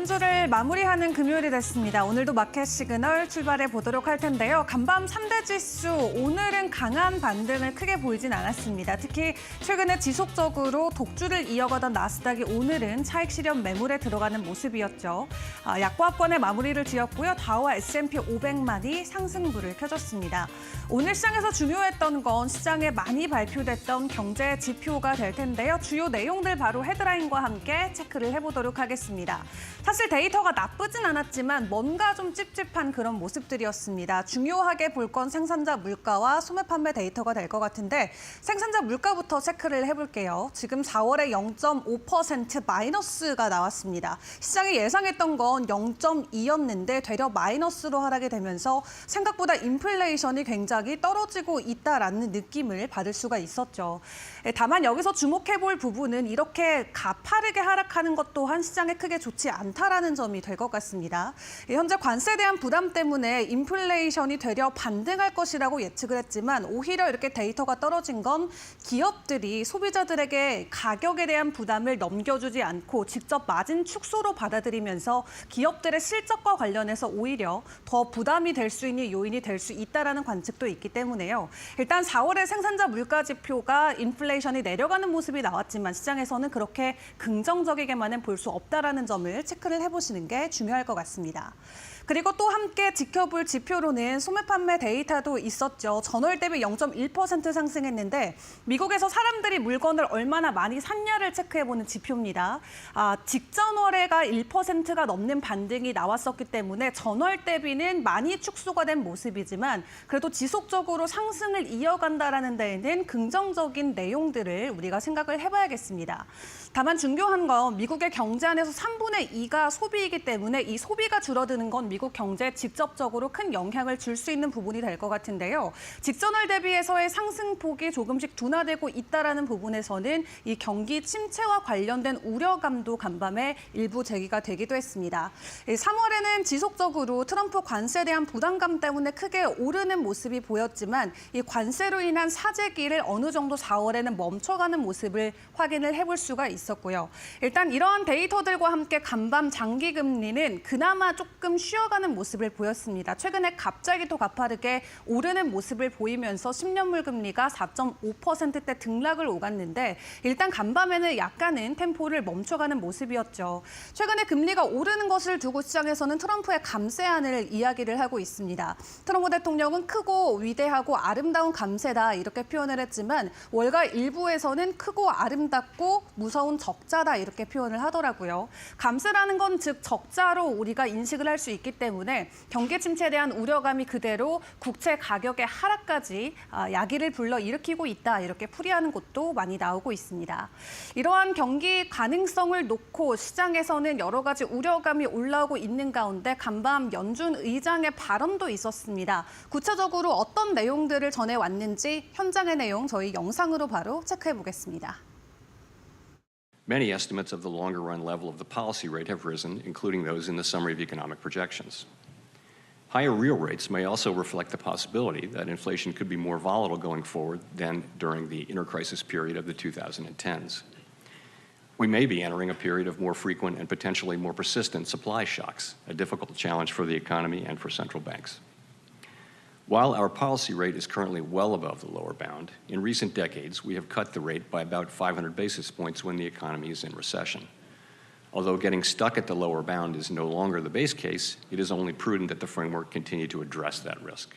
주를 마무리하는 금요일이 됐습니다. 오늘도 마켓 시그널 출발해 보도록 할 텐데요. 간밤 3대 지수, 오늘은 강한 반등을 크게 보이진 않았습니다. 특히 최근에 지속적으로 독주를 이어가던 나스닥이 오늘은 차익 실현 매물에 들어가는 모습이었죠. 약보합권의 마무리를 지었고요. 다우와 S&P 500만이 상승불을 켜줬습니다. 오늘 시장에서 중요했던 건 시장에 많이 발표됐던 경제 지표가 될 텐데요. 주요 내용들 바로 헤드라인과 함께 체크를 해보도록 하겠습니다. 사실 데이터가 나쁘진 않았지만 뭔가 좀 찝찝한 그런 모습들이었습니다. 중요하게 볼 건 생산자 물가와 소매 판매 데이터가 될 것 같은데 생산자 물가부터 체크를 해볼게요. 지금 4월에 0.5% 마이너스가 나왔습니다. 시장이 예상했던 건 0.2였는데 되려 마이너스로 하락이 되면서 생각보다 인플레이션이 굉장히 떨어지고 있다라는 느낌을 받을 수가 있었죠. 다만 여기서 주목해볼 부분은 이렇게 가파르게 하락하는 것 또한 시장에 크게 좋지 않다라는 점이 될 것 같습니다. 현재 관세에 대한 부담 때문에 인플레이션이 되려 반등할 것이라고 예측을 했지만 오히려 이렇게 데이터가 떨어진 건 기업들이 소비자들에게 가격에 대한 부담을 넘겨주지 않고 직접 마진 축소로 받아들이면서 기업들의 실적과 관련해서 오히려 더 부담이 될 수 있는 요인이 될 수 있다라는 관측도 있기 때문에요. 일단 4월의 생산자 물가 지표가 인플레이션이 내려가는 모습이 나왔지만 시장에서는 그렇게 긍정적이게만은 볼 수 없다라는 점을 체크를 해보시는 게 중요할 것 같습니다. 그리고 또 함께 지켜볼 지표로는 소매 판매 데이터도 있었죠. 전월 대비 0.1% 상승했는데 미국에서 사람들이 물건을 얼마나 많이 샀냐를 체크해보는 지표입니다. 직전월에가 1%가 넘는 반등이 나왔었기 때문에 전월 대비는 많이 축소가 된 모습이지만 그래도 지속적으로 상승을 이어간다는 데에는 긍정적인 내용들을 우리가 생각을 해봐야겠습니다. 다만 중요한 건 미국의 경제 안에서 3분의 2가 소비이기 때문에 이 소비가 줄어드는 건 미국 경제에 직접적으로 큰 영향을 줄 수 있는 부분이 될 것 같은데요. 직전월 대비해서의 상승폭이 조금씩 둔화되고 있다는 부분에서는 이 경기 침체와 관련된 우려감도 간밤에 일부 제기가 되기도 했습니다. 3월에는 지속적으로 트럼프 관세에 대한 부담감 때문에 크게 오르는 모습이 보였지만 이 관세로 인한 사재기를 어느 정도 4월에는 멈춰가는 모습을 확인을 해볼 수가 있었고요. 일단 이러한 데이터들과 함께 간밤 장기 금리는 그나마 조금 쉬어가는 모습을 보였습니다. 최근에 갑자기 또 가파르게 오르는 모습을 보이면서 10년물 금리가 4.5%대 등락을 오갔는데 일단 간밤에는 약간은 템포를 멈춰가는 모습이었죠. 최근에 금리가 오르는 것을 두고 시장에서는 트럼프의 감세안을 이야기를 하고 있습니다. 트럼프 대통령은 크고 위대하고 아름다운 감세다 이렇게 표현을 했지만 월가 일부에서는 크고 아름답고 무서운 적자다 이렇게 표현을 하더라고요. 감세라는 건 즉 적자로 우리가 인식을 할 수 있기 때문에 경기 침체에 대한 우려감이 그대로 국채 가격의 하락까지 야기를 불러일으키고 있다 이렇게 풀이하는 곳도 많이 나오고 있습니다. 이러한 경기 가능성을 놓고 시장에서는 여러 가지 우려감이 올라오고 있는 가운데 간밤 연준 의장의 발언도 있었습니다. 구체적으로 어떤 내용들을 전해왔는지 현장의 내용 저희 영상으로 바로 체크해 보겠습니다. Many estimates of the longer-run level of the policy rate have risen, including those in the Summary of Economic Projections. Higher real rates may also reflect the possibility that inflation could be more volatile going forward than during the inter-crisis period of the 2010s. We may be entering a period of more frequent and potentially more persistent supply shocks, a difficult challenge for the economy and for central banks. While our policy rate is currently well above the lower bound, in recent decades we have cut the rate by about 500 basis points when the economy is in recession. Although getting stuck at the lower bound is no longer the base case, it is only prudent that the framework continue to address that risk.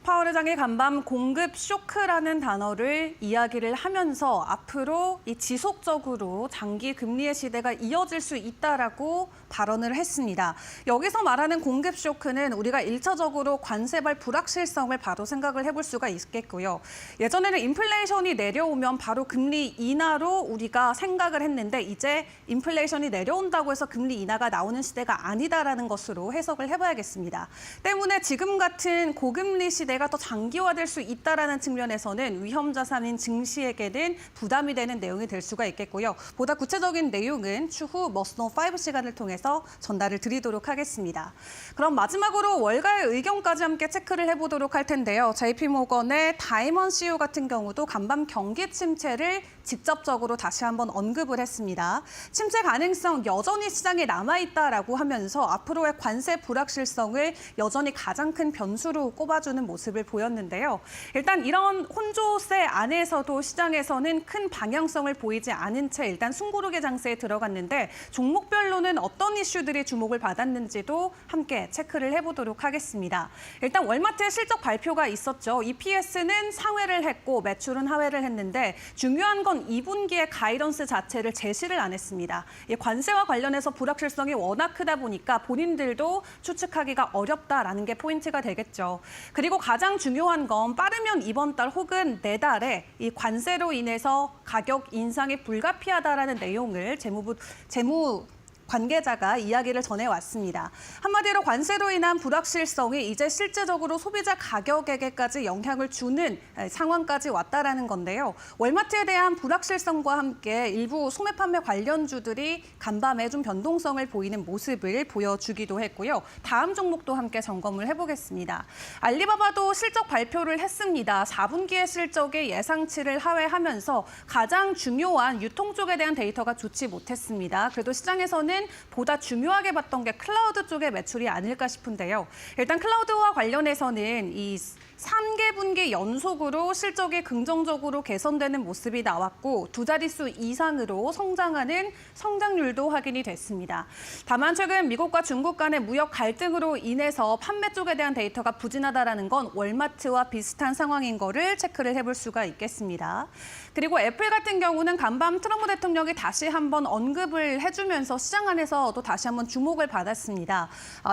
파월 의장이 간밤 공급 쇼크라는 단어를 이야기를 하면서 앞으로 이 지속적으로 장기 금리의 시대가 이어질 수 있다라고 발언을 했습니다. 여기서 말하는 공급 쇼크는 우리가 1차적으로 관세발 불확실성을 바로 생각을 해볼 수가 있겠고요. 예전에는 인플레이션이 내려오면 바로 금리 인하로 우리가 생각을 했는데 이제 인플레이션이 내려온다고 해서 금리 인하가 나오는 시대가 아니다라는 것으로 해석을 해봐야겠습니다. 때문에 지금 같은 고금리 시대가 더 장기화될 수 있다라는 측면에서는 위험 자산인 증시에게는 부담이 되는 내용이 될 수가 있겠고요. 보다 구체적인 내용은 추후 머스노 5 시간을 통해서 전달을 드리도록 하겠습니다. 그럼 마지막으로 월가의 의견까지 함께 체크를 해보도록 할 텐데요. JP모건의 다이먼 CEO 같은 경우도 간밤 경기 침체를 직접적으로 다시 한번 언급을 했습니다. 침체 가능성 여전히 시장에 남아있다라고 하면서 앞으로의 관세 불확실성을 여전히 가장 큰 변수로 꼽아주는 모습을 보였는데요. 일단 이런 혼조세 안에서도 시장에서는 큰 방향성을 보이지 않은 채 일단 숨고르기 장세에 들어갔는데 종목별로는 어떤 이슈들이 주목을 받았는지도 함께 체크를 해보도록 하겠습니다. 일단 월마트의 실적 발표가 있었죠. EPS는 상회를 했고 매출은 하회를 했는데 중요한 건 2분기의 가이던스 자체를 제시를 안 했습니다. 이 관세와 관련해서 불확실성이 워낙 크다 보니까 본인들도 추측하기가 어렵다라는 게 포인트가 되겠죠. 그리고 가장 중요한 건 빠르면 이번 달 혹은 내달에 이 관세로 인해서 가격 인상이 불가피하다라는 내용을 재무 관계자가 이야기를 전해왔습니다. 한마디로 관세로 인한 불확실성이 이제 실제적으로 소비자 가격에게까지 영향을 주는 상황까지 왔다라는 건데요. 월마트에 대한 불확실성과 함께 일부 소매 판매 관련주들이 간밤에 좀 변동성을 보이는 모습을 보여주기도 했고요. 다음 종목도 함께 점검을 해보겠습니다. 알리바바도 실적 발표를 했습니다. 4분기의 실적의 예상치를 하회하면서 가장 중요한 유통 쪽에 대한 데이터가 좋지 못했습니다. 그래도 시장에서는 보다 중요하게 봤던 게 클라우드 쪽의 매출이 아닐까 싶은데요. 일단 클라우드와 관련해서는 이 3개 분기 연속으로 실적이 긍정적으로 개선되는 모습이 나왔고 두 자릿수 이상으로 성장하는 성장률도 확인이 됐습니다. 다만 최근 미국과 중국 간의 무역 갈등으로 인해서 판매 쪽에 대한 데이터가 부진하다라는 건 월마트와 비슷한 상황인 거를 체크를 해볼 수가 있겠습니다. 그리고 애플 같은 경우는 간밤 트럼프 대통령이 다시 한번 언급을 해주면서 시장 안에서 또 다시 한번 주목을 받았습니다.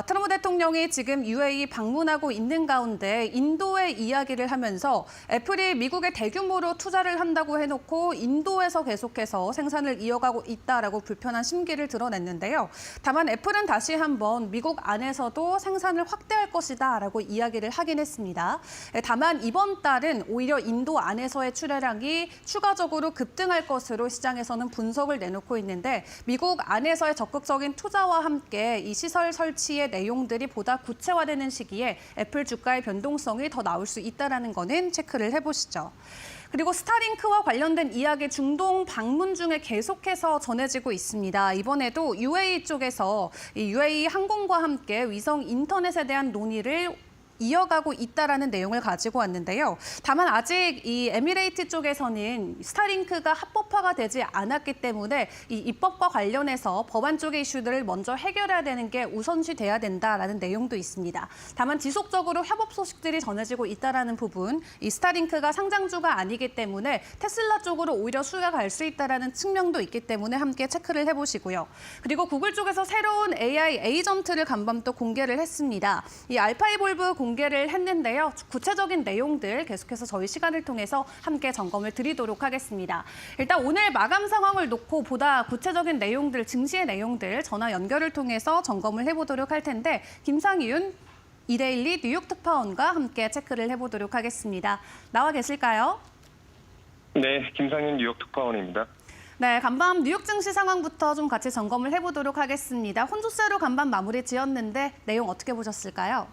트럼프 대통령이 지금 UAE 방문하고 있는 가운데 인도의 이야기를 하면서 애플이 미국에 대규모로 투자를 한다고 해놓고 인도에서 계속해서 생산을 이어가고 있다라고 불편한 심기를 드러냈는데요. 다만 애플은 다시 한번 미국 안에서도 생산을 확대할 것이다라고 이야기를 하긴 했습니다. 다만 이번 달은 오히려 인도 안에서의 출하량이 추가적으로 급등할 것으로 시장에서는 분석을 내놓고 있는데 미국 안에서의 적극적인 투자와 함께 이 시설 설치의 내용들이 보다 구체화되는 시기에 애플 주가의 변동성이 더 나올 수 있다는 거는 체크를 해보시죠. 그리고 스타링크와 관련된 이야기 중동 방문 중에 계속해서 전해지고 있습니다. 이번에도 UAE 쪽에서 이 UAE 항공과 함께 위성 인터넷에 대한 논의를 이어가고 있다라는 내용을 가지고 왔는데요. 다만 아직 이 에미레이트 쪽에서는 스타링크가 합법화가 되지 않았기 때문에 이 입법과 관련해서 법안 쪽의 이슈들을 먼저 해결해야 되는 게 우선시 돼야 된다라는 내용도 있습니다. 다만 지속적으로 협업 소식들이 전해지고 있다라는 부분, 이 스타링크가 상장주가 아니기 때문에 테슬라 쪽으로 오히려 수혜가 갈 수 있다라는 측면도 있기 때문에 함께 체크를 해보시고요. 그리고 구글 쪽에서 새로운 AI 에이전트를 간밤 또 공개를 했습니다. 이 알파이볼브 공개를 했는데요. 구체적인 내용들 계속해서 저희 시간을 통해서 함께 점검을 드리도록 하겠습니다. 일단 오늘 마감 상황을 놓고 보다 구체적인 내용들, 증시의 내용들 전화 연결을 통해서 점검을 해보도록 할 텐데 김상윤 이데일리 뉴욕 특파원과 함께 체크를 해보도록 하겠습니다. 나와 계실까요? 네, 김상윤 뉴욕 특파원입니다. 네, 간밤 뉴욕 증시 상황부터 좀 같이 점검을 해보도록 하겠습니다. 혼조세로 간밤 마무리 지었는데 내용 어떻게 보셨을까요?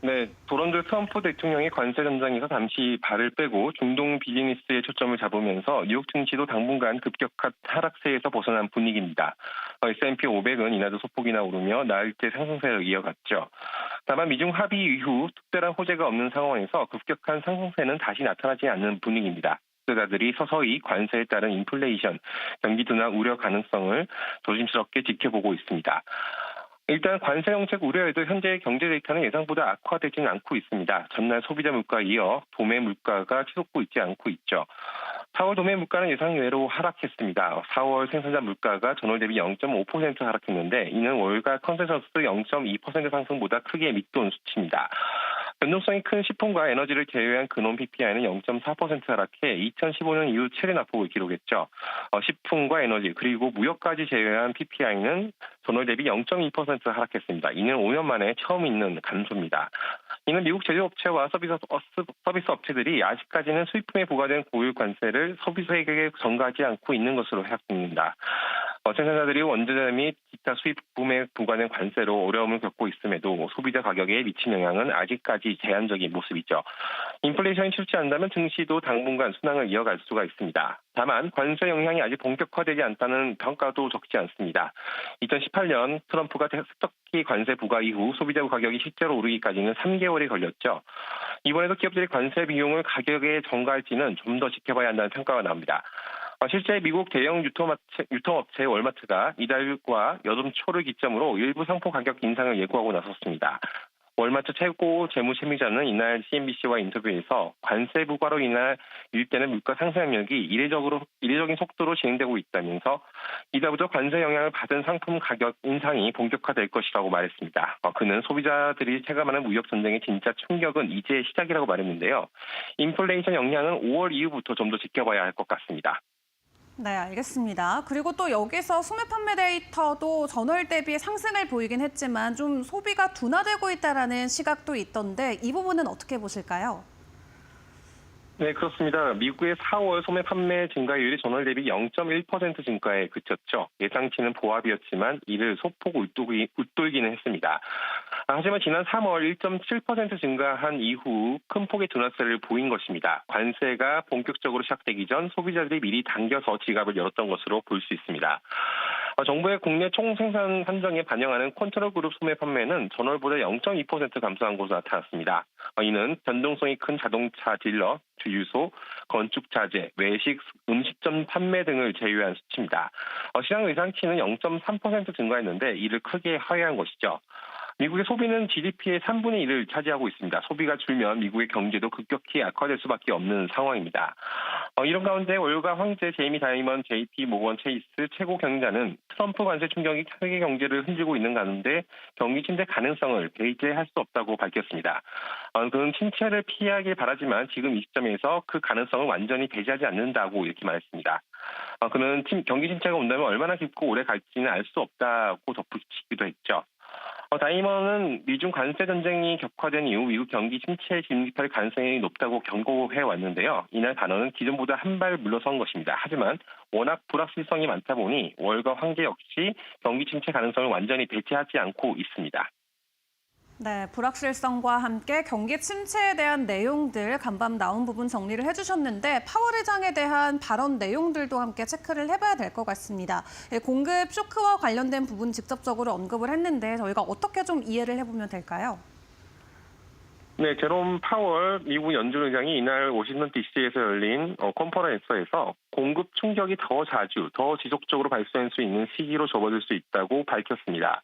네, 도널드 트럼프 대통령이 관세 전장에서 잠시 발을 빼고 중동 비즈니스에 초점을 잡으면서 뉴욕 증시도 당분간 급격한 하락세에서 벗어난 분위기입니다. S&P 500은 이날도 소폭이나 오르며 나흘째 상승세를 이어갔죠. 다만 미중 합의 이후 특별한 호재가 없는 상황에서 급격한 상승세는 다시 나타나지 않는 분위기입니다. 투자자들이 서서히 관세에 따른 인플레이션, 경기 둔화 우려 가능성을 조심스럽게 지켜보고 있습니다. 일단 관세 정책 우려에도 현재 경제 데이터는 예상보다 악화되지는 않고 있습니다. 전날 소비자 물가에 이어 도매 물가가 치솟고 있지 않고 있죠. 4월 도매 물가는 예상외로 하락했습니다. 4월 생산자 물가가 전월 대비 0.5% 하락했는데 이는 월가 컨센서스 0.2% 상승보다 크게 밑돈 수치입니다. 변동성이 큰 식품과 에너지를 제외한 근원 PPI는 0.4% 하락해 2015년 이후 최대 낙폭을 기록했죠. 식품과 에너지 그리고 무역까지 제외한 PPI는 전월 대비 0.2% 하락했습니다. 이는 5년 만에 처음 있는 감소입니다. 이는 미국 제조업체와 서비스 업체들이 아직까지는 수입품에 부과된 고유 관세를 소비자에게 전가하지 않고 있는 것으로 해석됩니다. 생산자들이 원재료 및 기타 수입 부품에 부과된 관세로 어려움을 겪고 있음에도 소비자 가격에 미친 영향은 아직까지 제한적인 모습이죠. 인플레이션이 쉽지 않다면 증시도 당분간 순항을 이어갈 수가 있습니다. 다만 관세 영향이 아직 본격화되지 않다는 평가도 적지 않습니다. 2018년 트럼프가 특히 관세 부과 이후 소비자 가격이 실제로 오르기까지는 3개월이 걸렸죠. 이번에도 기업들이 관세 비용을 가격에 전가할지는 좀 더 지켜봐야 한다는 평가가 나옵니다. 실제 미국 대형 유통업체 월마트가 이달과 여름 초를 기점으로 일부 상품 가격 인상을 예고하고 나섰습니다. 월마트 최고 재무실장은 이날 CNBC와 인터뷰에서 관세 부과로 인해 유입되는 물가 상승력이 이례적인 속도로 진행되고 있다면서 이달부터 관세 영향을 받은 상품 가격 인상이 본격화될 것이라고 말했습니다. 그는 소비자들이 체감하는 무역 전쟁의 진짜 충격은 이제 시작이라고 말했는데요. 인플레이션 영향은 5월 이후부터 좀 더 지켜봐야 할 것 같습니다. 네, 알겠습니다. 그리고 또 여기서 소매 판매 데이터도 전월 대비 상승을 보이긴 했지만 좀 소비가 둔화되고 있다라는 시각도 있던데 이 부분은 어떻게 보실까요? 네, 그렇습니다. 미국의 4월 소매 판매 증가율이 전월 대비 0.1% 증가에 그쳤죠. 예상치는 보합이었지만 이를 소폭 웃돌기는 했습니다. 하지만 지난 3월 1.7% 증가한 이후 큰 폭의 둔화세를 보인 것입니다. 관세가 본격적으로 시작되기 전 소비자들이 미리 당겨서 지갑을 열었던 것으로 볼 수 있습니다. 정부의 국내 총생산 산정에 반영하는 컨트롤 그룹 소매 판매는 전월보다 0.2% 감소한 것으로 나타났습니다. 이는 변동성이 큰 자동차 딜러, 주유소, 건축자재, 외식, 음식점 판매 등을 제외한 수치입니다. 시장 예상치는 0.3% 증가했는데 이를 크게 하회한 것이죠. 미국의 소비는 GDP의 3분의 1을 차지하고 있습니다. 소비가 줄면 미국의 경제도 급격히 악화될 수밖에 없는 상황입니다. 이런 가운데 월가 황제 제이미 다이먼 JP 모건 체이스 최고 경영자는 트럼프 관세 충격이 세계 경제를 흔들고 있는 가운데 경기 침체 가능성을 배제할 수 없다고 밝혔습니다. 그는 침체를 피하길 바라지만 지금 이 시점에서 그 가능성을 완전히 배제하지 않는다고 이렇게 말했습니다. 그는 경기 침체가 온다면 얼마나 깊고 오래 갈지는 알 수 없다고 덧붙이기도 했죠. 다이먼은 미중 관세 전쟁이 격화된 이후 미국 경기 침체에 진입할 가능성이 높다고 경고해 왔는데요. 이날 단어는 기존보다 한 발 물러선 것입니다. 하지만 워낙 불확실성이 많다 보니 월가 황제 역시 경기 침체 가능성을 완전히 배제하지 않고 있습니다. 네, 불확실성과 함께 경기 침체에 대한 내용들 간밤 나온 부분 정리를 해주셨는데 파월 의장에 대한 발언 내용들도 함께 체크를 해봐야 될 것 같습니다. 공급 쇼크와 관련된 부분 직접적으로 언급을 했는데 저희가 어떻게 좀 이해를 해보면 될까요? 네, 제롬 파월 미국 연준 의장이 이날 워싱턴 DC에서 열린 컨퍼런스에서 공급 충격이 더 자주, 더 지속적으로 발생할 수 있는 시기로 접어들 수 있다고 밝혔습니다.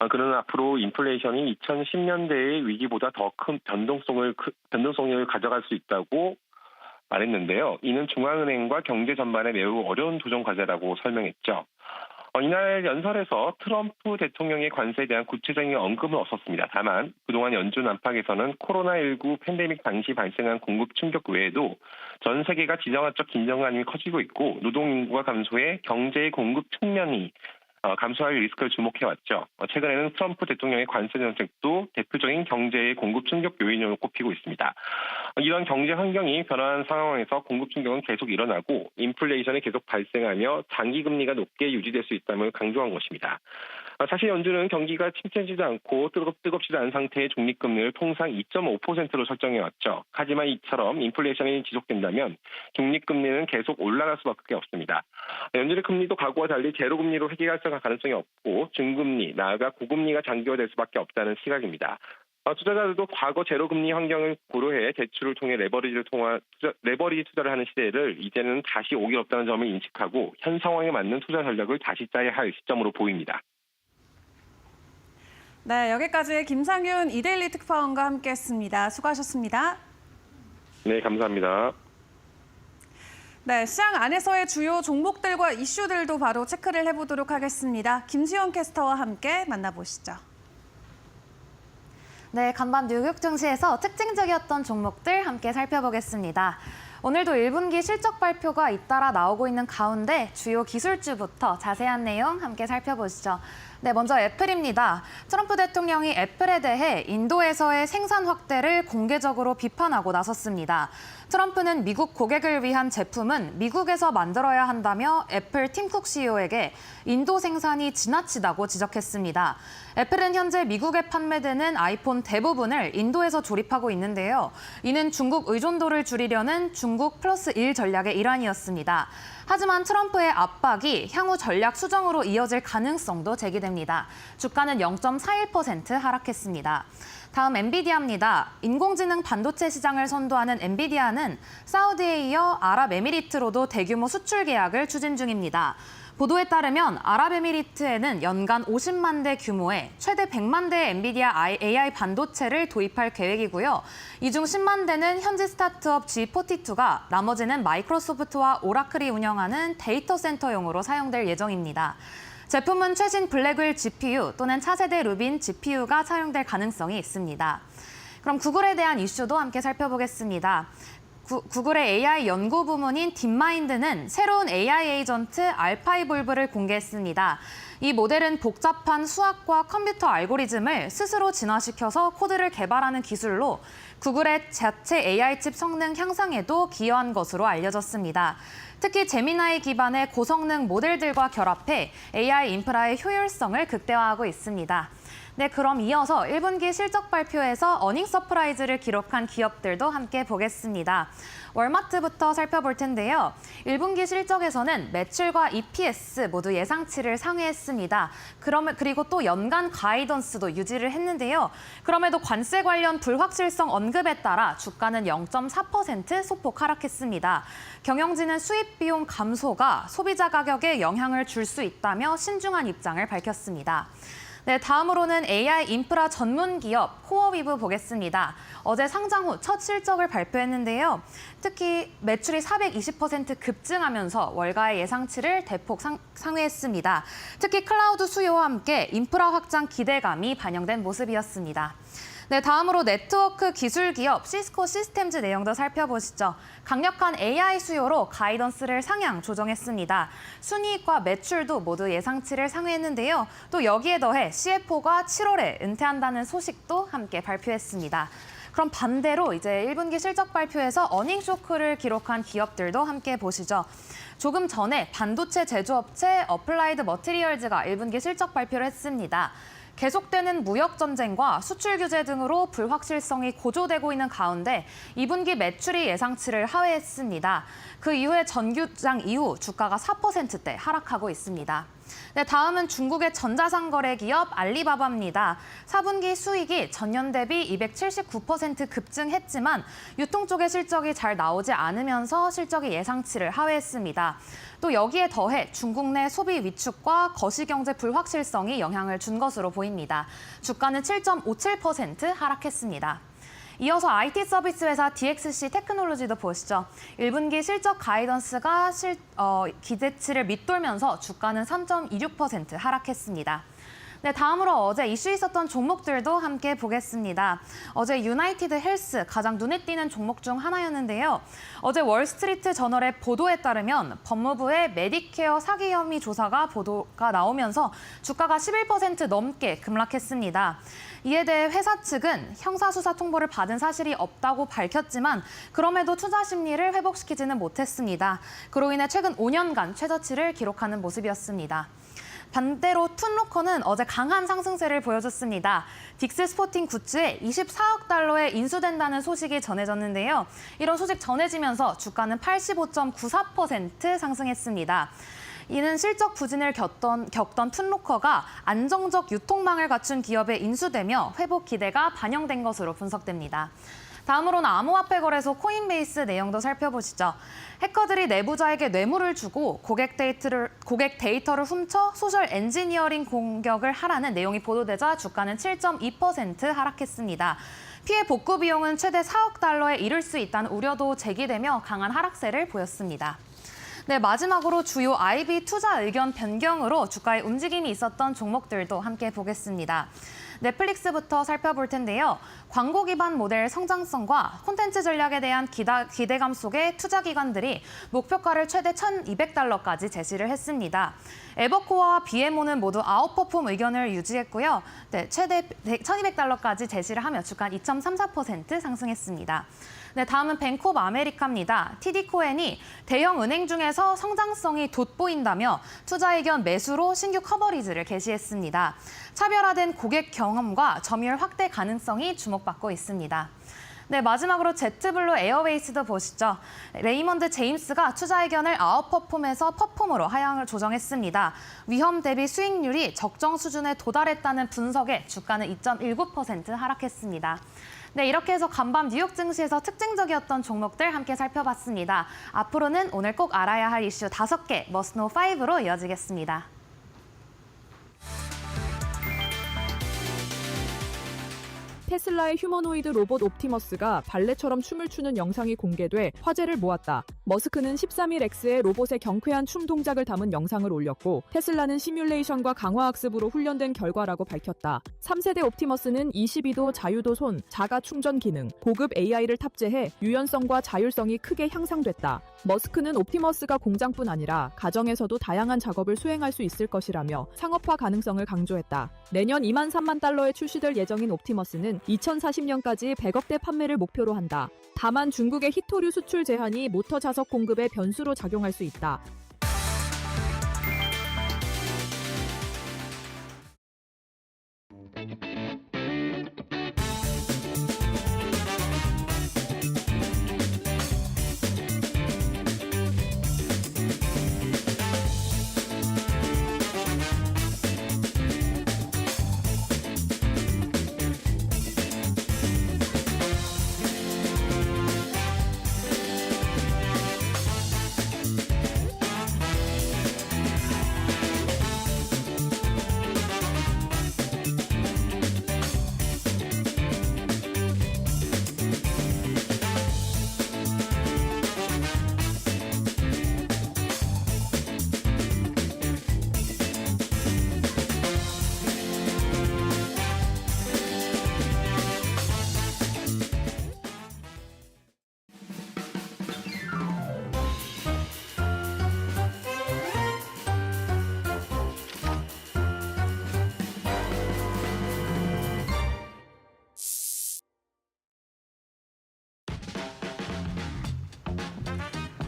그는 앞으로 인플레이션이 2010년대의 위기보다 더 큰 변동성을 가져갈 수 있다고 말했는데요. 이는 중앙은행과 경제 전반에 매우 어려운 도전 과제라고 설명했죠. 이날 연설에서 트럼프 대통령의 관세에 대한 구체적인 언급은 없었습니다. 다만 그동안 연준 안팎에서는 코로나19 팬데믹 당시 발생한 공급 충격 외에도 전 세계가 지정학적 긴장감이 커지고 있고 노동인구가 감소해 경제의 공급 측면이 감소할 리스크를 주목해왔죠. 최근에는 트럼프 대통령의 관세 정책도 대표적인 경제의 공급 충격 요인으로 꼽히고 있습니다. 이런 경제 환경이 변화한 상황에서 공급 충격은 계속 일어나고 인플레이션이 계속 발생하며 장기 금리가 높게 유지될 수 있다는 강조한 것입니다. 사실 연준은 경기가 침체지도 않고 뜨겁지도 않은 상태의 중립금리를 통상 2.5%로 설정해왔죠. 하지만 이처럼 인플레이션이 지속된다면 중립금리는 계속 올라갈 수밖에 없습니다. 연준의 금리도 과거와 달리 제로금리로 해결할 가능성이 없고 중금리, 나아가 고금리가 장기화될 수밖에 없다는 시각입니다. 투자자들도 과거 제로금리 환경을 고려해 대출을 통해 레버리지 투자를 하는 시대를 이제는 다시 오길 없다는 점을 인식하고 현 상황에 맞는 투자 전략을 다시 짜야 할 시점으로 보입니다. 네, 여기까지 김상윤 이데일리 특파원과 함께했습니다. 수고하셨습니다. 네, 감사합니다. 네, 시장 안에서의 주요 종목들과 이슈들도 바로 체크를 해보도록 하겠습니다. 김수영 캐스터와 함께 만나보시죠. 네, 간밤 뉴욕 증시에서 특징적이었던 종목들 함께 살펴보겠습니다. 오늘도 1분기 실적 발표가 잇따라 나오고 있는 가운데 주요 기술주부터 자세한 내용 함께 살펴보시죠. 네, 먼저 애플입니다. 트럼프 대통령이 애플에 대해 인도에서의 생산 확대를 공개적으로 비판하고 나섰습니다. 트럼프는 미국 고객을 위한 제품은 미국에서 만들어야 한다며 애플 팀 쿡 CEO에게 인도 생산이 지나치다고 지적했습니다. 애플은 현재 미국에 판매되는 아이폰 대부분을 인도에서 조립하고 있는데요. 이는 중국 의존도를 줄이려는 중국 +1 전략의 일환이었습니다. 하지만 트럼프의 압박이 향후 전략 수정으로 이어질 가능성도 제기됩니다. 주가는 0.41% 하락했습니다. 다음 엔비디아입니다. 인공지능 반도체 시장을 선도하는 엔비디아는 사우디에 이어 아랍에미리트로도 대규모 수출 계약을 추진 중입니다. 보도에 따르면 아랍에미리트에는 연간 50만 대 규모의 최대 100만 대의 엔비디아 AI 반도체를 도입할 계획이고요. 이 중 10만 대는 현지 스타트업 G42가 나머지는 마이크로소프트와 오라클이 운영하는 데이터 센터용으로 사용될 예정입니다. 제품은 최신 블랙윌 GPU 또는 차세대 루빈 GPU가 사용될 가능성이 있습니다. 그럼 구글에 대한 이슈도 함께 살펴보겠습니다. 구글의 AI 연구 부문인 딥마인드는 새로운 AI 에이전트 알파이볼브를 공개했습니다. 이 모델은 복잡한 수학과 컴퓨터 알고리즘을 스스로 진화시켜서 코드를 개발하는 기술로 구글의 자체 AI 칩 성능 향상에도 기여한 것으로 알려졌습니다. 특히 제미나이 기반의 고성능 모델들과 결합해 AI 인프라의 효율성을 극대화하고 있습니다. 네, 그럼 이어서 1분기 실적 발표에서 어닝 서프라이즈를 기록한 기업들도 함께 보겠습니다. 월마트부터 살펴볼 텐데요. 1분기 실적에서는 매출과 EPS 모두 예상치를 상회했습니다. 그리고 또 연간 가이던스도 유지를 했는데요. 그럼에도 관세 관련 불확실성 언급에 따라 주가는 0.4% 소폭 하락했습니다. 경영진은 수입 비용 감소가 소비자 가격에 영향을 줄 수 있다며 신중한 입장을 밝혔습니다. 네, 다음으로는 AI 인프라 전문 기업 코어위브 보겠습니다. 어제 상장 후 첫 실적을 발표했는데요. 특히 매출이 420% 급증하면서 월가의 예상치를 대폭 상회했습니다. 특히 클라우드 수요와 함께 인프라 확장 기대감이 반영된 모습이었습니다. 네, 다음으로 네트워크 기술 기업 시스코 시스템즈 내용도 살펴보시죠. 강력한 AI 수요로 가이던스를 상향 조정했습니다. 순이익과 매출도 모두 예상치를 상회했는데요. 또 여기에 더해 CFO가 7월에 은퇴한다는 소식도 함께 발표했습니다. 그럼 반대로 이제 1분기 실적 발표에서 어닝 쇼크를 기록한 기업들도 함께 보시죠. 조금 전에 반도체 제조업체 어플라이드 머티리얼즈가 1분기 실적 발표를 했습니다. 계속되는 무역 전쟁과 수출 규제 등으로 불확실성이 고조되고 있는 가운데 2분기 매출이 예상치를 하회했습니다. 그 이후에 전규장 이후 주가가 4%대 하락하고 있습니다. 네, 다음은 중국의 전자상거래 기업 알리바바입니다. 4분기 수익이 전년 대비 279% 급증했지만 유통 쪽의 실적이 잘 나오지 않으면서 실적이 예상치를 하회했습니다. 또 여기에 더해 중국 내 소비 위축과 거시경제 불확실성이 영향을 준 것으로 보입니다. 주가는 7.57% 하락했습니다. 이어서 IT 서비스 회사 DXC 테크놀로지도 보시죠. 1분기 실적 가이던스가 기대치를 밑돌면서 주가는 3.26% 하락했습니다. 네, 다음으로 어제 이슈 있었던 종목들도 함께 보겠습니다. 어제 유나이티드 헬스 가장 눈에 띄는 종목 중 하나였는데요. 어제 월스트리트 저널의 보도에 따르면 법무부의 메디케어 사기 혐의 보도가 나오면서 주가가 11% 넘게 급락했습니다. 이에 대해 회사 측은 형사수사 통보를 받은 사실이 없다고 밝혔지만 그럼에도 투자 심리를 회복시키지는 못했습니다. 그로 인해 최근 5년간 최저치를 기록하는 모습이었습니다. 반대로 툰로커는 어제 강한 상승세를 보여줬습니다. 딕스 스포팅 굿즈에 24억 달러에 인수된다는 소식이 전해졌는데요. 이런 소식 전해지면서 주가는 85.94% 상승했습니다. 이는 실적 부진을 겪던 툰로커가 안정적 유통망을 갖춘 기업에 인수되며 회복 기대가 반영된 것으로 분석됩니다. 다음으로는 암호화폐 거래소 코인베이스 내용도 살펴보시죠. 해커들이 내부자에게 뇌물을 주고 고객 데이터를 훔쳐 소셜 엔지니어링 공격을 하라는 내용이 보도되자 주가는 7.2% 하락했습니다. 피해 복구 비용은 최대 4억 달러에 이를 수 있다는 우려도 제기되며 강한 하락세를 보였습니다. 네, 마지막으로 주요 IB 투자 의견 변경으로 주가에 움직임이 있었던 종목들도 함께 보겠습니다. 넷플릭스부터 살펴볼 텐데요. 광고 기반 모델 성장성과 콘텐츠 전략에 대한 기대감 속에 투자 기관들이 목표가를 최대 1,200달러까지 제시를 했습니다. 에버코어와 BMO는 모두 아웃퍼폼 의견을 유지했고요. 네, 최대 1,200달러까지 제시를 하며 주가 2.34% 상승했습니다. 네, 다음은 뱅크 오브 아메리카입니다. TD 코엔이 대형 은행 중에서 성장성이 돋보인다며 투자 의견 매수로 신규 커버리지를 게시했습니다. 차별화된 고객 경험과 점유율 확대 가능성이 주목받고 있습니다. 네, 마지막으로 제트블루 에어웨이스도 보시죠. 레이먼드 제임스가 투자 의견을 아웃퍼폼에서 퍼폼으로 하향을 조정했습니다. 위험 대비 수익률이 적정 수준에 도달했다는 분석에 주가는 2.19% 하락했습니다. 네, 이렇게 해서 간밤 뉴욕 증시에서 특징적이었던 종목들 함께 살펴봤습니다. 앞으로는 오늘 꼭 알아야 할 이슈 5개, Must Know 5로 이어지겠습니다. 테슬라의 휴머노이드 로봇 옵티머스가 발레처럼 춤을 추는 영상이 공개돼 화제를 모았다. 머스크는 13일 X에 로봇의 경쾌한 춤 동작을 담은 영상을 올렸고 테슬라는 시뮬레이션과 강화학습으로 훈련된 결과라고 밝혔다. 3세대 옵티머스는 22도 자유도 손, 자가 충전 기능, 고급 AI를 탑재해 유연성과 자율성이 크게 향상됐다. 머스크는 옵티머스가 공장뿐 아니라 가정에서도 다양한 작업을 수행할 수 있을 것이라며 상업화 가능성을 강조했다. 내년 2만 3만 달러에 출시될 예정인 옵티머스는 2040년까지 100억 대 판매를 목표로 한다. 다만 중국의 히토류 수출 제한이 모터 자석 공급에 변수로 작용할 수 있다.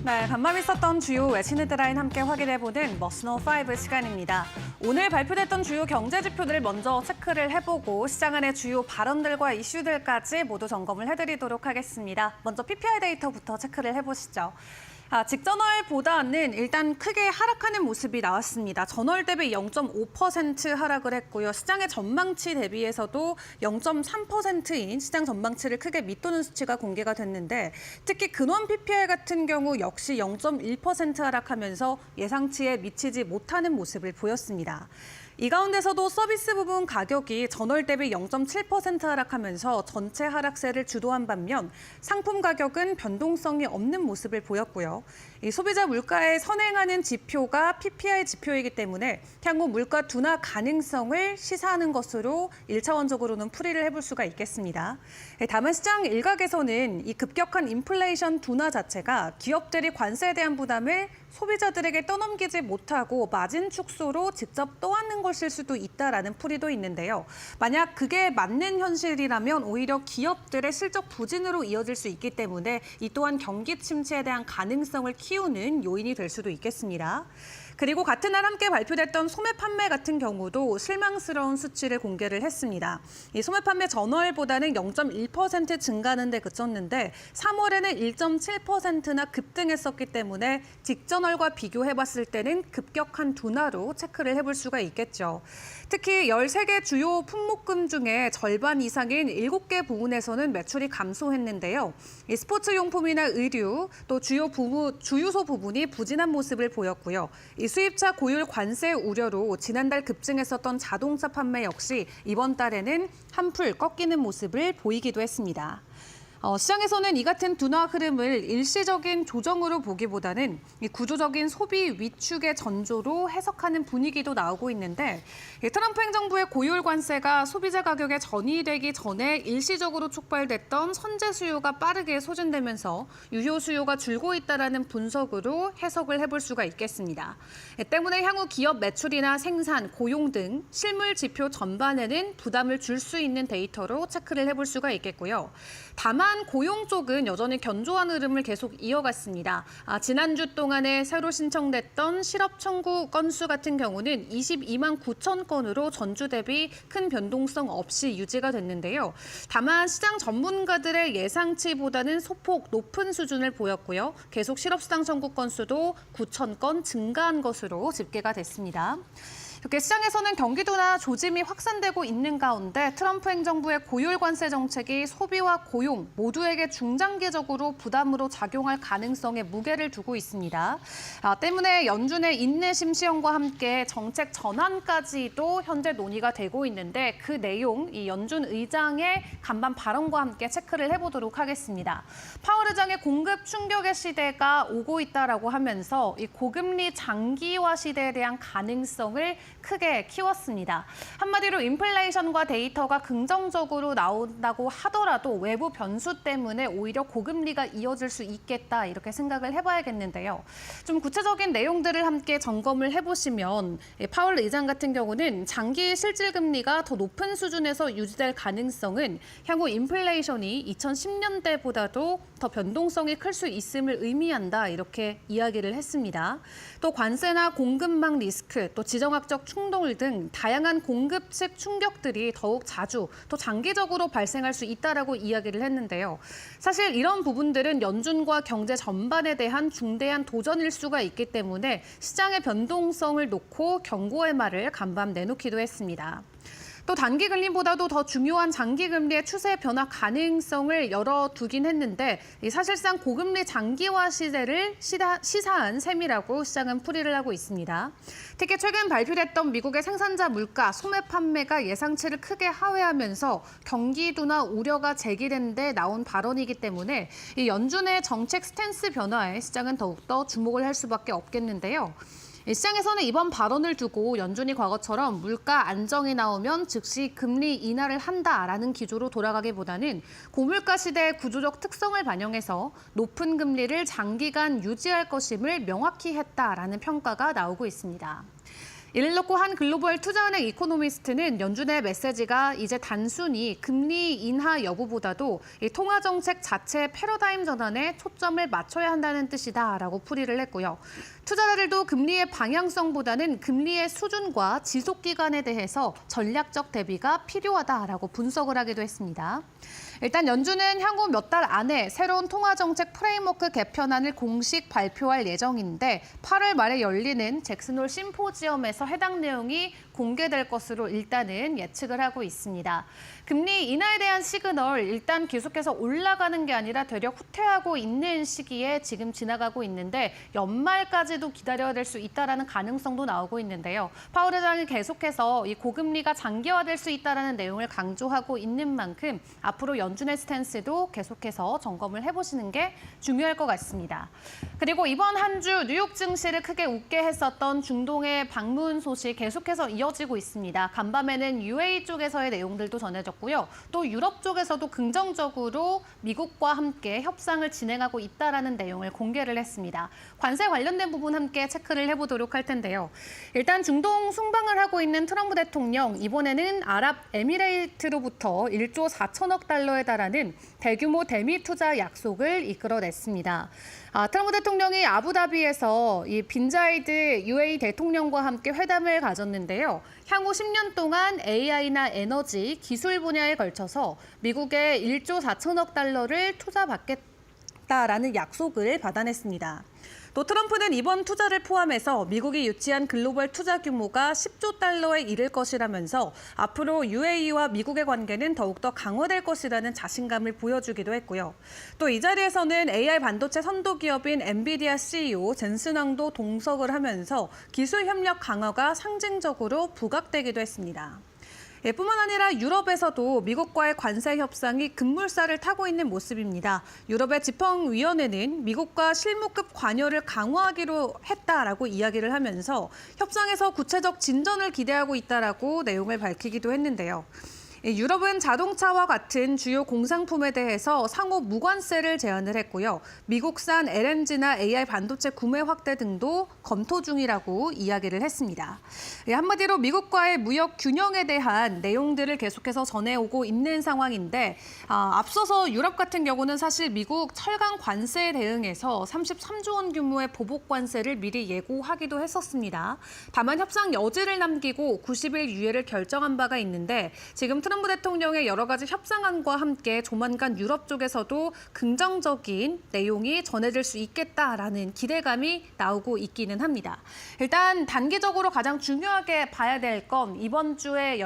네, 간밤 있었던 주요 외신 헤드라인 함께 확인해보는 Must Know 5 시간입니다. 오늘 발표됐던 주요 경제 지표들을 먼저 체크를 해보고 시장 안의 주요 발언들과 이슈들까지 모두 점검을 해드리도록 하겠습니다. 먼저 PPI 데이터부터 체크를 해보시죠. 직전월보다는 일단 크게 하락하는 모습이 나왔습니다. 전월 대비 0.5% 하락을 했고요. 시장의 전망치 대비해서도 0.3%인 시장 전망치를 크게 밑도는 수치가 공개가 됐는데 특히 근원 PPI 같은 경우 역시 0.1% 하락하면서 예상치에 미치지 못하는 모습을 보였습니다. 이 가운데서도 서비스 부분 가격이 전월 대비 0.7% 하락하면서 전체 하락세를 주도한 반면 상품 가격은 변동성이 없는 모습을 보였고요. 이 소비자 물가에 선행하는 지표가 PPI 지표이기 때문에 향후 물가 둔화 가능성을 시사하는 것으로 1차원적으로는 풀이를 해볼 수가 있겠습니다. 다만 시장 일각에서는 이 급격한 인플레이션 둔화 자체가 기업들이 관세에 대한 부담을 소비자들에게 떠넘기지 못하고 마진 축소로 직접 떠안는 것일 수도 있다라는 풀이도 있는데요. 만약 그게 맞는 현실이라면 오히려 기업들의 실적 부진으로 이어질 수 있기 때문에 이 또한 경기 침체에 대한 가능성을 키우는 요인이 될 수도 있겠습니다. 그리고 같은 날 함께 발표됐던 소매 판매 같은 경우도 실망스러운 수치를 공개를 했습니다. 이 소매 판매 전월보다는 0.1% 증가하는 데 그쳤는데 3월에는 1.7%나 급등했었기 때문에 직전월과 비교해봤을 때는 급격한 둔화로 체크를 해볼 수가 있겠죠. 특히 13개 주요 품목군 중에 절반 이상인 7개 부문에서는 매출이 감소했는데요. 이 스포츠용품이나 의류, 또 주유소 부분이 부진한 모습을 보였고요. 이 수입차 고율 관세 우려로 지난달 급증했었던 자동차 판매 역시 이번 달에는 한풀 꺾이는 모습을 보이기도 했습니다. 시장에서는 이 같은 둔화 흐름을 일시적인 조정으로 보기보다는 이 구조적인 소비 위축의 전조로 해석하는 분위기도 나오고 있는데 트럼프 행정부의 고율 관세가 소비자 가격에 전이되기 전에 일시적으로 촉발됐던 선제 수요가 빠르게 소진되면서 유효 수요가 줄고 있다라는 분석으로 해석을 해볼 수가 있겠습니다. 때문에 향후 기업 매출이나 생산, 고용 등 실물 지표 전반에는 부담을 줄 수 있는 데이터로 체크를 해볼 수가 있겠고요. 다만 하지만 고용 쪽은 여전히 견조한 흐름을 계속 이어갔습니다. 지난주 동안에 새로 신청됐던 실업 청구 건수 같은 경우는 22만 9천 건으로 전주 대비 큰 변동성 없이 유지가 됐는데요. 다만 시장 전문가들의 예상치보다는 소폭 높은 수준을 보였고요. 계속 실업수당 청구 건수도 9천 건 증가한 것으로 집계가 됐습니다. 이렇게 시장에서는 경기도나 조짐이 확산되고 있는 가운데 트럼프 행정부의 고율 관세 정책이 소비와 고용 모두에게 중장기적으로 부담으로 작용할 가능성에 무게를 두고 있습니다. 때문에 연준의 인내심 시험과 함께 정책 전환까지도 현재 논의가 되고 있는데 그 내용 이 연준 의장의 간밤 발언과 함께 체크를 해보도록 하겠습니다. 파월 의장의 공급 충격의 시대가 오고 있다라고 하면서 이 고금리 장기화 시대에 대한 가능성을 크게 키웠습니다. 한마디로 인플레이션과 데이터가 긍정적으로 나온다고 하더라도 외부 변수 때문에 오히려 고금리가 이어질 수 있겠다 이렇게 생각을 해봐야겠는데요. 좀 구체적인 내용들을 함께 점검을 해보시면 파월 의장 같은 경우는 장기 실질금리가 더 높은 수준에서 유지될 가능성은 향후 인플레이션이 2010년대보다도 더 변동성이 클 수 있음을 의미한다 이렇게 이야기를 했습니다. 또 관세나 공급망 리스크, 또 지정학적 충돌 등 다양한 공급 측 충격들이 더욱 자주 또 장기적으로 발생할 수 있다라고 이야기를 했는데요. 사실 이런 부분들은 연준과 경제 전반에 대한 중대한 도전일 수가 있기 때문에 시장의 변동성을 놓고 경고의 말을 간밤 내놓기도 했습니다. 또 단기 금리보다도 더 중요한 장기 금리의 추세 변화 가능성을 열어두긴 했는데 사실상 고금리 장기화 시대를 시사한 셈이라고 시장은 풀이를 하고 있습니다. 특히 최근 발표됐던 미국의 생산자 물가, 소매 판매가 예상치를 크게 하회하면서 경기도나 우려가 제기된 데 나온 발언이기 때문에 이 연준의 정책 스탠스 변화에 시장은 더욱더 주목을 할 수밖에 없겠는데요. 시장에서는 이번 발언을 두고 연준이 과거처럼 물가 안정이 나오면 즉시 금리 인하를 한다라는 기조로 돌아가기보다는 고물가 시대의 구조적 특성을 반영해서 높은 금리를 장기간 유지할 것임을 명확히 했다라는 평가가 나오고 있습니다. 이를 놓고 한 글로벌 투자은행 이코노미스트는 연준의 메시지가 이제 단순히 금리 인하 여부보다도 이 통화정책 자체의 패러다임 전환에 초점을 맞춰야 한다는 뜻이다라고 풀이를 했고요. 투자자들도 금리의 방향성보다는 금리의 수준과 지속 기간에 대해서 전략적 대비가 필요하다라고 분석을 하기도 했습니다. 일단 연준은 향후 몇 달 안에 새로운 통화정책 프레임워크 개편안을 공식 발표할 예정인데 8월 말에 열리는 잭슨홀 심포지엄에서 해당 내용이 공개될 것으로 일단은 예측을 하고 있습니다. 금리 인하에 대한 시그널 일단 계속해서 올라가는 게 아니라 되려 후퇴하고 있는 시기에 지금 지나가고 있는데 연말까지도 기다려야 될 수 있다라는 가능성도 나오고 있는데요. 파월 의장이 계속해서 이 고금리가 장기화될 수 있다라는 내용을 강조하고 있는 만큼 앞으로 연준의 스탠스도 계속해서 점검을 해보시는 게 중요할 것 같습니다. 그리고 이번 한 주 뉴욕 증시를 크게 웃게 했었던 중동의 방문 소식 계속해서 이어지고 있습니다. 간밤에는 UAE 쪽에서의 내용들도 전해졌고요. 또 유럽 쪽에서도 긍정적으로 미국과 함께 협상을 진행하고 있다라는 내용을 공개를 했습니다. 관세 관련된 부분 함께 체크를 해보도록 할 텐데요. 일단 중동 순방을 하고 있는 트럼프 대통령 이번에는 아랍에미레이트로부터 1조 4천억 달러에 달하는 대규모 대미 투자 약속을 이끌어냈습니다. 트럼프 대통령이 아부다비에서 이 빈 자이드 UAE 대통령과 함께 회담을 가졌는데요. 향후 10년 동안 AI나 에너지, 기술 분야에 걸쳐서 미국에 1조 4천억 달러를 투자받겠다라는 약속을 받아냈습니다. 또 트럼프는 이번 투자를 포함해서 미국이 유치한 글로벌 투자 규모가 10조 달러에 이를 것이라면서 앞으로 UAE와 미국의 관계는 더욱더 강화될 것이라는 자신감을 보여주기도 했고요. 또 이 자리에서는 AI 반도체 선도 기업인 엔비디아 CEO 젠슨 왕도 동석을 하면서 기술 협력 강화가 상징적으로 부각되기도 했습니다. 뿐만 아니라 유럽에서도 미국과의 관세 협상이 급물살을 타고 있는 모습입니다. 유럽의 집행위원회는 미국과 실무급 관여를 강화하기로 했다라고 이야기를 하면서 협상에서 구체적 진전을 기대하고 있다라고 내용을 밝히기도 했는데요. 유럽은 자동차와 같은 주요 공산품에 대해서 상호 무관세를 제안을 했고요. 미국산 LNG나 AI 반도체 구매 확대 등도 검토 중이라고 이야기를 했습니다. 한마디로 미국과의 무역 균형에 대한 내용들을 계속해서 전해오고 있는 상황인데 앞서서 유럽 같은 경우는 사실 미국 철강 관세에 대응해서 33조 원 규모의 보복 관세를 미리 예고하기도 했었습니다. 다만 협상 여지를 남기고 90일 유예를 결정한 바가 있는데 지금 트럼프 대통령의 여러 가지 협상안과 함께 조만간 유럽 쪽에서도 긍정적인 내용이 전해질 수 있겠다라는 기대감이 나오고 있기는 합니다. 일단 단기적으로 가장 중요하게 봐야 될 건 이번 주에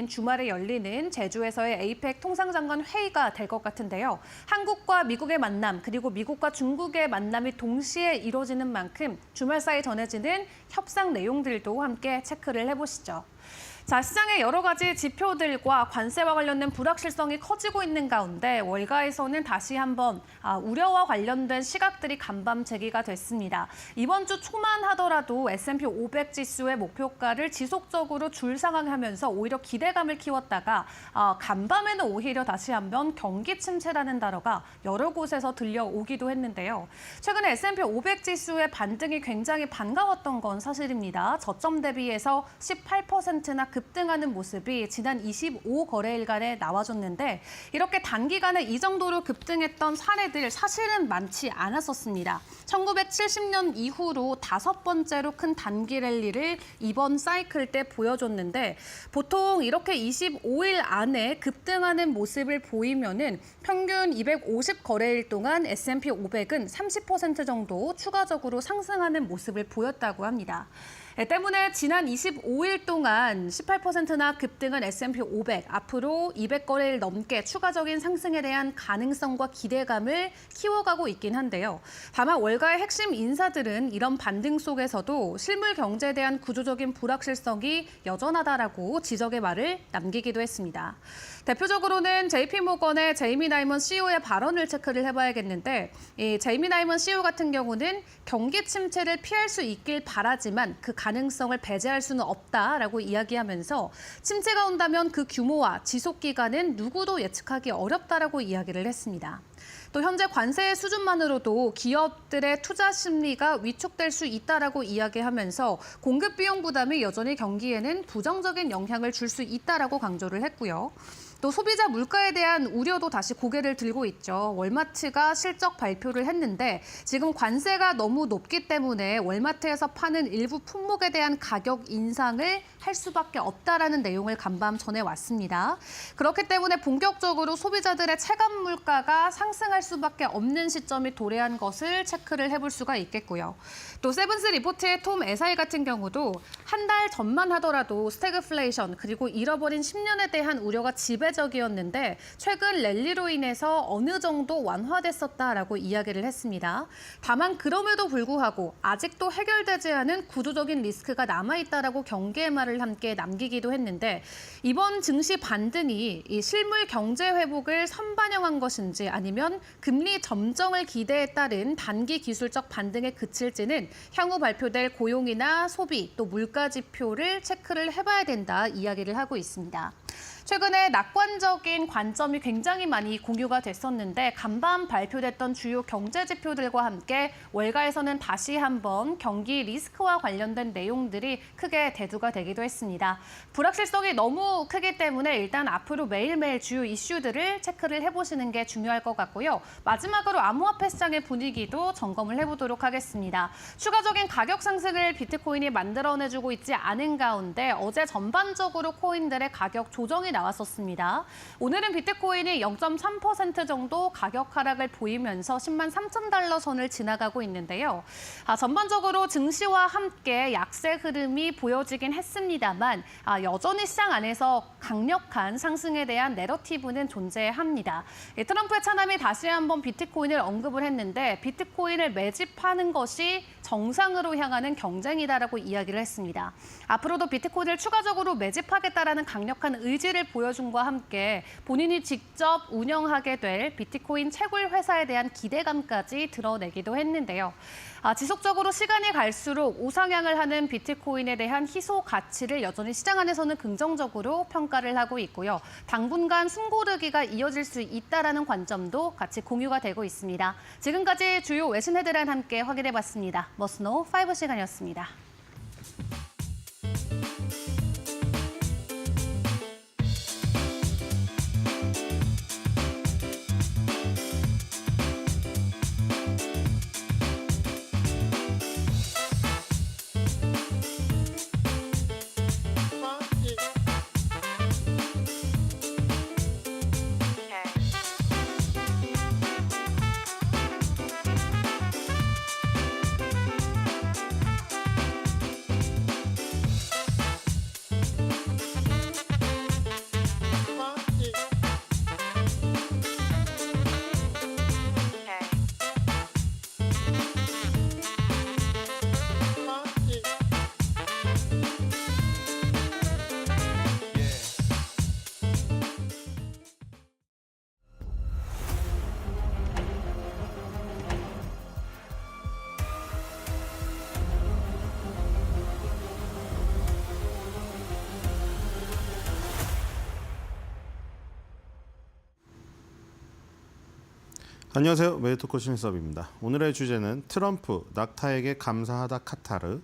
주말에 열리는 제주에서의 에이펙 통상장관 회의가 될 것 같은데요. 한국과 미국의 만남 그리고 미국과 중국의 만남이 동시에 이루어지는 만큼 주말 사이 전해지는 협상 내용들도 함께 체크를 해보시죠. 자, 시장의 여러 가지 지표들과 관세와 관련된 불확실성이 커지고 있는 가운데 월가에서는 다시 한번 우려와 관련된 시각들이 간밤 제기가 됐습니다. 이번 주 초만 하더라도 S&P 500 지수의 목표가를 지속적으로 줄상황하면서 오히려 기대감을 키웠다가 간밤에는 오히려 다시 한번 경기 침체라는 단어가 여러 곳에서 들려오기도 했는데요. 최근에 S&P 500 지수의 반등이 굉장히 반가웠던 건 사실입니다. 저점 대비해서 18%나 급등하는 모습이 지난 25거래일간에 나와줬는데 이렇게 단기간에 이 정도로 급등했던 사례들 사실은 많지 않았었습니다. 1970년 이후로 5번째로 큰 단기 랠리를 이번 사이클 때 보여줬는데 보통 이렇게 25일 안에 급등하는 모습을 보이면은 평균 250거래일 동안 S&P 500은 30% 정도 추가적으로 상승하는 모습을 보였다고 합니다. 때문에 지난 25일 동안 18%나 급등한 S&P 500, 앞으로 200거래일 넘게 추가적인 상승에 대한 가능성과 기대감을 키워가고 있긴 한데요. 다만 월가의 핵심 인사들은 이런 반등 속에서도 실물 경제에 대한 구조적인 불확실성이 여전하다라고 지적의 말을 남기기도 했습니다. 대표적으로는 JP모건의 제이미 다이먼 CEO의 발언을 체크를 해봐야겠는데 이 제이미 다이먼 CEO 같은 경우는 경기 침체를 피할 수 있길 바라지만 그 가능성을 배제할 수는 없다라고 이야기하면서 침체가 온다면 그 규모와 지속 기간은 누구도 예측하기 어렵다라고 이야기를 했습니다. 또 현재 관세 수준만으로도 기업들의 투자 심리가 위축될 수 있다라고 이야기하면서 공급 비용 부담이 여전히 경기에는 부정적인 영향을 줄 수 있다라고 강조를 했고요. 또 소비자 물가에 대한 우려도 다시 고개를 들고 있죠. 월마트가 실적 발표를 했는데 지금 관세가 너무 높기 때문에 월마트에서 파는 일부 품목에 대한 가격 인상을 할 수밖에 없다라는 내용을 간밤 전해왔습니다. 그렇기 때문에 본격적으로 소비자들의 체감 물가가 상승할 수밖에 없는 시점이 도래한 것을 체크를 해볼 수가 있겠고요. 또 세븐스 리포트의 톰 에사이 같은 경우도 한 달 전만 하더라도 스태그플레이션 그리고 잃어버린 10년에 대한 우려가 지배적이었는데 최근 랠리로 인해서 어느 정도 완화됐었다라고 이야기를 했습니다. 다만 그럼에도 불구하고 아직도 해결되지 않은 구조적인 리스크가 남아있다라고 경계의 말을 함께 남기기도 했는데 이번 증시 반등이 이 실물 경제 회복을 선반영한 것인지 아니면 금리 점정을 기대에 따른 단기 기술적 반등에 그칠지는 향후 발표될 고용이나 소비 또 물가 지표를 체크를 해봐야 된다 이야기를 하고 있습니다. 최근에 낙관적인 관점이 굉장히 많이 공유가 됐었는데 간밤 발표됐던 주요 경제 지표들과 함께 월가에서는 다시 한번 경기 리스크와 관련된 내용들이 크게 대두가 되기도 했습니다. 불확실성이 너무 크기 때문에 일단 앞으로 매일매일 주요 이슈들을 체크를 해보시는 게 중요할 것 같고요. 마지막으로 암호화폐 시장의 분위기도 점검을 해보도록 하겠습니다. 추가적인 가격 상승을 비트코인이 만들어내주고 있지 않은 가운데 어제 전반적으로 코인들의 가격 조정이 나왔었습니다. 오늘은 비트코인이 0.3% 정도 가격 하락을 보이면서 10만 3천 달러 선을 지나가고 있는데요. 전반적으로 증시와 함께 약세 흐름이 보여지긴 했습니다만 여전히 시장 안에서 강력한 상승에 대한 내러티브는 존재합니다. 트럼프의 차남이 다시 한번 비트코인을 언급을 했는데 비트코인을 매집하는 것이 정상으로 향하는 경쟁이다라고 이야기를 했습니다. 앞으로도 비트코인을 추가적으로 매집하겠다라는 강력한 의지를 보여줌과 함께 본인이 직접 운영하게 될 비트코인 채굴 회사에 대한 기대감까지 드러내기도 했는데요. 지속적으로 시간이 갈수록 우상향을 하는 비트코인에 대한 희소 가치를 여전히 시장 안에서는 긍정적으로 평가를 하고 있고요. 당분간 숨고르기가 이어질 수 있다라는 관점도 같이 공유가 되고 있습니다. 지금까지 주요 외신 헤드라인 함께 확인해봤습니다. 머스노 5 시간이었습니다. 안녕하세요. 메리토코 신섭입니다. 오늘의 주제는 트럼프, 낙타에게 감사하다 카타르,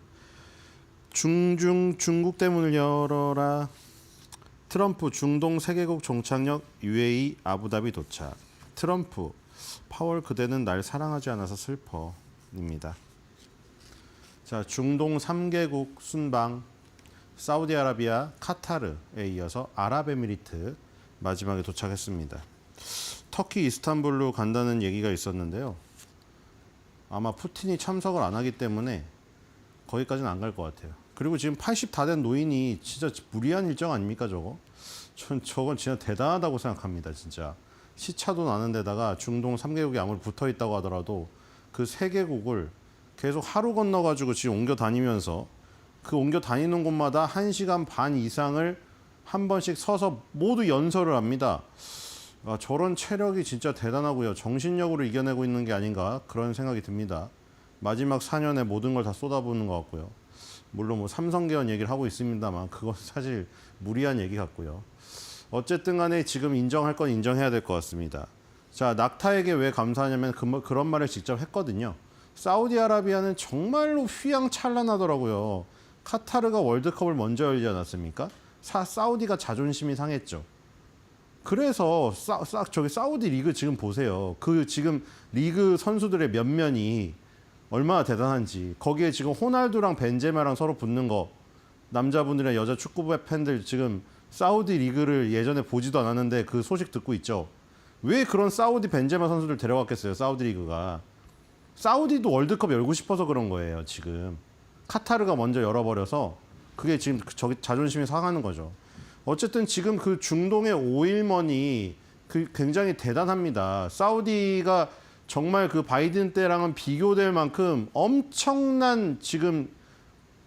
중국 대문을 열어라, 트럼프 중동 세계국 종착역 UAE 아부다비 도착, 트럼프, 파월 그대는 날 사랑하지 않아서 슬퍼입니다. 자, 중동 3개국 순방, 사우디아라비아, 카타르에 이어서 아랍에미리트 마지막에 도착했습니다. 터키 이스탄불로 간다는 얘기가 있었는데요. 아마 푸틴이 참석을 안 하기 때문에 거기까지는 안 갈 것 같아요. 그리고 지금 80 다 된 노인이 진짜 무리한 일정 아닙니까 저거? 저건 진짜 대단하다고 생각합니다. 진짜 시차도 나는 데다가 중동 3개국이 아무리 붙어 있다고 하더라도 그 3개국을 계속 하루 건너가지고 지금 옮겨 다니면서 그 옮겨 다니는 곳마다 1시간 반 이상을 한 번씩 서서 모두 연설을 합니다. 저런 체력이 진짜 대단하고요. 정신력으로 이겨내고 있는 게 아닌가 그런 생각이 듭니다. 마지막 4년에 모든 걸 다 쏟아부는 것 같고요. 물론 뭐 삼성계열 얘기를 하고 있습니다만 그건 사실 무리한 얘기 같고요. 어쨌든 간에 지금 인정할 건 인정해야 될 것 같습니다. 자, 낙타에게 왜 감사하냐면 그런 말을 직접 했거든요. 사우디아라비아는 정말로 휘황찬란하더라고요. 카타르가 월드컵을 먼저 열지 않았습니까? 사우디가 자존심이 상했죠. 그래서 저기 사우디 리그 지금 보세요. 그 지금 리그 선수들의 면면이 얼마나 대단한지. 거기에 지금 호날두랑 벤제마랑 서로 붙는 거. 남자분들이나 여자 축구 팬들 지금 사우디 리그를 예전에 보지도 않았는데 그 소식 듣고 있죠. 왜 그런 사우디 벤제마 선수들 데려갔겠어요. 사우디 리그가. 사우디도 월드컵 열고 싶어서 그런 거예요. 지금. 카타르가 먼저 열어버려서 그게 지금 저기 자존심이 상하는 거죠. 어쨌든 지금 그 중동의 오일머니 굉장히 대단합니다. 사우디가 정말 그 바이든 때랑은 비교될 만큼 엄청난 지금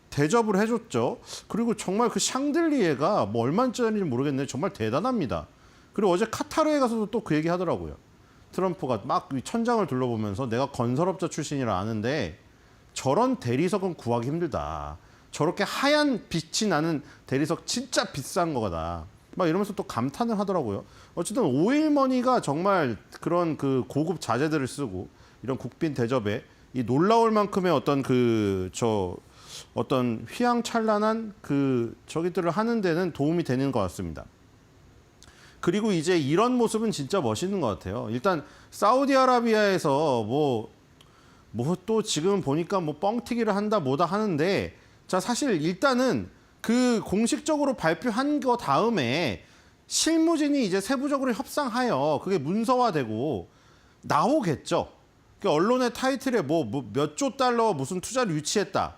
대접을 해줬죠. 그리고 정말 그 샹들리에가 뭐 얼마짜리인지 모르겠는데 정말 대단합니다. 그리고 어제 카타르에 가서도 또 그 얘기 하더라고요. 트럼프가 막 천장을 둘러보면서 내가 건설업자 출신이라 아는데 저런 대리석은 구하기 힘들다. 저렇게 하얀 빛이 나는 대리석 진짜 비싼 거다. 막 이러면서 또 감탄을 하더라고요. 어쨌든 오일머니가 정말 그런 그 고급 자재들을 쓰고 이런 국빈 대접에 이 놀라울 만큼의 어떤 휘황찬란한 저기들을 하는 데는 도움이 되는 것 같습니다. 그리고 이제 이런 모습은 진짜 멋있는 것 같아요. 일단 사우디아라비아에서 뭐 또 지금 보니까 뭐 뻥튀기를 한다 뭐다 하는데 자, 사실 일단은 그 공식적으로 발표한 거 다음에 실무진이 이제 세부적으로 협상하여 그게 문서화되고 나오겠죠. 그러니까 언론의 타이틀에 뭐 몇 조 달러 무슨 투자를 유치했다.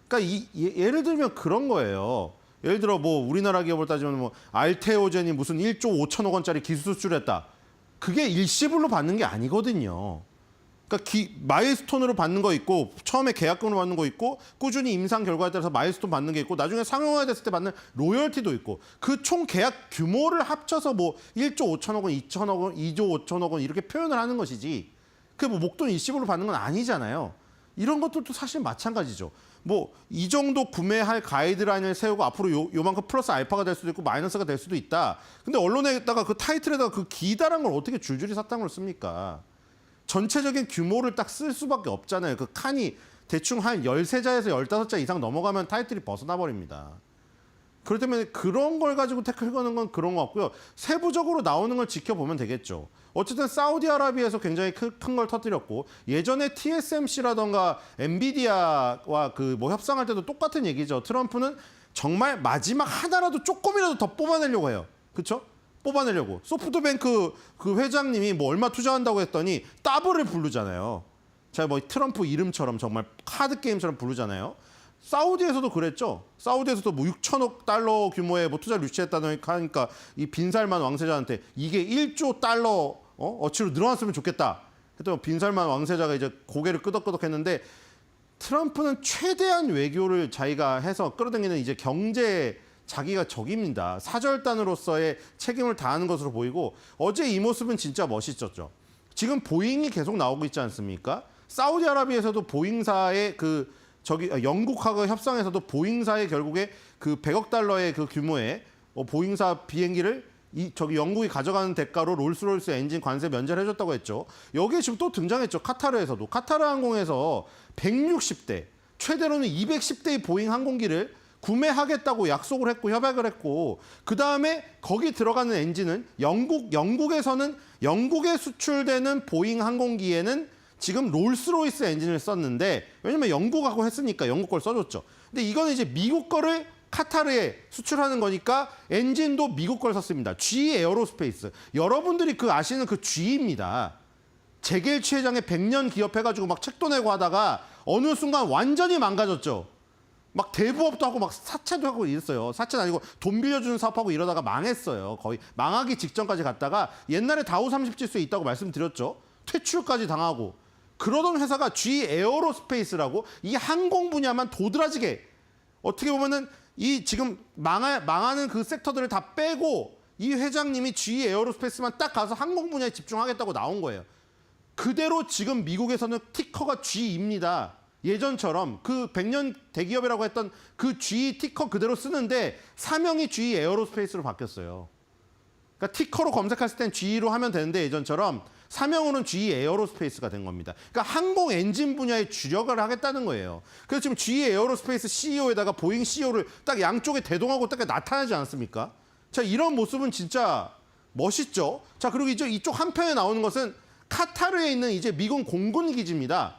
그러니까 예를 들면 그런 거예요. 예를 들어 뭐 우리나라 기업을 따지면 뭐 알테오젠이 무슨 1조 5천억 원짜리 기술 수출했다. 그게 일시불로 받는 게 아니거든요. 그러니까 마일스톤으로 받는 거 있고 처음에 계약금으로 받는 거 있고 꾸준히 임상 결과에 따라서 마일스톤 받는 게 있고 나중에 상용화됐을 때 받는 로열티도 있고 그 총 계약 규모를 합쳐서 뭐 1조 5천억 원, 2조 5천억 원 이렇게 표현을 하는 것이지 그 뭐 목돈 일시불로 받는 건 아니잖아요. 이런 것들도 사실 마찬가지죠. 뭐 이 정도 구매할 가이드라인을 세우고 앞으로 요만큼 플러스 알파가 될 수도 있고 마이너스가 될 수도 있다. 근데 언론에다가 그 타이틀에다가 그 기다란 걸 어떻게 줄줄이 사탕으로 씁니까? 전체적인 규모를 딱 쓸 수밖에 없잖아요. 그 칸이 대충 한 13자에서 15자 이상 넘어가면 타이틀이 벗어나 버립니다. 그렇기 때문에 그런 걸 가지고 태클 거는 건 그런 것 같고요. 세부적으로 나오는 걸 지켜보면 되겠죠. 어쨌든 사우디아라비아에서 굉장히 큰 걸 터뜨렸고 예전에 TSMC라던가 엔비디아와 그 뭐 협상할 때도 똑같은 얘기죠. 트럼프는 정말 마지막 하나라도 조금이라도 더 뽑아내려고 해요. 그렇죠? 뽑아내려고. 소프트뱅크 그 회장님이 뭐 얼마 투자한다고 했더니 더블을 부르잖아요. 자, 뭐 트럼프 이름처럼 정말 카드 게임처럼 부르잖아요. 사우디에서도 그랬죠. 사우디에서도 뭐 6천억 달러 규모의 뭐 투자를 유치했다는 하니까 이 빈살만 왕세자한테 이게 1조 달러 어치로 늘어났으면 좋겠다. 했더니 빈살만 왕세자가 이제 고개를 끄덕끄덕했는데 트럼프는 최대한 외교를 자기가 해서 끌어당기는 이제 경제 자기가 적입니다. 사절단으로서의 책임을 다하는 것으로 보이고 어제 이 모습은 진짜 멋있었죠. 지금 보잉이 계속 나오고 있지 않습니까? 사우디아라비아에서도 보잉사의 영국하고 협상에서도 보잉사의 결국에 그 100억 달러의 그 규모의 보잉사 비행기를 영국이 가져가는 대가로 롤스로이스 엔진 관세 면제를 해줬다고 했죠. 여기에 지금 또 등장했죠. 카타르에서도. 카타르 항공에서 160대, 최대로는 210대의 보잉 항공기를 구매하겠다고 약속을 했고 협약을 했고 그다음에 거기 들어가는 엔진은 영국에서는 영국에 수출되는 보잉 항공기에는 지금 롤스로이스 엔진을 썼는데 왜냐면 영국하고 했으니까 영국 걸 써줬죠. 근데 이거는 이제 미국 거를 카타르에 수출하는 거니까 엔진도 미국 걸 썼습니다. GE 에어로스페이스. 여러분들이 아시는 그 GE입니다. 재겔치 회장의 100년 기업해가지고 막 책도 내고 하다가 어느 순간 완전히 망가졌죠. 막 대부업도 하고 막 사채도 하고 이랬어요. 사채는 아니고 돈 빌려주는 사업하고 이러다가 망했어요. 거의 망하기 직전까지 갔다가 옛날에 다우 30지수에 있다고 말씀드렸죠. 퇴출까지 당하고. 그러던 회사가 GE 에어로스페이스라고 이 항공 분야만 도드라지게 어떻게 보면은 이 지금 망하는 그 섹터들을 다 빼고 이 회장님이 GE 에어로스페이스만 딱 가서 항공 분야에 집중하겠다고 나온 거예요. 그대로 지금 미국에서는 티커가 G입니다. 예전처럼 그 100년 대기업이라고 했던 그 G 티커 그대로 쓰는데 사명이 GE 에어로스페이스로 바뀌었어요. 그러니까 티커로 검색했을 땐 G로 하면 되는데 예전처럼 사명으로는 GE 에어로스페이스가 된 겁니다. 그러니까 항공 엔진 분야에 주력을 하겠다는 거예요. 그래서 지금 GE 에어로스페이스 CEO에다가 보잉 CEO를 딱 양쪽에 대동하고 딱 나타나지 않습니까? 자, 이런 모습은 진짜 멋있죠. 자, 그리고 이제 이쪽 한편에 나오는 것은 카타르에 있는 이제 미군 공군 기지입니다.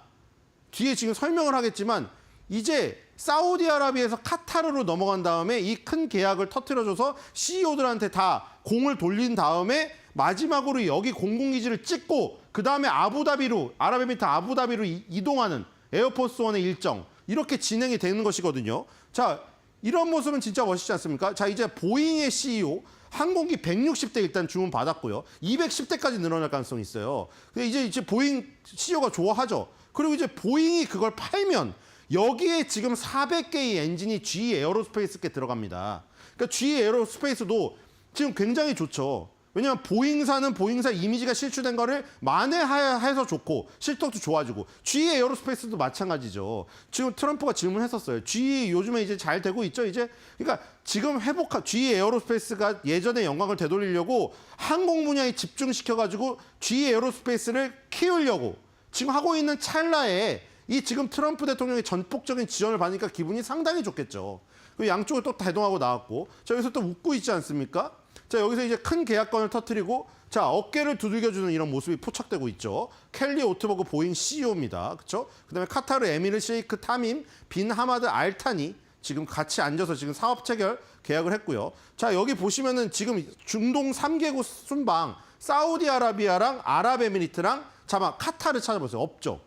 뒤에 지금 설명을 하겠지만 이제 사우디아라비아에서 카타르로 넘어간 다음에 이 큰 계약을 터뜨려줘서 CEO들한테 다 공을 돌린 다음에 마지막으로 여기 공군기지를 찍고 그 다음에 아랍에미리트 아부다비로 이동하는 에어포스원의 일정 이렇게 진행이 되는 것이거든요. 자, 이런 모습은 진짜 멋있지 않습니까? 자, 이제 보잉의 CEO 항공기 160대 일단 주문 받았고요. 210대까지 늘어날 가능성이 있어요. 근데 이제 보잉 CEO가 좋아하죠. 그리고 이제 보잉이 그걸 팔면 여기에 지금 400개의 엔진이 GE 에어로스페이스께 들어갑니다. 그러니까 GE 에어로스페이스도 지금 굉장히 좋죠. 왜냐하면 보잉사는 보잉사 이미지가 실추된 거를 만회해서 좋고 실적도 좋아지고 GE 에어로스페이스도 마찬가지죠. 지금 트럼프가 질문했었어요. GE 요즘에 이제 잘 되고 있죠. 이제 그러니까 지금 GE 에어로스페이스가 예전의 영광을 되돌리려고 항공 분야에 집중시켜가지고 GE 에어로스페이스를 키우려고 지금 하고 있는 찰나에 이 지금 트럼프 대통령의 전폭적인 지원을 받으니까 기분이 상당히 좋겠죠. 양쪽을 또 대동하고 나왔고 자, 여기서 또 웃고 있지 않습니까? 자, 여기서 이제 큰 계약건을 터뜨리고 자, 어깨를 두들겨주는 이런 모습이 포착되고 있죠. 켈리 오트버그 보잉 CEO입니다. 그렇죠? 그다음에 카타르 에미르 셰이크 타밈 빈 하마드 알타니 지금 같이 앉아서 지금 사업 체결 계약을 했고요. 자, 여기 보시면은 지금 중동 3개국 순방 사우디아라비아랑 아랍에미리트랑 카타르 찾아보세요. 없죠.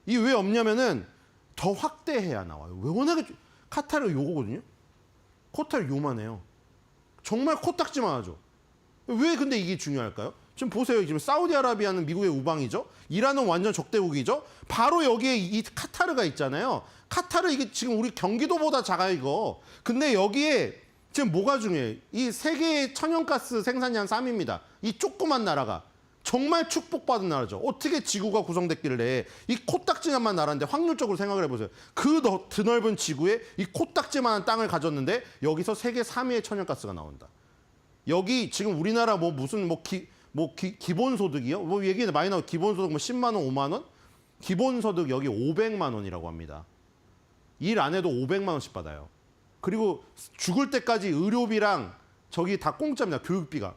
이게 왜 없냐면은 더 확대해야 나와요. 왜 워낙에 카타르 요거거든요. 카타르 요만해요. 정말 코딱지만 하죠. 왜 근데 이게 중요할까요? 지금 보세요. 지금 사우디아라비아는 미국의 우방이죠. 이란은 완전 적대국이죠. 바로 여기에 이 카타르가 있잖아요. 카타르 이게 지금 우리 경기도보다 작아요, 이거. 근데 여기에 지금 뭐가 중요해요? 이 세계의 천연가스 생산량 3위입니다. 이 조그만 나라가. 정말 축복받은 나라죠. 어떻게 지구가 구성됐길래 이 코딱지만한 나라인데 확률적으로 생각을 해보세요. 그 드넓은 지구에 이 코딱지만한 땅을 가졌는데 여기서 세계 3위의 천연가스가 나온다. 여기 지금 우리나라 뭐 무슨 기본소득이요? 뭐 얘기 많이 나오고 기본소득 뭐 10만 원, 5만 원? 기본소득 여기 500만 원이라고 합니다. 일 안 해도 500만 원씩 받아요. 그리고 죽을 때까지 의료비랑 저기 다 공짜입니다. 교육비가.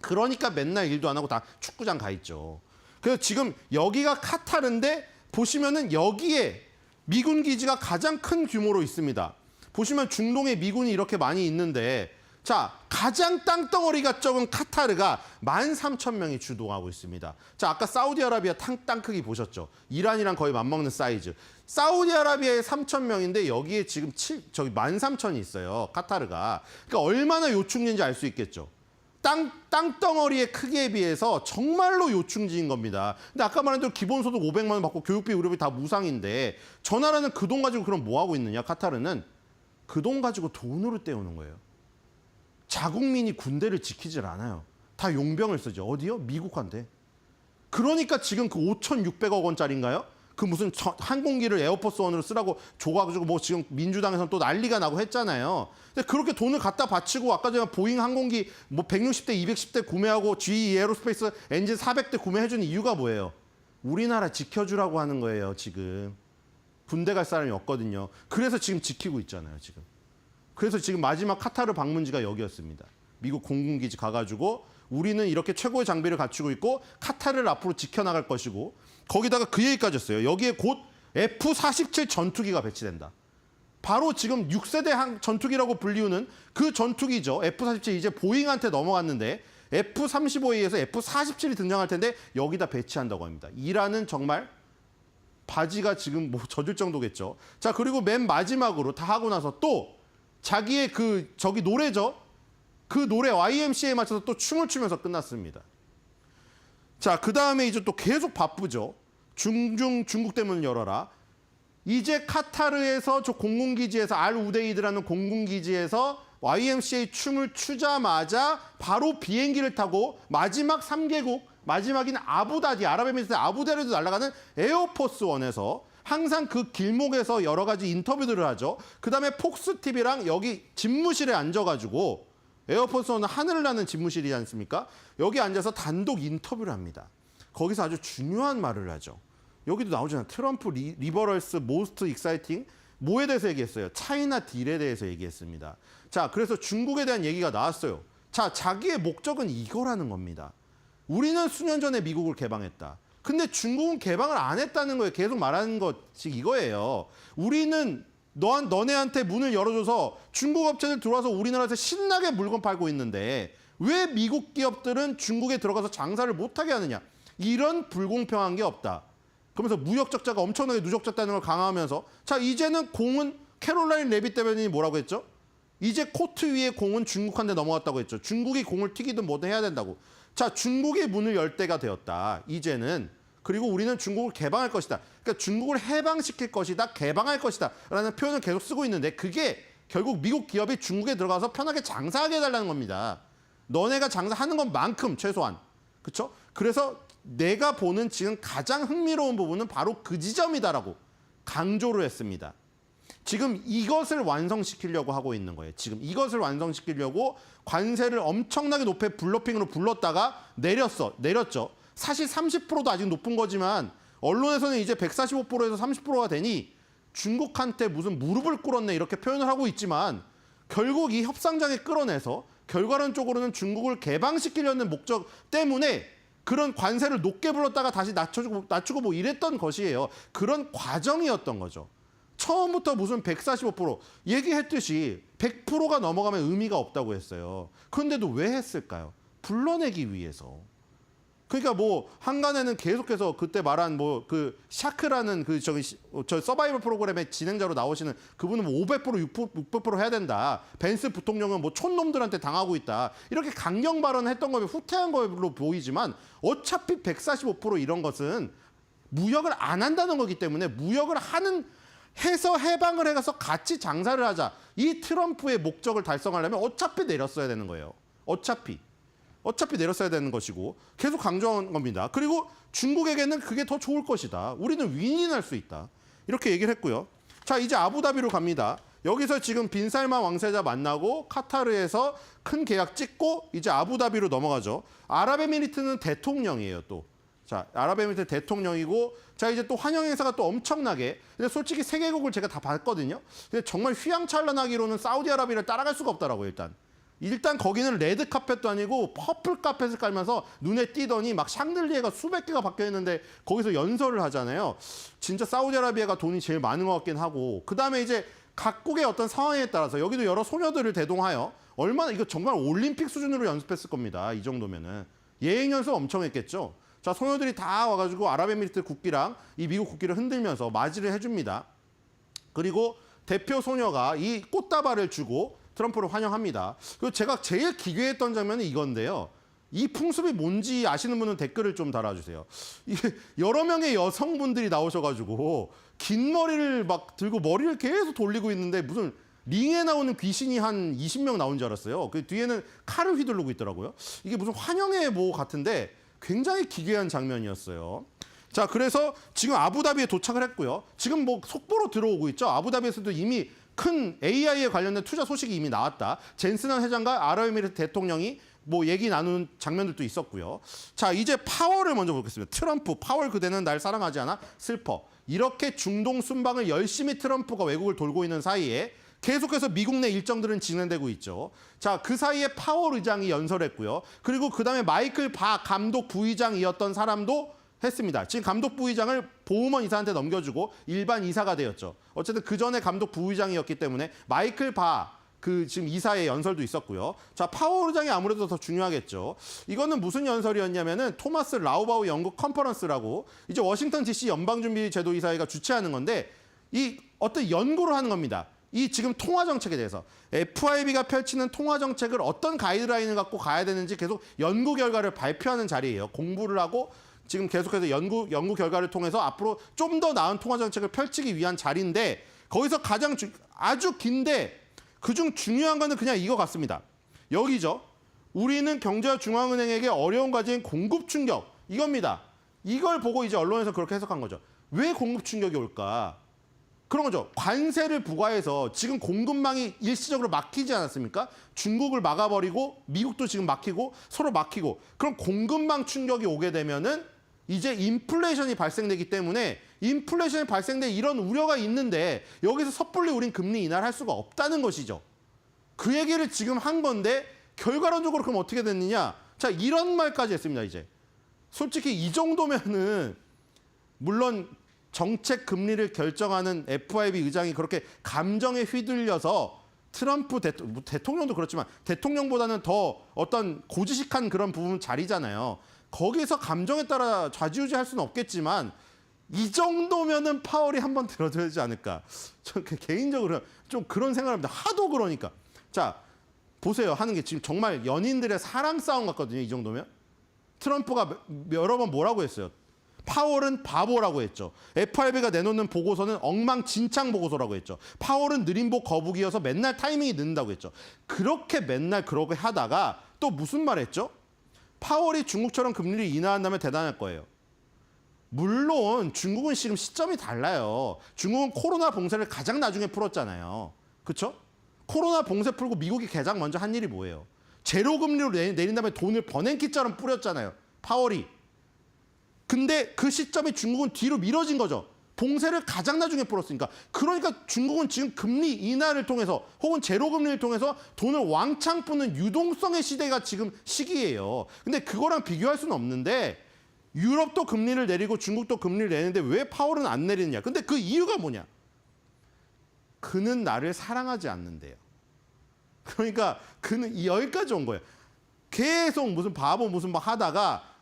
그러니까 맨날 일도 안 하고 다 축구장 가 있죠. 그래서 지금 여기가 카타르인데 보시면은 여기에 미군 기지가 가장 큰 규모로 있습니다. 보시면 중동에 미군이 이렇게 많이 있는데 자, 가장 땅덩어리가 적은 카타르가 13,000명이 주동하고 있습니다. 자, 아까 사우디아라비아 땅 크기 보셨죠? 이란이랑 거의 맞먹는 사이즈. 사우디아라비아에 3,000명인데 여기에 지금 13,000이 있어요. 카타르가. 그러니까 얼마나 요충지인지 알 수 있겠죠. 땅덩어리의 크기에 비해서 정말로 요충지인 겁니다. 근데 아까 말한 대로 기본소득 500만 원 받고 교육비, 의료비 다 무상인데 저 나라는 그 돈 가지고 그럼 뭐 하고 있느냐? 카타르는 그 돈 가지고 돈으로 때우는 거예요. 자국민이 군대를 지키질 않아요. 다 용병을 쓰죠. 어디요? 미국한테. 그러니까 지금 그 5,600억 원짜리인가요? 그 무슨 항공기를 에어포스 원으로 쓰라고 줘가지고 뭐 지금 민주당에서는 또 난리가 나고 했잖아요. 근데 그렇게 돈을 갖다 바치고 아까 전에 보잉 항공기 뭐 160대, 210대 구매하고 GE 에어로스페이스 엔진 400대 구매해준 이유가 뭐예요? 우리나라 지켜주라고 하는 거예요, 지금. 군대 갈 사람이 없거든요. 그래서 지금 지키고 있잖아요, 지금. 그래서 지금 마지막 카타르 방문지가 여기였습니다. 미국 공군기지 가가지고 우리는 이렇게 최고의 장비를 갖추고 있고 카타르를 앞으로 지켜나갈 것이고 거기다가 그 얘기까지 했어요. 여기에 곧 F-47 전투기가 배치된다. 바로 지금 6세대 전투기라고 불리우는 그 전투기죠. F-47 이제 보잉한테 넘어갔는데 F-35A에서 F-47이 등장할 텐데 여기다 배치한다고 합니다. 이란은 정말 바지가 지금 뭐 젖을 정도겠죠. 자, 그리고 맨 마지막으로 다 하고 나서 또 자기의 저기 노래죠. 그 노래 YMCA에 맞춰서 또 춤을 추면서 끝났습니다. 자, 그 다음에 이제 또 계속 바쁘죠. 중국 대문을 열어라. 이제 카타르에서 저 공군기지에서 알-우데이드라는 공군기지에서 YMCA 춤을 추자마자 바로 비행기를 타고 마지막 3개국, 마지막인 아부다비, 아랍에미리트 아부다비로 날아가는 에어포스 원에서 항상 그 길목에서 여러 가지 인터뷰들을 하죠. 그 다음에 폭스TV랑 여기 집무실에 앉아가지고 에어포스원은 하늘을 나는 집무실이지 않습니까? 여기 앉아서 단독 인터뷰를 합니다. 거기서 아주 중요한 말을 하죠. 여기도 나오잖아요. 트럼프 리버럴스 모스트 익사이팅 뭐에 대해서 얘기했어요? 차이나 딜에 대해서 얘기했습니다. 자, 그래서 중국에 대한 얘기가 나왔어요. 자, 자기의 목적은 이거라는 겁니다. 우리는 수년 전에 미국을 개방했다. 근데 중국은 개방을 안 했다는 거예요. 계속 말하는 것이 이거예요. 우리는 너네한테 문을 열어줘서 중국 업체들 들어와서 우리나라에서 신나게 물건 팔고 있는데 왜 미국 기업들은 중국에 들어가서 장사를 못하게 하느냐. 이런 불공평한 게 없다. 그러면서 무역 적자가 엄청나게 누적됐다는 걸 강화하면서 자, 이제는 공은 캐롤라인 레빗 대변인이 뭐라고 했죠? 이제 코트 위에 공은 중국한테 넘어갔다고 했죠. 중국이 공을 튀기든 뭐든 해야 된다고. 자, 중국의 문을 열 때가 되었다. 이제는. 그리고 우리는 중국을 개방할 것이다. 그러니까 중국을 해방시킬 것이다. 개방할 것이다. 라는 표현을 계속 쓰고 있는데 그게 결국 미국 기업이 중국에 들어가서 편하게 장사하게 해달라는 겁니다. 너네가 장사하는 것만큼 최소한. 그렇죠? 그래서 내가 보는 지금 가장 흥미로운 부분은 바로 그 지점이다라고 강조를 했습니다. 지금 이것을 완성시키려고 하고 있는 거예요. 지금 이것을 완성시키려고 관세를 엄청나게 높게 블러핑으로 불렀다가 내렸죠. 사실 30%도 아직 높은 거지만 언론에서는 이제 145%에서 30%가 되니 중국한테 무슨 무릎을 꿇었네 이렇게 표현을 하고 있지만 결국 이 협상장에 끌어내서 결과론적으로는 중국을 개방시키려는 목적 때문에 그런 관세를 높게 불렀다가 다시 낮추고 뭐 이랬던 것이에요. 그런 과정이었던 거죠. 처음부터 무슨 145% 얘기했듯이 100%가 넘어가면 의미가 없다고 했어요. 그런데도 왜 했을까요? 불러내기 위해서. 그러니까 뭐 한간에는 계속해서 그때 말한 뭐 그 샤크라는 저 서바이벌 프로그램의 진행자로 나오시는 그분은 뭐 500% 600% 해야 된다. 벤스 부통령은 뭐 촌놈들한테 당하고 있다. 이렇게 강경 발언했던 거면 후퇴한 걸로 보이지만 어차피 145% 이런 것은 무역을 안 한다는 거기 때문에 무역을 해서 해방을 해가서 같이 장사를 하자. 이 트럼프의 목적을 달성하려면 어차피 내렸어야 되는 거예요. 어차피. 어차피 내렸어야 되는 것이고 계속 강조한 겁니다. 그리고 중국에게는 그게 더 좋을 것이다. 우리는 윈윈할 수 있다. 이렇게 얘기를 했고요. 자, 이제 아부다비로 갑니다. 여기서 지금 빈살만 왕세자 만나고 카타르에서 큰 계약 찍고 이제 아부다비로 넘어가죠. 아랍에미리트는 대통령이에요, 또. 자, 아랍에미리트 대통령이고 자, 이제 또 환영 행사가 또 엄청나게. 근데 솔직히 세 개국을 제가 다 봤거든요. 근데 정말 휘황찬란하기로는 사우디아라비아를 따라갈 수가 없더라고요, 일단 거기는 레드 카펫도 아니고 퍼플 카펫을 깔면서 눈에 띄더니 막 샹들리에가 수백 개가 박혀 있는데 거기서 연설을 하잖아요. 진짜 사우디아라비아가 돈이 제일 많은 것 같긴 하고 그다음에 이제 각국의 어떤 상황에 따라서 여기도 여러 소녀들을 대동하여 얼마나 이거 정말 올림픽 수준으로 연습했을 겁니다. 이 정도면은 예행 연습 엄청 했겠죠. 자, 소녀들이 다 와가지고 아랍에미리트 국기랑 이 미국 국기를 흔들면서 맞이를 해줍니다. 그리고 대표 소녀가 이 꽃다발을 주고 트럼프를 환영합니다. 그리고 제가 제일 기괴했던 장면이 이건데요. 이 풍습이 뭔지 아시는 분은 댓글을 좀 달아주세요. 이게 여러 명의 여성분들이 나오셔가지고 긴 머리를 막 들고 머리를 계속 돌리고 있는데 무슨 링에 나오는 귀신이 한 20명 나온 줄 알았어요. 그 뒤에는 칼을 휘두르고 있더라고요. 이게 무슨 환영회 뭐 같은데 굉장히 기괴한 장면이었어요. 자, 그래서 지금 아부다비에 도착을 했고요. 지금 뭐 속보로 들어오고 있죠. 아부다비에서도 이미 큰 AI에 관련된 투자 소식이 이미 나왔다. 젠슨한 회장과 아랍에미리트 대통령이 뭐 얘기 나누는 장면들도 있었고요. 자, 이제 파월을 먼저 보겠습니다. 트럼프, 파월 그대는 날 사랑하지 않아? 슬퍼. 이렇게 중동 순방을 열심히 트럼프가 외국을 돌고 있는 사이에 계속해서 미국 내 일정들은 진행되고 있죠. 자, 그 사이에 파월 의장이 연설했고요. 그리고 그다음에 마이클 바 감독 부의장이었던 사람도 했습니다. 지금 감독 부의장을 보우먼 이사한테 넘겨주고 일반 이사가 되었죠. 어쨌든 그 전에 감독 부의장이었기 때문에 마이클 바 그 지금 이사의 연설도 있었고요. 자, 파월 의장이 아무래도 더 중요하겠죠. 이거는 무슨 연설이었냐면은 토마스 라우바우 영국 컨퍼런스라고 이제 워싱턴 DC 연방준비제도이사회가 주최하는 건데 이 어떤 연구를 하는 겁니다. 이 지금 통화 정책에 대해서 FIB가 펼치는 통화 정책을 어떤 가이드라인을 갖고 가야 되는지 계속 연구 결과를 발표하는 자리예요. 공부를 하고 지금 계속해서 연구 결과를 통해서 앞으로 좀 더 나은 통화 정책을 펼치기 위한 자리인데 거기서 가장 아주 긴데 그중 중요한 거는 그냥 이거 같습니다. 여기죠. 우리는 경제와 중앙은행에게 어려운 과제인 공급 충격 이겁니다. 이걸 보고 이제 언론에서 그렇게 해석한 거죠. 왜 공급 충격이 올까? 그런 거죠. 관세를 부과해서 지금 공급망이 일시적으로 막히지 않았습니까? 중국을 막아버리고 미국도 지금 막히고 서로 막히고 그럼 공급망 충격이 오게 되면은 이제 인플레이션이 발생되기 때문에 인플레이션이 발생돼 이런 우려가 있는데 여기서 섣불리 우린 금리 인하를 할 수가 없다는 것이죠. 그 얘기를 지금 한 건데 결과론적으로 그럼 어떻게 됐느냐? 자, 이런 말까지 했습니다. 이제 솔직히 이 정도면은 물론 정책 금리를 결정하는 FIB 의장이 그렇게 감정에 휘둘려서 트럼프 대통령도 그렇지만 대통령보다는 더 어떤 고지식한 그런 부분 자리잖아요. 거기서 감정에 따라 좌지우지할 수는 없겠지만 이 정도면은 파월이 한번 들어줘야 되지 않을까. 저 개인적으로 좀 그런 생각을 합니다. 하도 그러니까. 자, 보세요. 하는 게 지금 정말 연인들의 사랑 싸움 같거든요. 이 정도면. 트럼프가 여러 번 뭐라고 했어요. 파월은 바보라고 했죠. FRB가 내놓는 보고서는 엉망진창 보고서라고 했죠. 파월은 느림보 거북이여서 맨날 타이밍이 늦는다고 했죠. 그렇게 맨날 그렇게 하다가 또 무슨 말 했죠? 파월이 중국처럼 금리를 인하한다면 대단할 거예요. 물론 중국은 지금 시점이 달라요. 중국은 코로나 봉쇄를 가장 나중에 풀었잖아요. 그렇죠? 코로나 봉쇄 풀고 미국이 가장 먼저 한 일이 뭐예요? 제로 금리로 내린 다음에 돈을 버냉키처럼 뿌렸잖아요. 파월이. 근데 그 시점이 중국은 뒤로 미뤄진 거죠. 봉쇄를 가장 나중에 풀었으니까. 그러니까 중국은 지금 금리 인하를 통해서 혹은 제로 금리를 통해서 돈을 왕창 뿌는 유동성의 시대가 지금 시기예요. 근데 그거랑 비교할 수는 없는데 유럽도 금리를 내리고 중국도 금리를 내는데 왜 파월은 안 내리느냐. 근데 그 이유가 뭐냐. 그는 나를 사랑하지 않는데요. 그러니까 그는 여기까지 온 거예요. 계속 무슨 바보 무슨 막 하다가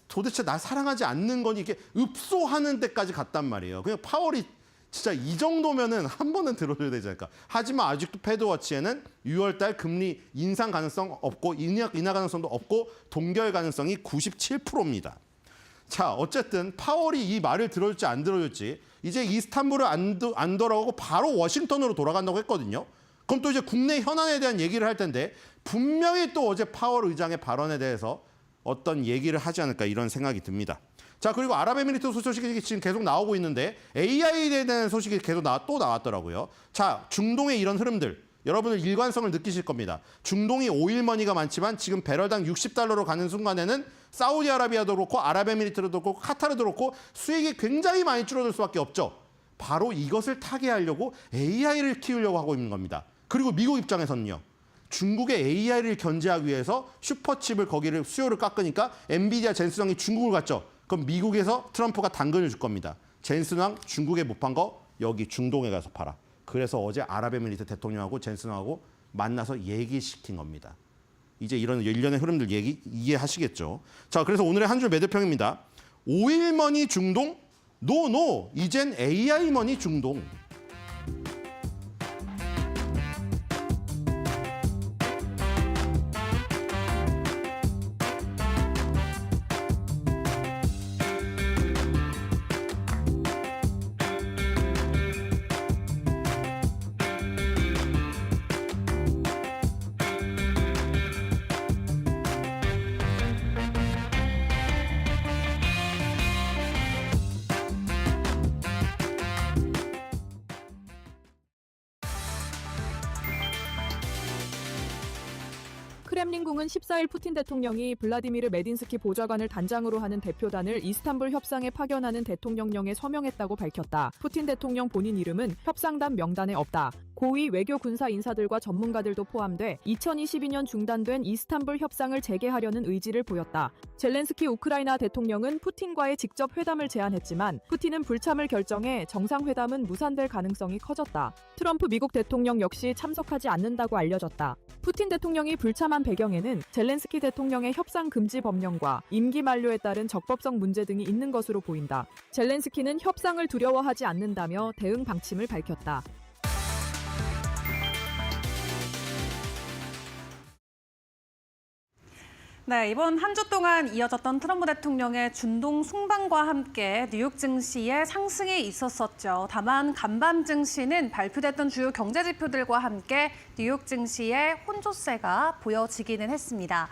도대체 날 사랑하지 않는 거니 이렇게 읍소하는 데까지 갔단 말이에요. 그냥 파월이 진짜 이 정도면은 한 번은 들어줘야 되지 않을까. 하지만 아직도 패드워치에는 6월 달 금리 인상 가능성 없고 인하 가능성도 없고 동결 가능성이 97%입니다. 자, 어쨌든 파월이 이 말을 들어줄지 안 들어줄지 이제 이스탄불을 안 돌아가고 바로 워싱턴으로 돌아간다고 했거든요. 그럼 또 이제 국내 현안에 대한 얘기를 할 텐데 분명히 또 어제 파월 의장의 발언에 대해서 어떤 얘기를 하지 않을까 이런 생각이 듭니다. 자, 그리고 아랍에미리트 소식이 지금 계속 나오고 있는데 AI에 대한 소식이 계속 또 나왔더라고요. 자, 중동의 이런 흐름들 여러분들 일관성을 느끼실 겁니다. 중동이 오일머니가 많지만 지금 배럴당 $60로 가는 순간에는 사우디아라비아도 그렇고 아랍에미리트도 그렇고 카타르도 그렇고 수익이 굉장히 많이 줄어들 수밖에 없죠. 바로 이것을 타개하려고 AI를 키우려고 하고 있는 겁니다. 그리고 미국 입장에서는요. 중국의 AI를 견제하기 위해서 슈퍼칩을 거기를 수요를 깎으니까 엔비디아 젠슨왕이 중국을 갔죠. 그럼 미국에서 트럼프가 당근을 줄 겁니다. 젠슨왕 중국에 못 판 거 여기 중동에 가서 팔아. 그래서 어제 아랍에미리트 대통령하고 젠슨왕하고 만나서 얘기시킨 겁니다. 이제 이런 일련의 흐름들 이해하시겠죠. 자, 그래서 오늘의 한 줄 매도평입니다. 오일머니 중동? 노, 이젠 AI머니 중동. 크렘린궁은 14일 푸틴 대통령이 블라디미르 메딘스키 보좌관을 단장으로 하는 대표단을 이스탄불 협상에 파견하는 대통령령에 서명했다고 밝혔다. 푸틴 대통령 본인 이름은 협상단 명단에 없다. 고위 외교 군사 인사들과 전문가들도 포함돼 2022년 중단된 이스탄불 협상을 재개하려는 의지를 보였다. 젤렌스키 우크라이나 대통령은 푸틴과의 직접 회담을 제안했지만 푸틴은 불참을 결정해 정상회담은 무산될 가능성이 커졌다. 트럼프 미국 대통령 역시 참석하지 않는다고 알려졌다. 푸틴 대통령이 불참한 배경에는 젤렌스키 대통령의 협상 금지 법령과 임기 만료에 따른 적법성 문제 등이 있는 것으로 보인다. 젤렌스키는 협상을 두려워하지 않는다며 대응 방침을 밝혔다. 네, 이번 한 주 동안 이어졌던 트럼프 대통령의 중동 순방과 함께 뉴욕 증시의 상승이 있었었죠. 다만 간밤 증시는 발표됐던 주요 경제 지표들과 함께 뉴욕 증시의 혼조세가 보여지기는 했습니다.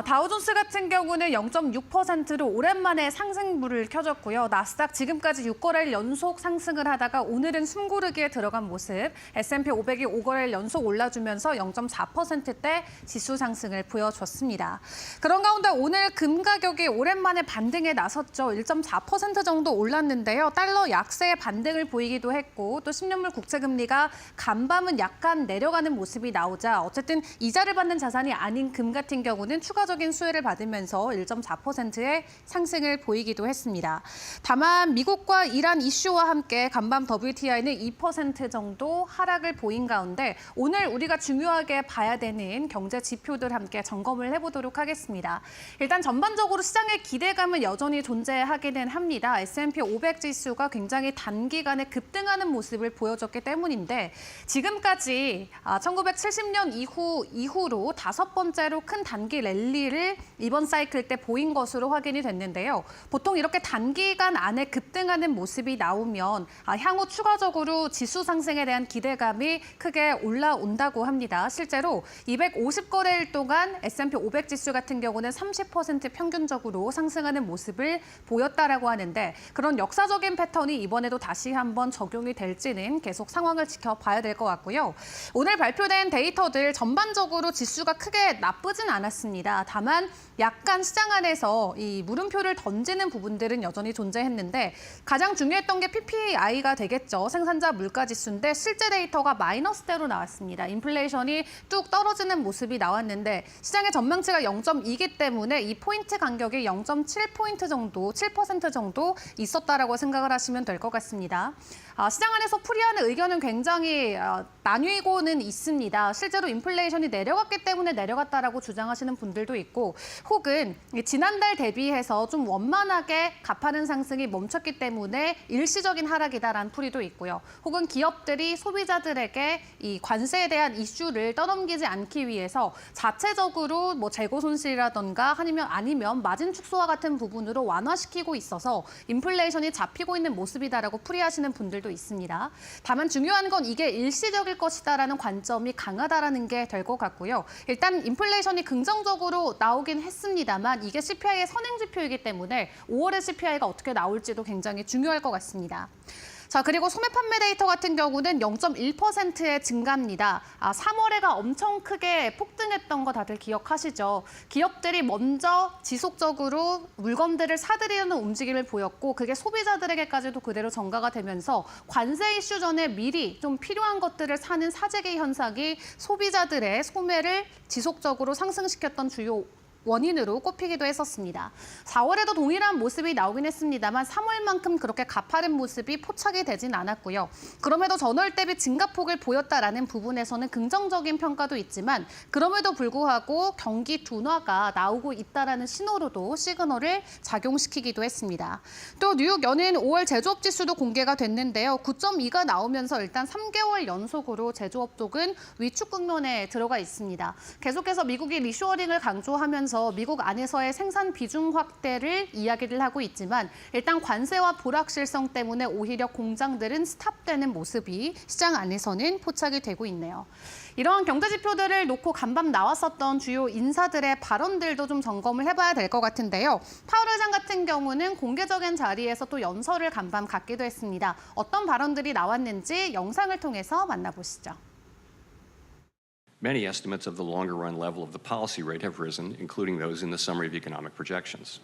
다우존스 같은 경우는 0.6%로 오랜만에 상승불을 켜졌고요. 나스닥 지금까지 6거래일 연속 상승을 하다가 오늘은 숨고르기에 들어간 모습. S&P 500이 5거래일 연속 올라주면서 0.4%대 지수 상승을 보여줬습니다. 그런 가운데 오늘 금 가격이 오랜만에 반등에 나섰죠. 1.4% 정도 올랐는데요. 달러 약세의 반등을 보이기도 했고 또 10년물 국채금리가 간밤은 약간 내려가는 모습이 나오자 어쨌든 이자를 받는 자산이 아닌 금 같은 경우는 추가적인 수혜를 받으면서 1.4%의 상승을 보이기도 했습니다. 다만 미국과 이란 이슈와 함께 간밤 WTI는 2% 정도 하락을 보인 가운데 오늘 우리가 중요하게 봐야 되는 경제 지표들 함께 점검을 해보도록 하겠습니다. 일단 전반적으로 시장의 기대감은 여전히 존재하기는 합니다. S&P 500 지수가 굉장히 단기간에 급등하는 모습을 보여줬기 때문인데 지금까지 1970년 이후로 5번째로 큰 단기 랠리를 이번 사이클 때 보인 것으로 확인이 됐는데요. 보통 이렇게 단기간 안에 급등하는 모습이 나오면 향후 추가적으로 지수 상승에 대한 기대감이 크게 올라온다고 합니다. 실제로 250거래일 동안 S&P 500 지수 같은 경우는 30% 평균적으로 상승하는 모습을 보였다라고 하는데 그런 역사적인 패턴이 이번에도 다시 한번 적용이 될지는 계속 상황을 지켜봐야 될 것 같고요. 오늘 발표된 데이터들 전반적으로 지수가 크게 나쁘진 않았습니다. 다만 약간 시장 안에서 이 물음표를 던지는 부분들은 여전히 존재했는데 가장 중요했던 게 PPI가 되겠죠. 생산자 물가지수인데 실제 데이터가 마이너스대로 나왔습니다. 인플레이션이 뚝 떨어지는 모습이 나왔는데 시장의 전망치가 0.2이기 때문에 이 포인트 간격이 0.7포인트 정도, 7% 정도 있었다라고 생각을 하시면 될 것 같습니다. 시장 안에서 풀이하는 의견은 굉장히 나뉘고는 있습니다. 실제로 인플레이션이 내려갔기 때문에 내려갔다라고 주장하시는 분들도 있고 혹은 지난달 대비해서 좀 원만하게 가파른 상승이 멈췄기 때문에 일시적인 하락이다라는 풀이도 있고요. 혹은 기업들이 소비자들에게 이 관세에 대한 이슈를 떠넘기지 않기 위해서 자체적으로 뭐 재고 손실 손실이라던가 아니면 마진 축소와 같은 부분으로 완화시키고 있어서 인플레이션이 잡히고 있는 모습이다라고 풀이하시는 분들도 있습니다. 다만 중요한 건 이게 일시적일 것이다라는 관점이 강하다라는 게 될 것 같고요. 일단 인플레이션이 긍정적으로 나오긴 했습니다만 이게 CPI의 선행 지표이기 때문에 5월의 CPI가 어떻게 나올지도 굉장히 중요할 것 같습니다. 자, 그리고 소매 판매 데이터 같은 경우는 0.1%의 증가입니다. 3월에가 엄청 크게 폭등했던 거 다들 기억하시죠? 기업들이 먼저 지속적으로 물건들을 사들이려는 움직임을 보였고 그게 소비자들에게까지도 그대로 전가가 되면서 관세 이슈 전에 미리 좀 필요한 것들을 사는 사재기 현상이 소비자들의 소매를 지속적으로 상승시켰던 주요 원인으로 꼽히기도 했었습니다. 4월에도 동일한 모습이 나오긴 했습니다만 3월만큼 그렇게 가파른 모습이 포착이 되진 않았고요. 그럼에도 전월 대비 증가폭을 보였다라는 부분에서는 긍정적인 평가도 있지만 그럼에도 불구하고 경기 둔화가 나오고 있다라는 신호로도 시그널을 작용시키기도 했습니다. 또 뉴욕 연인 5월 제조업 지수도 공개가 됐는데요. 9.2가 나오면서 일단 3개월 연속으로 제조업 쪽은 위축 국면에 들어가 있습니다. 계속해서 미국이 리쇼어링을 강조하면서 미국 안에서의 생산 비중 확대를 이야기를 하고 있지만 일단 관세와 불확실성 때문에 오히려 공장들은 스탑되는 모습이 시장 안에서는 포착이 되고 있네요. 이러한 경제 지표들을 놓고 간밤 나왔었던 주요 인사들의 발언들도 좀 점검을 해봐야 될 것 같은데요. 파월 의장 같은 경우는 공개적인 자리에서 또 연설을 간밤 갖기도 했습니다. 어떤 발언들이 나왔는지 영상을 통해서 만나보시죠. Many estimates of the longer run level of the policy rate have risen, including those in the summary of economic projections.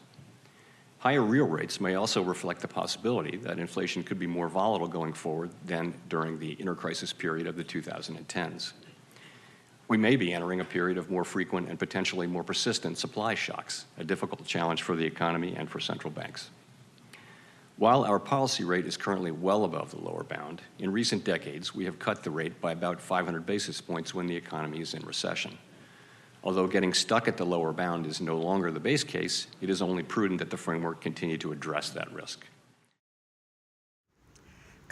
Higher real rates may also reflect the possibility that inflation could be more volatile going forward than during the inter-crisis period of the 2010s. We may be entering a period of more frequent and potentially more persistent supply shocks, a difficult challenge for the economy and for central banks. While our policy rate is currently well above the lower bound, in recent decades we have cut the rate by about 500 basis points when the economy is in recession. Although getting stuck at the lower bound is no longer the base case, it is only prudent that the framework continue to address that risk.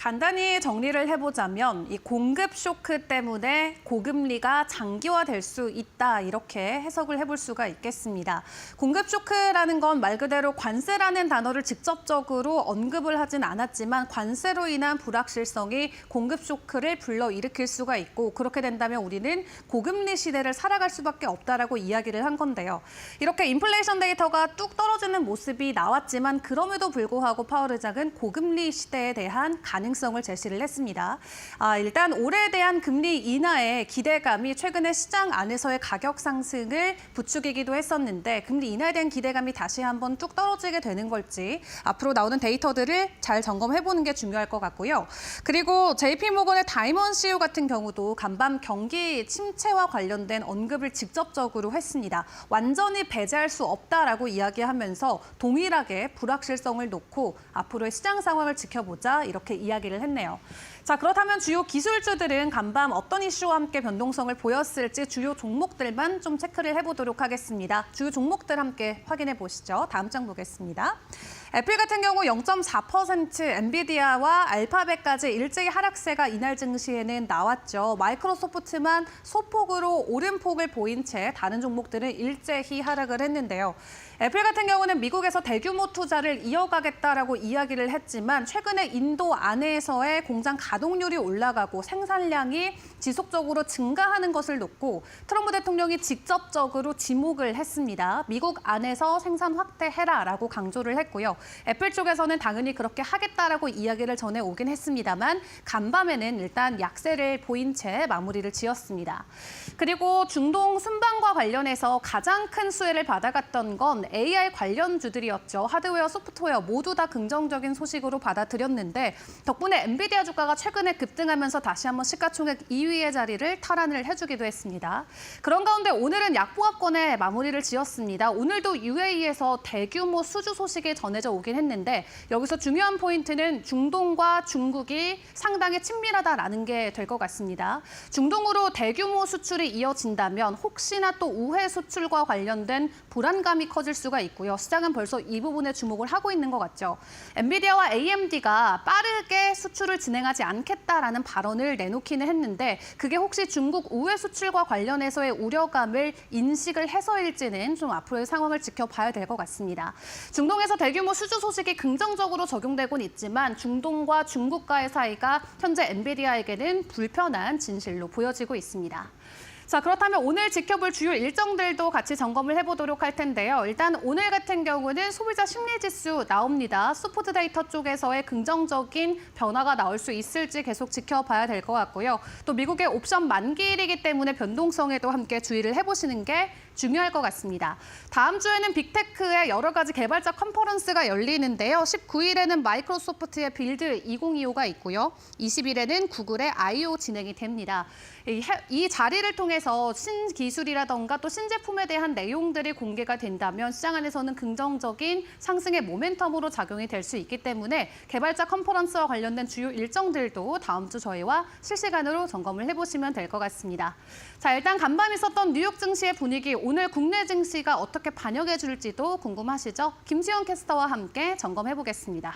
간단히 정리를 해보자면 이 공급 쇼크 때문에 고금리가 장기화될 수 있다 이렇게 해석을 해볼 수가 있겠습니다. 공급 쇼크라는 건 말 그대로 관세라는 단어를 직접적으로 언급을 하진 않았지만 관세로 인한 불확실성이 공급 쇼크를 불러일으킬 수가 있고 그렇게 된다면 우리는 고금리 시대를 살아갈 수밖에 없다라고 이야기를 한 건데요. 이렇게 인플레이션 데이터가 뚝 떨어지는 모습이 나왔지만 그럼에도 불구하고 파월 의장은 고금리 시대에 대한 가능성을 제시를 했습니다. 일단 올해에 대한 금리 인하의 기대감이 최근에 시장 안에서의 가격 상승을 부추기기도 했었는데 금리 인하에 대한 기대감이 다시 한번 뚝 떨어지게 되는 걸지 앞으로 나오는 데이터들을 잘 점검해보는 게 중요할 것 같고요. 그리고 JP모건의 다이먼 CEO 같은 경우도 간밤 경기 침체와 관련된 언급을 직접적으로 했습니다. 완전히 배제할 수 없다라고 이야기하면서 동일하게 불확실성을 놓고 앞으로의 시장 상황을 지켜보자 이렇게 이야기를 했네요. 자, 그렇다면 주요 기술주들은 간밤 어떤 이슈와 함께 변동성을 보였을지 주요 종목들만 좀 체크를 해보도록 하겠습니다. 주요 종목들 함께 확인해 보시죠. 다음 장 보겠습니다. 애플 같은 경우 0.4%, 엔비디아와 알파벳까지 일제히 하락세가 이날 증시에는 나왔죠. 마이크로소프트만 소폭으로 오름폭을 보인 채 다른 종목들은 일제히 하락을 했는데요. 애플 같은 경우는 미국에서 대규모 투자를 이어가겠다라고 이야기를 했지만 최근에 인도 안에서의 공장 가동률이 올라가고 생산량이 지속적으로 증가하는 것을 놓고 트럼프 대통령이 직접적으로 지목을 했습니다. 미국 안에서 생산 확대해라라고 강조를 했고요. 애플 쪽에서는 당연히 그렇게 하겠다라고 이야기를 전해오긴 했습니다만 간밤에는 일단 약세를 보인 채 마무리를 지었습니다. 그리고 중동 순방과 관련해서 가장 큰 수혜를 받아갔던 건 AI 관련주들이었죠. 하드웨어, 소프트웨어 모두 다 긍정적인 소식으로 받아들였는데 덕분에 엔비디아 주가가 최근에 급등하면서 다시 한번 시가총액 2위의 자리를 탈환을 해주기도 했습니다. 그런 가운데 오늘은 약보합권에 마무리를 지었습니다. 오늘도 UAE에서 대규모 수주 소식이 전해져 오긴 했는데 여기서 중요한 포인트는 중동과 중국이 상당히 친밀하다라는 게 될 것 같습니다. 중동으로 대규모 수출이 이어진다면 혹시나 또 우회 수출과 관련된 불안감이 커질 수가 있고요. 시장은 벌써 이 부분에 주목을 하고 있는 것 같죠. 엔비디아와 AMD가 빠르게 수출을 진행하지 않겠다라는 발언을 내놓기는 했는데 그게 혹시 중국 우회 수출과 관련해서의 우려감을 인식을 해서일지는 좀 앞으로의 상황을 지켜봐야 될 것 같습니다. 중동에서 대규모 수주 소식이 긍정적으로 적용되곤 있지만 중동과 중국과의 사이가 현재 엔비디아에게는 불편한 진실로 보여지고 있습니다. 자, 그렇다면 오늘 지켜볼 주요 일정들도 같이 점검을 해보도록 할 텐데요. 일단 오늘 같은 경우는 소비자 심리지수 나옵니다. 소프트 데이터 쪽에서의 긍정적인 변화가 나올 수 있을지 계속 지켜봐야 될 것 같고요. 또 미국의 옵션 만기일이기 때문에 변동성에도 함께 주의를 해보시는 게 중요할 것 같습니다. 다음 주에는 빅테크의 여러 가지 개발자 컨퍼런스가 열리는데요. 19일에는 마이크로소프트의 빌드 2025가 있고요. 20일에는 구글의 I.O. 진행이 됩니다. 이 자리를 통해서 신기술이라던가 또 신제품에 대한 내용들이 공개가 된다면 시장 안에서는 긍정적인 상승의 모멘텀으로 작용이 될 수 있기 때문에 개발자 컨퍼런스와 관련된 주요 일정들도 다음 주 저희와 실시간으로 점검을 해보시면 될 것 같습니다. 자, 일단 간밤 있었던 뉴욕 증시의 분위기, 오늘 국내 증시가 어떻게 반영해 줄지도 궁금하시죠? 김수영 캐스터와 함께 점검해 보겠습니다.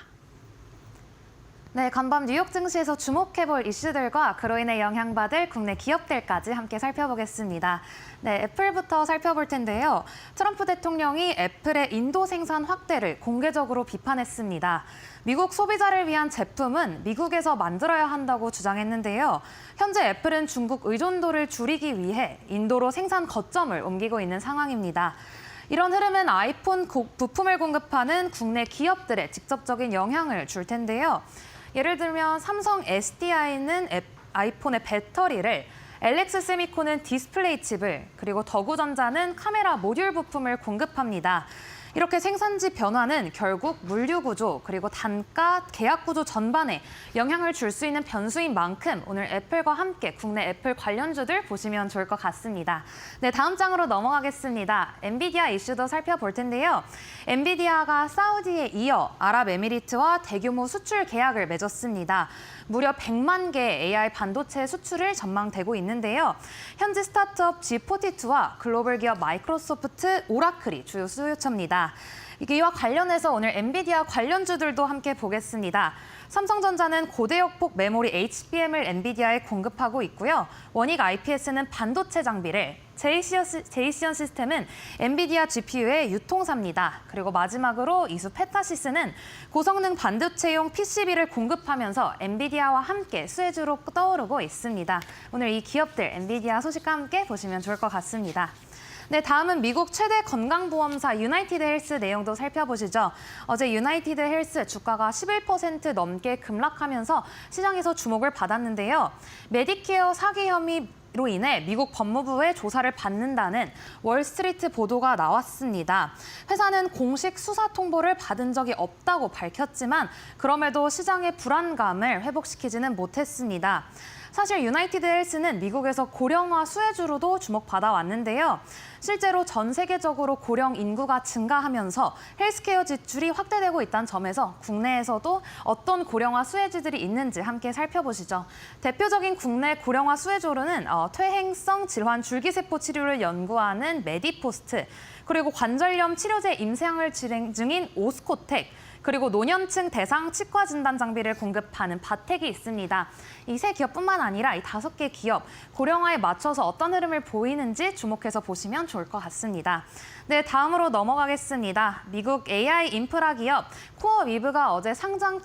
네, 간밤 뉴욕 증시에서 주목해볼 이슈들과 그로 인해 영향받을 국내 기업들까지 함께 살펴보겠습니다. 네, 애플부터 살펴볼 텐데요. 트럼프 대통령이 애플의 인도 생산 확대를 공개적으로 비판했습니다. 미국 소비자를 위한 제품은 미국에서 만들어야 한다고 주장했는데요. 현재 애플은 중국 의존도를 줄이기 위해 인도로 생산 거점을 옮기고 있는 상황입니다. 이런 흐름은 아이폰 부품을 공급하는 국내 기업들에 직접적인 영향을 줄 텐데요. 예를 들면 삼성 SDI는 아이폰의 배터리를, LX 세미콘은 디스플레이 칩을, 그리고 더구전자는 카메라 모듈 부품을 공급합니다. 이렇게 생산지 변화는 결국 물류 구조 그리고 단가, 계약 구조 전반에 영향을 줄 수 있는 변수인 만큼 오늘 애플과 함께 국내 애플 관련주들 보시면 좋을 것 같습니다. 네, 다음 장으로 넘어가겠습니다. 엔비디아 이슈도 살펴볼 텐데요. 엔비디아가 사우디에 이어 아랍에미리트와 대규모 수출 계약을 맺었습니다. 무려 100만 개 AI 반도체 수출을 전망되고 있는데요. 현지 스타트업 G42와 글로벌 기업 마이크로소프트, 오라클이 주요 수요처입니다. 이와 관련해서 오늘 엔비디아 관련주들도 함께 보겠습니다. 삼성전자는 고대역폭 메모리 HBM을 엔비디아에 공급하고 있고요. 원익 IPS는 반도체 장비를, 제이시언 시스템은 엔비디아 GPU의 유통사입니다. 그리고 마지막으로 이수 페타시스는 고성능 반도체용 PCB를 공급하면서 엔비디아와 함께 수혜주로 떠오르고 있습니다. 오늘 이 기업들 엔비디아 소식과 함께 보시면 좋을 것 같습니다. 네, 다음은 미국 최대 건강보험사 유나이티드 헬스 내용도 살펴보시죠. 어제 유나이티드 헬스 주가가 11% 넘게 급락하면서 시장에서 주목을 받았는데요. 메디케어 사기 혐의로 인해 미국 법무부의 조사를 받는다는 월스트리트 보도가 나왔습니다. 회사는 공식 수사 통보를 받은 적이 없다고 밝혔지만 그럼에도 시장의 불안감을 회복시키지는 못했습니다. 사실 유나이티드 헬스는 미국에서 고령화 수혜주로도 주목받아 왔는데요. 실제로 전 세계적으로 고령 인구가 증가하면서 헬스케어 지출이 확대되고 있다는 점에서 국내에서도 어떤 고령화 수혜주들이 있는지 함께 살펴보시죠. 대표적인 국내 고령화 수혜주로는 퇴행성 질환 줄기세포 치료를 연구하는 메디포스트, 그리고 관절염 치료제 임상을 진행 중인 오스코텍, 그리고 노년층 대상 치과 진단 장비를 공급하는 바텍이 있습니다. 이 세 기업뿐만 아니라 이 5개 기업, 고령화에 맞춰서 어떤 흐름을 보이는지 주목해서 보시면 좋을 것 같습니다. 네, 다음으로 넘어가겠습니다. 미국 AI 인프라 기업 코어위브가 어제 상장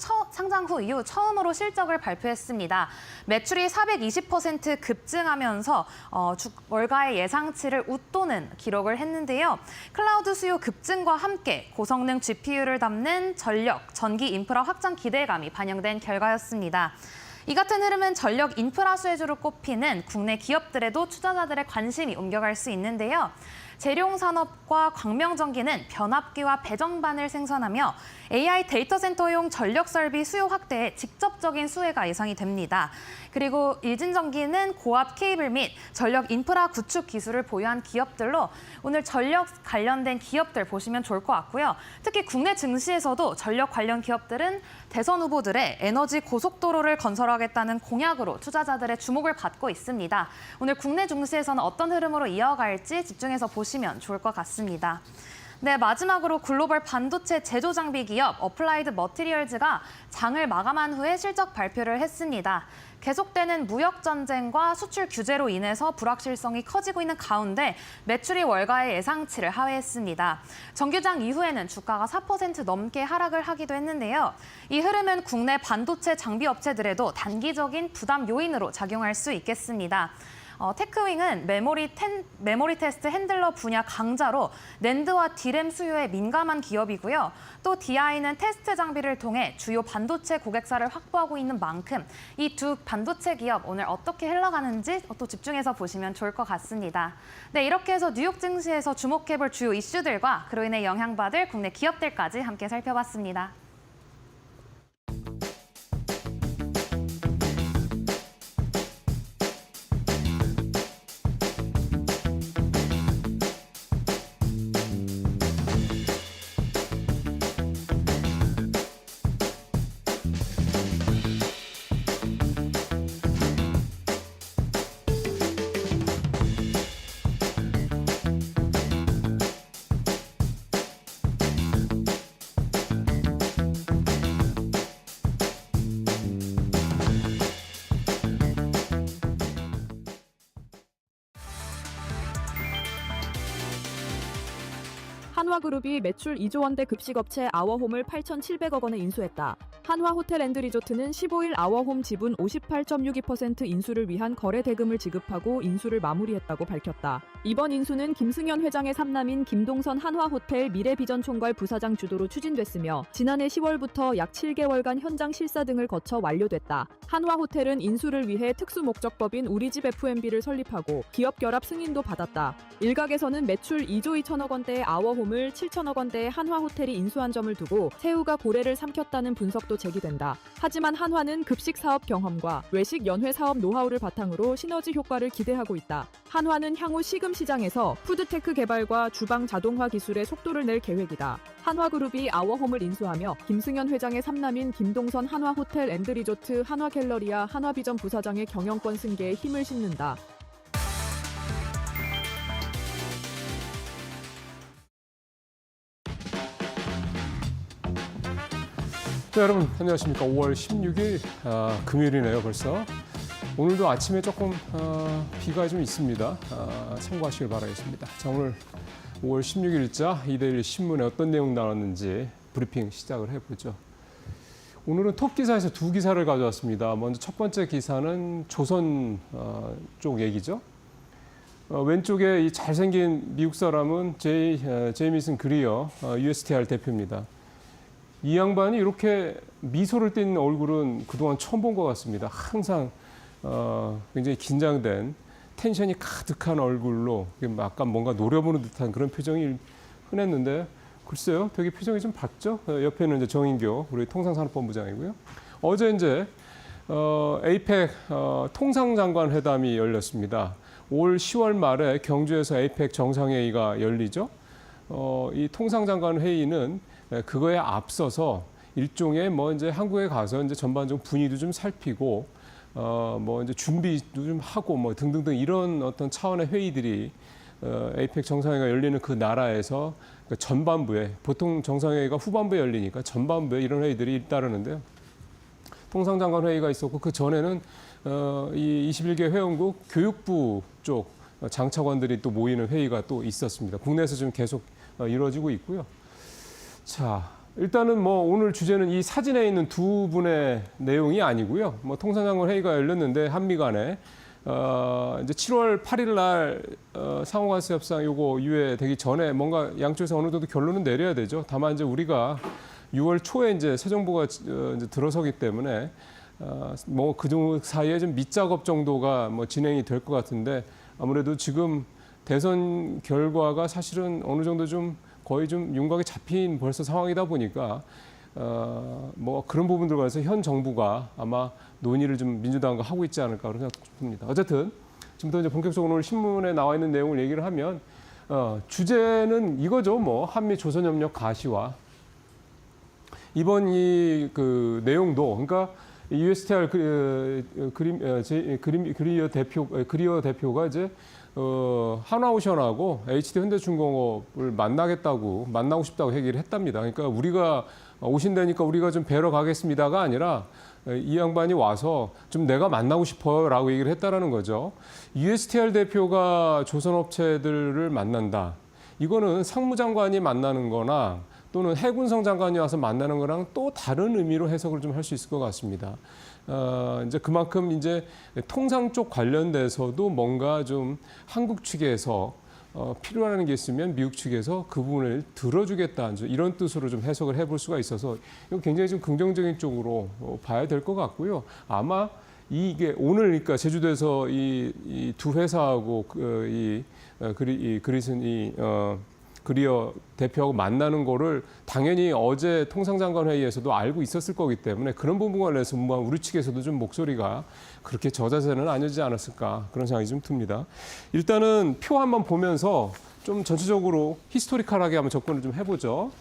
후 이후 처음으로 실적을 발표했습니다. 매출이 420% 급증하면서 월가의 예상치를 웃도는 기록을 했는데요. 클라우드 수요 급증과 함께 고성능 GPU를 담는 전력, 전기 인프라 확장 기대감이 반영된 결과였습니다. 이 같은 흐름은 전력 인프라 수혜주로 꼽히는 국내 기업들에도 투자자들의 관심이 옮겨갈 수 있는데요. 재룡산업과 광명전기는 변압기와 배정반을 생산하며 AI 데이터 센터용 전력 설비 수요 확대에 직접적인 수혜가 예상이 됩니다. 그리고 일진전기는 고압 케이블 및 전력 인프라 구축 기술을 보유한 기업들로 오늘 전력 관련된 기업들 보시면 좋을 것 같고요. 특히 국내 증시에서도 전력 관련 기업들은 대선 후보들의 에너지 고속도로를 건설하겠다는 공약으로 투자자들의 주목을 받고 있습니다. 오늘 국내 증시에서는 어떤 흐름으로 이어갈지 집중해서 보시면 좋을 것 같습니다. 네, 마지막으로 글로벌 반도체 제조 장비 기업 어플라이드 머티리얼즈가 장을 마감한 후에 실적 발표를 했습니다. 계속되는 무역 전쟁과 수출 규제로 인해서 불확실성이 커지고 있는 가운데 매출이 월가의 예상치를 하회했습니다. 정규장 이후에는 주가가 4% 넘게 하락을 하기도 했는데요. 이 흐름은 국내 반도체 장비 업체들에도 단기적인 부담 요인으로 작용할 수 있겠습니다. 테크윙은 메모리 테스트 핸들러 분야 강자로 낸드와 디램 수요에 민감한 기업이고요. 또 DI는 테스트 장비를 통해 주요 반도체 고객사를 확보하고 있는 만큼 이 두 반도체 기업 오늘 어떻게 흘러가는지 또 집중해서 보시면 좋을 것 같습니다. 네, 이렇게 해서 뉴욕 증시에서 주목해볼 주요 이슈들과 그로 인해 영향받을 국내 기업들까지 함께 살펴봤습니다. 한화그룹이 매출 2조 원대 급식업체 아워홈을 8,700억 원에 인수했다. 한화호텔앤드리조트는 15일 아워홈 지분 58.62% 인수를 위한 거래 대금을 지급하고 인수를 마무리했다고 밝혔다. 이번 인수는 김승현 회장의 삼남인 김동선 한화호텔 미래비전총괄 부사장 주도로 추진됐으며 지난해 10월부터 약 7개월간 현장 실사 등을 거쳐 완료됐다. 한화호텔은 인수를 위해 특수목적법인 우리집 F&B를 설립하고 기업 결합 승인도 받았다. 일각에서는 매출 2조 2천억 원대의 아워홈을 7천억 원대의 한화호텔이 인수한 점을 두고 새우가 고래를 삼켰다는 분석도 제기된다. 하지만 한화는 급식 사업 경험과 외식 연회 사업 노하우를 바탕으로 시너지 효과를 기대하고 있다. 한화는 향후 식음 시장에서 푸드테크 개발과 주방 자동화 기술에 속도를 낼 계획이다. 한화그룹이 아워홈을 인수하며 김승현 회장의 삼남인 김동선 한화호텔앤드리조트 한화갤러리아 한화비전 부사장의 경영권 승계에 힘을 싣는다. 네, 여러분 안녕하십니까. 5월 16일 금요일이네요 벌써. 오늘도 아침에 조금 비가 좀 있습니다. 참고하시길 바라겠습니다. 자, 오늘 5월 16일자 이데일리 신문에 어떤 내용 나왔는지 브리핑 시작을 해보죠. 오늘은 톱 기사에서 두 기사를 가져왔습니다. 먼저 첫 번째 기사는 조선 쪽 얘기죠. 왼쪽에 이 잘생긴 미국 사람은 제이미슨 그리어 USTR 대표입니다. 이 양반이 이렇게 미소를 띤 얼굴은 그동안 처음 본 것 같습니다. 항상 굉장히 긴장된 텐션이 가득한 얼굴로 약간 뭔가 노려보는 듯한 그런 표정이 흔했는데 글쎄요, 되게 표정이 좀 밝죠. 옆에는 이제 정인교 우리 통상산업본부장이고요. 어제 이제 에이펙 통상장관 회담이 열렸습니다. 올 10월 말에 경주에서 에이펙 정상회의가 열리죠. 이 통상장관 회의는 그거에 앞서서 일종의 뭐 이제 한국에 가서 이제 전반적으로 분위기도 좀 살피고 뭐 이제 준비도 좀 하고 뭐 등등등 이런 어떤 차원의 회의들이 에이펙 정상회의가 열리는 그 나라에서 전반부에 보통 정상회의가 후반부에 열리니까 전반부에 이런 회의들이 잇따르는데요. 통상장관 회의가 있었고 그 전에는 이 21개 회원국 교육부 쪽 장차관들이 또 모이는 회의가 또 있었습니다. 국내에서 지금 계속 이루어지고 있고요. 자, 일단은 뭐 오늘 주제는 이 사진에 있는 두 분의 내용이 아니고요. 뭐 통상장관 회의가 열렸는데 한미 간에 이제 7월 8일 날 상호관세 협상 요거 유예되기 전에 뭔가 양쪽에서 어느 정도 결론은 내려야 되죠. 다만 이제 우리가 6월 초에 이제 새 정부가 이제 들어서기 때문에 뭐 그 사이에 좀 밑작업 정도가 뭐 진행이 될 것 같은데 아무래도 지금 대선 결과가 사실은 어느 정도 좀 거의 좀 윤곽이 잡힌 벌써 상황이다 보니까 뭐 그런 부분들 관해서 현 정부가 아마 논의를 좀 민주당과 하고 있지 않을까 그런 생각 듭니다. 어쨌든 지금부터 이제 본격적으로 오늘 신문에 나와 있는 내용을 얘기를 하면 주제는 이거죠. 뭐 한미 조선협력 가시화 이번 이 그 내용도 그러니까 USTR 그리어 대표가 이제 하나오션하고 HD 현대중공업을 만나고 싶다고 얘기를 했답니다. 그러니까 우리가 오신다니까 우리가 좀 뵈러 가겠습니다가 아니라 이 양반이 와서 좀 내가 만나고 싶어요라고 얘기를 했다라는 거죠. USTR 대표가 조선업체들을 만난다. 이거는 상무장관이 만나는 거나 또는 해군성 장관이 와서 만나는 거랑 또 다른 의미로 해석을 좀 할 수 있을 것 같습니다. 이제 그만큼 이제 통상 쪽 관련돼서도 뭔가 좀 한국 측에서 필요한 게 있으면 미국 측에서 그 부분을 들어주겠다 이런 뜻으로 좀 해석을 해볼 수가 있어서 이거 굉장히 좀 긍정적인 쪽으로 봐야 될 것 같고요. 아마 이게 오늘 그러니까 제주도에서 이 두 회사하고 그리어 대표하고 만나는 거를 당연히 어제 통상장관 회의에서도 알고 있었을 거기 때문에 그런 부분 관련해서 우리 측에서도 좀 목소리가 그렇게 저자세는 아니지 않았을까 그런 생각이 좀 듭니다. 일단은 표 한번 보면서 좀 전체적으로 히스토리컬하게 한번 접근을 좀 해보죠.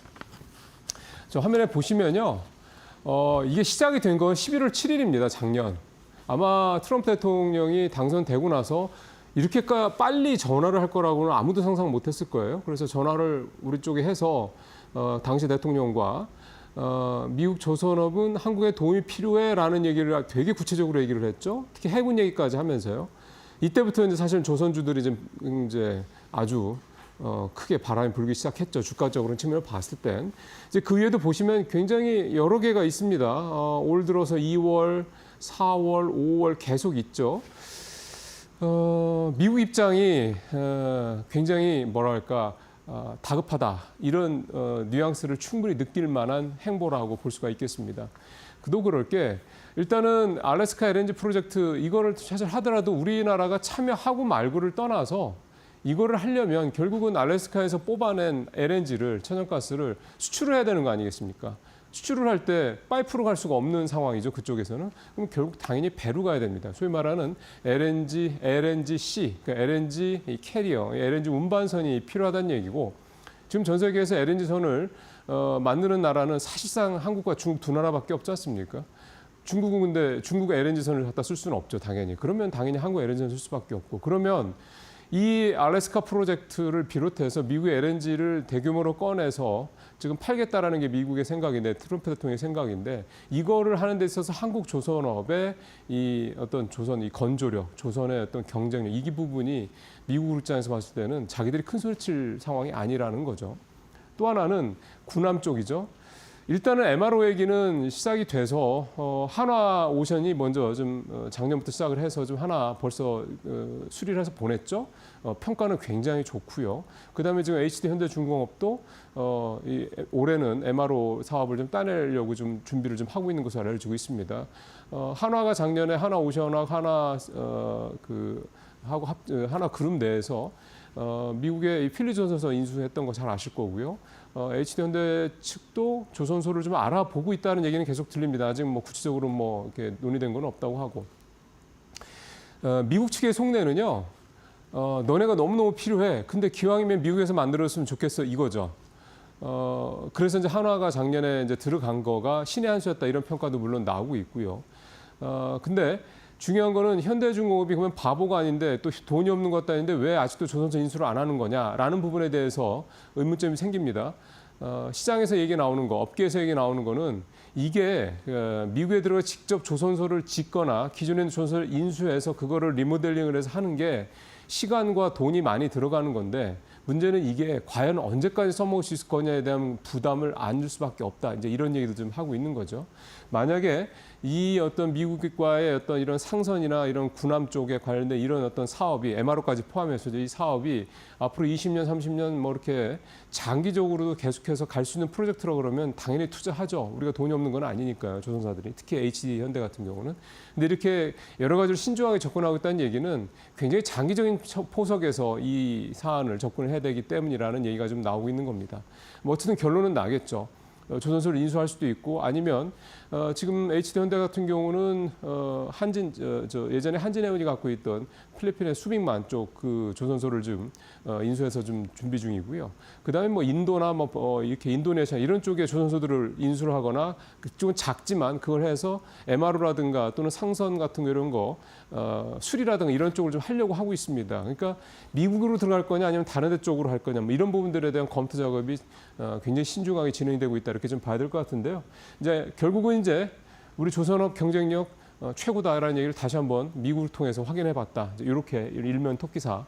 저 화면에 보시면요. 이게 시작이 된 건 11월 7일입니다. 작년. 아마 트럼프 대통령이 당선되고 나서 이렇게 빨리 전화를 할 거라고는 아무도 상상 못했을 거예요. 그래서 전화를 우리 쪽에 해서 당시 대통령과 미국 조선업은 한국에 도움이 필요해라는 얘기를 되게 구체적으로 얘기를 했죠. 특히 해군 얘기까지 하면서요. 이때부터 이제 사실 조선주들이 이제 아주 크게 바람이 불기 시작했죠. 주가적으로는 측면을 봤을 땐. 이제 그 위에도 보시면 굉장히 여러 개가 있습니다. 올 들어서 2월, 4월, 5월 계속 있죠. 미국 입장이 굉장히 뭐랄까 다급하다 이런 뉘앙스를 충분히 느낄 만한 행보라고 볼 수가 있겠습니다. 그도 그럴 게 일단은 알래스카 LNG 프로젝트 이거를 사실 하더라도 우리나라가 참여하고 말고를 떠나서 이거를 하려면 결국은 알래스카에서 뽑아낸 LNG를 천연가스를 수출을 해야 되는 거 아니겠습니까? 수출을 할 때 파이프로 갈 수가 없는 상황이죠. 그쪽에서는. 그럼 결국 당연히 배로 가야 됩니다. 소위 말하는 LNGC, 그러니까 LNG 캐리어, LNG 운반선이 필요하다는 얘기고 지금 전 세계에서 LNG선을 만드는 나라는 사실상 한국과 중국 두 나라밖에 없지 않습니까? 중국은 근데 중국 LNG선을 갖다 쓸 수는 없죠. 당연히. 그러면 당연히 한국 LNG선 쓸 수밖에 없고 그러면 이 알래스카 프로젝트를 비롯해서 미국의 LNG를 대규모로 꺼내서 지금 팔겠다라는 게 미국의 생각인데 트럼프 대통령의 생각인데 이거를 하는 데 있어서 한국 조선업의 이 어떤 이 건조력, 조선의 어떤 경쟁력 이 부분이 미국 입장에서 봤을 때는 자기들이 큰 소리 칠 상황이 아니라는 거죠. 또 하나는 군함 쪽이죠. 일단은 MRO 얘기는 시작이 돼서 한화오션이 먼저 좀 작년부터 시작을 해서 좀 하나 벌써 수리를 해서 보냈죠. 평가는 굉장히 좋고요. 그다음에 지금 HD 현대중공업도 올해는 MRO 사업을 좀 따내려고 좀 준비를 좀 하고 있는 것으로 알려지고 있습니다. 한화가 작년에 한화오션하고 하나 그룹 내에서 미국의 필리존선에서 인수했던 거 잘 아실 거고요. HD현대 측도 조선소를 좀 알아보고 있다는 얘기는 계속 들립니다. 아직 뭐 구체적으로 뭐 이렇게 논의된 건 없다고 하고. 미국 측의 속내는요. 너네가 너무너무 필요해. 근데 기왕이면 미국에서 만들었으면 좋겠어 이거죠. 그래서 이제 한화가 작년에 이제 들어간 거가 신의 한 수였다 이런 평가도 물론 나오고 있고요. 근데 중요한 거는 현대중공업이 그러면 바보가 아닌데 또 돈이 없는 것도 아닌데 왜 아직도 조선소 인수를 안 하는 거냐라는 부분에 대해서 의문점이 생깁니다. 시장에서 얘기 나오는 거, 업계에서 얘기 나오는 거는 이게 미국에 들어가 직접 조선소를 짓거나 기존에 조선소를 인수해서 그거를 리모델링을 해서 하는 게 시간과 돈이 많이 들어가는 건데 문제는 이게 과연 언제까지 써먹을 수 있을 거냐에 대한 부담을 안 줄 수밖에 없다. 이제 이런 얘기도 좀 하고 있는 거죠. 만약에 이 어떤 미국과의 어떤 이런 상선이나 이런 군함 쪽에 관련된 이런 어떤 사업이 MRO까지 포함해서 이 사업이 앞으로 20년, 30년 뭐 이렇게 장기적으로도 계속해서 갈 수 있는 프로젝트라고 그러면 당연히 투자하죠. 우리가 돈이 없는 건 아니니까요. 조선사들이. 특히 HD 현대 같은 경우는. 근데 이렇게 여러 가지로 신중하게 접근하고 있다는 얘기는 굉장히 장기적인 포석에서 이 사안을 접근을 해야 되기 때문이라는 얘기가 좀 나오고 있는 겁니다. 뭐 어쨌든 결론은 나겠죠. 조선소를 인수할 수도 있고 아니면 지금 HD현대 같은 경우는 예전에 한진해운이 갖고 있던 필리핀의 수빅만 쪽 그 조선소를 좀 인수해서 좀 준비 중이고요. 그다음에 뭐 인도나 뭐 이렇게 인도네시아 이런 쪽에 조선소들을 인수를 하거나 그쪽은 작지만 그걸 해서 MRO라든가 또는 상선 같은 거 이런 거 수리라든가 이런 쪽을 좀 하려고 하고 있습니다. 그러니까 미국으로 들어갈 거냐 아니면 다른 데 쪽으로 할 거냐 뭐 이런 부분들에 대한 검토 작업이 굉장히 신중하게 진행이 되고 있다 이렇게 좀 봐야 될 것 같은데요. 이제 결국은 이제 우리 조선업 경쟁력 최고다라는 얘기를 다시 한번 미국을 통해서 확인해봤다. 이렇게 일면 톱기사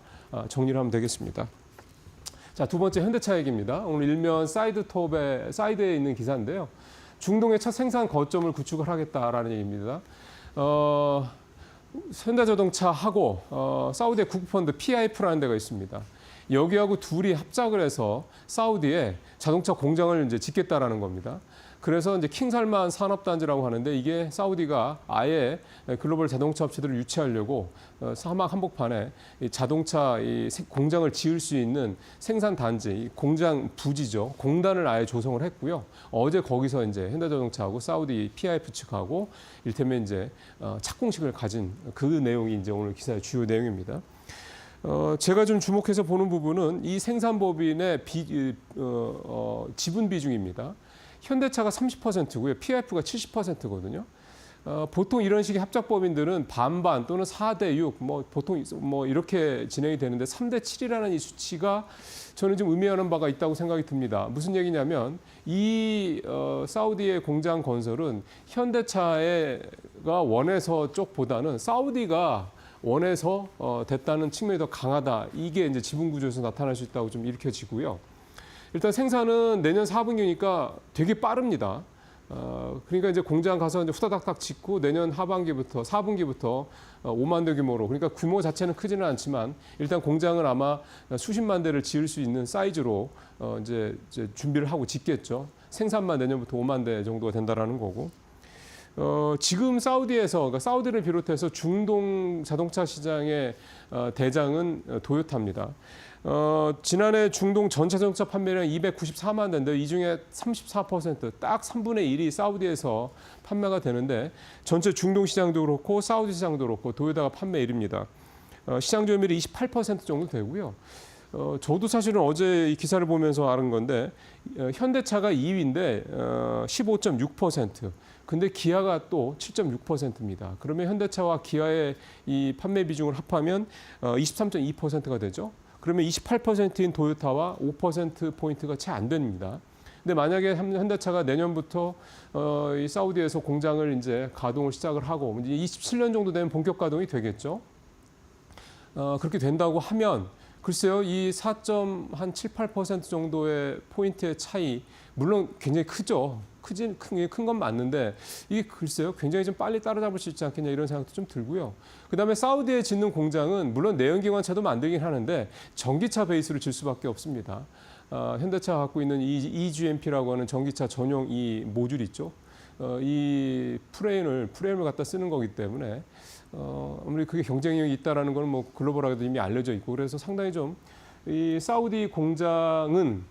정리를 하면 되겠습니다. 자, 두 번째 현대차 얘기입니다. 오늘 일면 사이드에 있는 기사인데요. 중동의 첫 생산 거점을 구축을 하겠다라는 얘기입니다. 현대자동차하고 사우디의 국부펀드 PIF라는 데가 있습니다. 여기하고 둘이 합작을 해서 사우디에 자동차 공장을 이제 짓겠다라는 겁니다. 그래서 이제 킹살만 산업단지라고 하는데 이게 사우디가 아예 글로벌 자동차 업체들을 유치하려고 사막 한복판에 이 자동차 공장을 지을 수 있는 생산 단지, 공장 부지죠. 공단을 아예 조성을 했고요. 어제 거기서 이제 현대자동차하고 사우디 PIF 측하고 이를테면 이제 착공식을 가진 그 내용이 이제 오늘 기사의 주요 내용입니다. 제가 좀 주목해서 보는 부분은 이 생산법인의 지분 비중입니다. 현대차가 30%고요. PIF가 70%거든요. 보통 이런 식의 합작법인들은 반반 또는 4대6 뭐 보통 뭐 이렇게 진행이 되는데 3대7이라는 이 수치가 저는 좀 의미하는 바가 있다고 생각이 듭니다. 무슨 얘기냐면 이 사우디의 공장 건설은 현대차가 원해서 쪽보다는 사우디가 원해서 됐다는 측면이 더 강하다. 이게 이제 지분 구조에서 나타날 수 있다고 좀 읽혀지고요. 일단 생산은 내년 4분기니까 되게 빠릅니다. 그러니까 이제 공장 가서 이제 후다닥닥 짓고 내년 하반기부터 4분기부터 5만 대 규모로 그러니까 규모 자체는 크지는 않지만 일단 공장은 아마 수십만 대를 지을 수 있는 사이즈로 이제 준비를 하고 짓겠죠. 생산만 내년부터 5만 대 정도가 된다라는 거고. 지금 사우디에서 그러니까 사우디를 비롯해서 중동 자동차 시장의 대장은 도요타입니다. 지난해 중동 전체 자동차 판매량 294만 대인데 이 중에 34% 딱 3분의 1이 사우디에서 판매가 되는데 전체 중동 시장도 그렇고 사우디 시장도 그렇고 도요타가 판매 1위입니다. 시장 점유율이 28% 정도 되고요. 저도 사실은 어제 이 기사를 보면서 아는 건데 현대차가 2위인데 15.6%. 근데 기아가 또 7.6%입니다. 그러면 현대차와 기아의 이 판매 비중을 합하면 23.2%가 되죠. 그러면 28%인 도요타와 5%포인트가 채 안 됩니다. 근데 만약에 현대차가 내년부터 이 사우디에서 공장을 이제 가동을 시작을 하고 이제 27년 정도 되면 본격 가동이 되겠죠. 그렇게 된다고 하면 글쎄요, 이 4.78% 정도의 포인트의 차이, 물론 굉장히 크죠. 큰 건 맞는데, 이게 글쎄요, 굉장히 좀 빨리 따라잡을 수 있지 않겠냐 이런 생각도 좀 들고요. 그 다음에 사우디에 짓는 공장은 물론 내연기관차도 만들긴 하는데, 전기차 베이스로 질 수밖에 없습니다. 현대차가 갖고 있는 EGMP라고 하는 전기차 전용 이 모듈 있죠. 이 프레임을 갖다 쓰는 거기 때문에, 아무리 그게 경쟁력이 있다라는 건 뭐 글로벌하게도 이미 알려져 있고 그래서 상당히 좀 이 사우디 공장은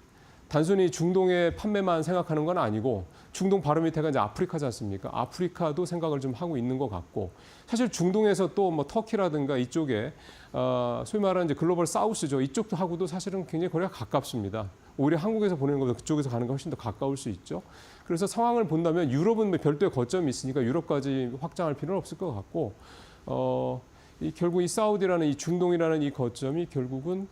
단순히 중동의 판매만 생각하는 건 아니고 중동 바로 밑에가 이제 아프리카지 않습니까? 아프리카도 생각을 좀 하고 있는 것 같고 사실 중동에서 또 뭐 터키라든가 이쪽에 소위 말하는 이제 글로벌 사우스죠. 이쪽도 하고도 사실은 굉장히 거리가 가깝습니다. 오히려 한국에서 보내는 것보다 그쪽에서 가는 게 훨씬 더 가까울 수 있죠. 그래서 상황을 본다면 유럽은 별도의 거점이 있으니까 유럽까지 확장할 필요는 없을 것 같고 결국 이 사우디라는 이 중동이라는 이 거점이 결국은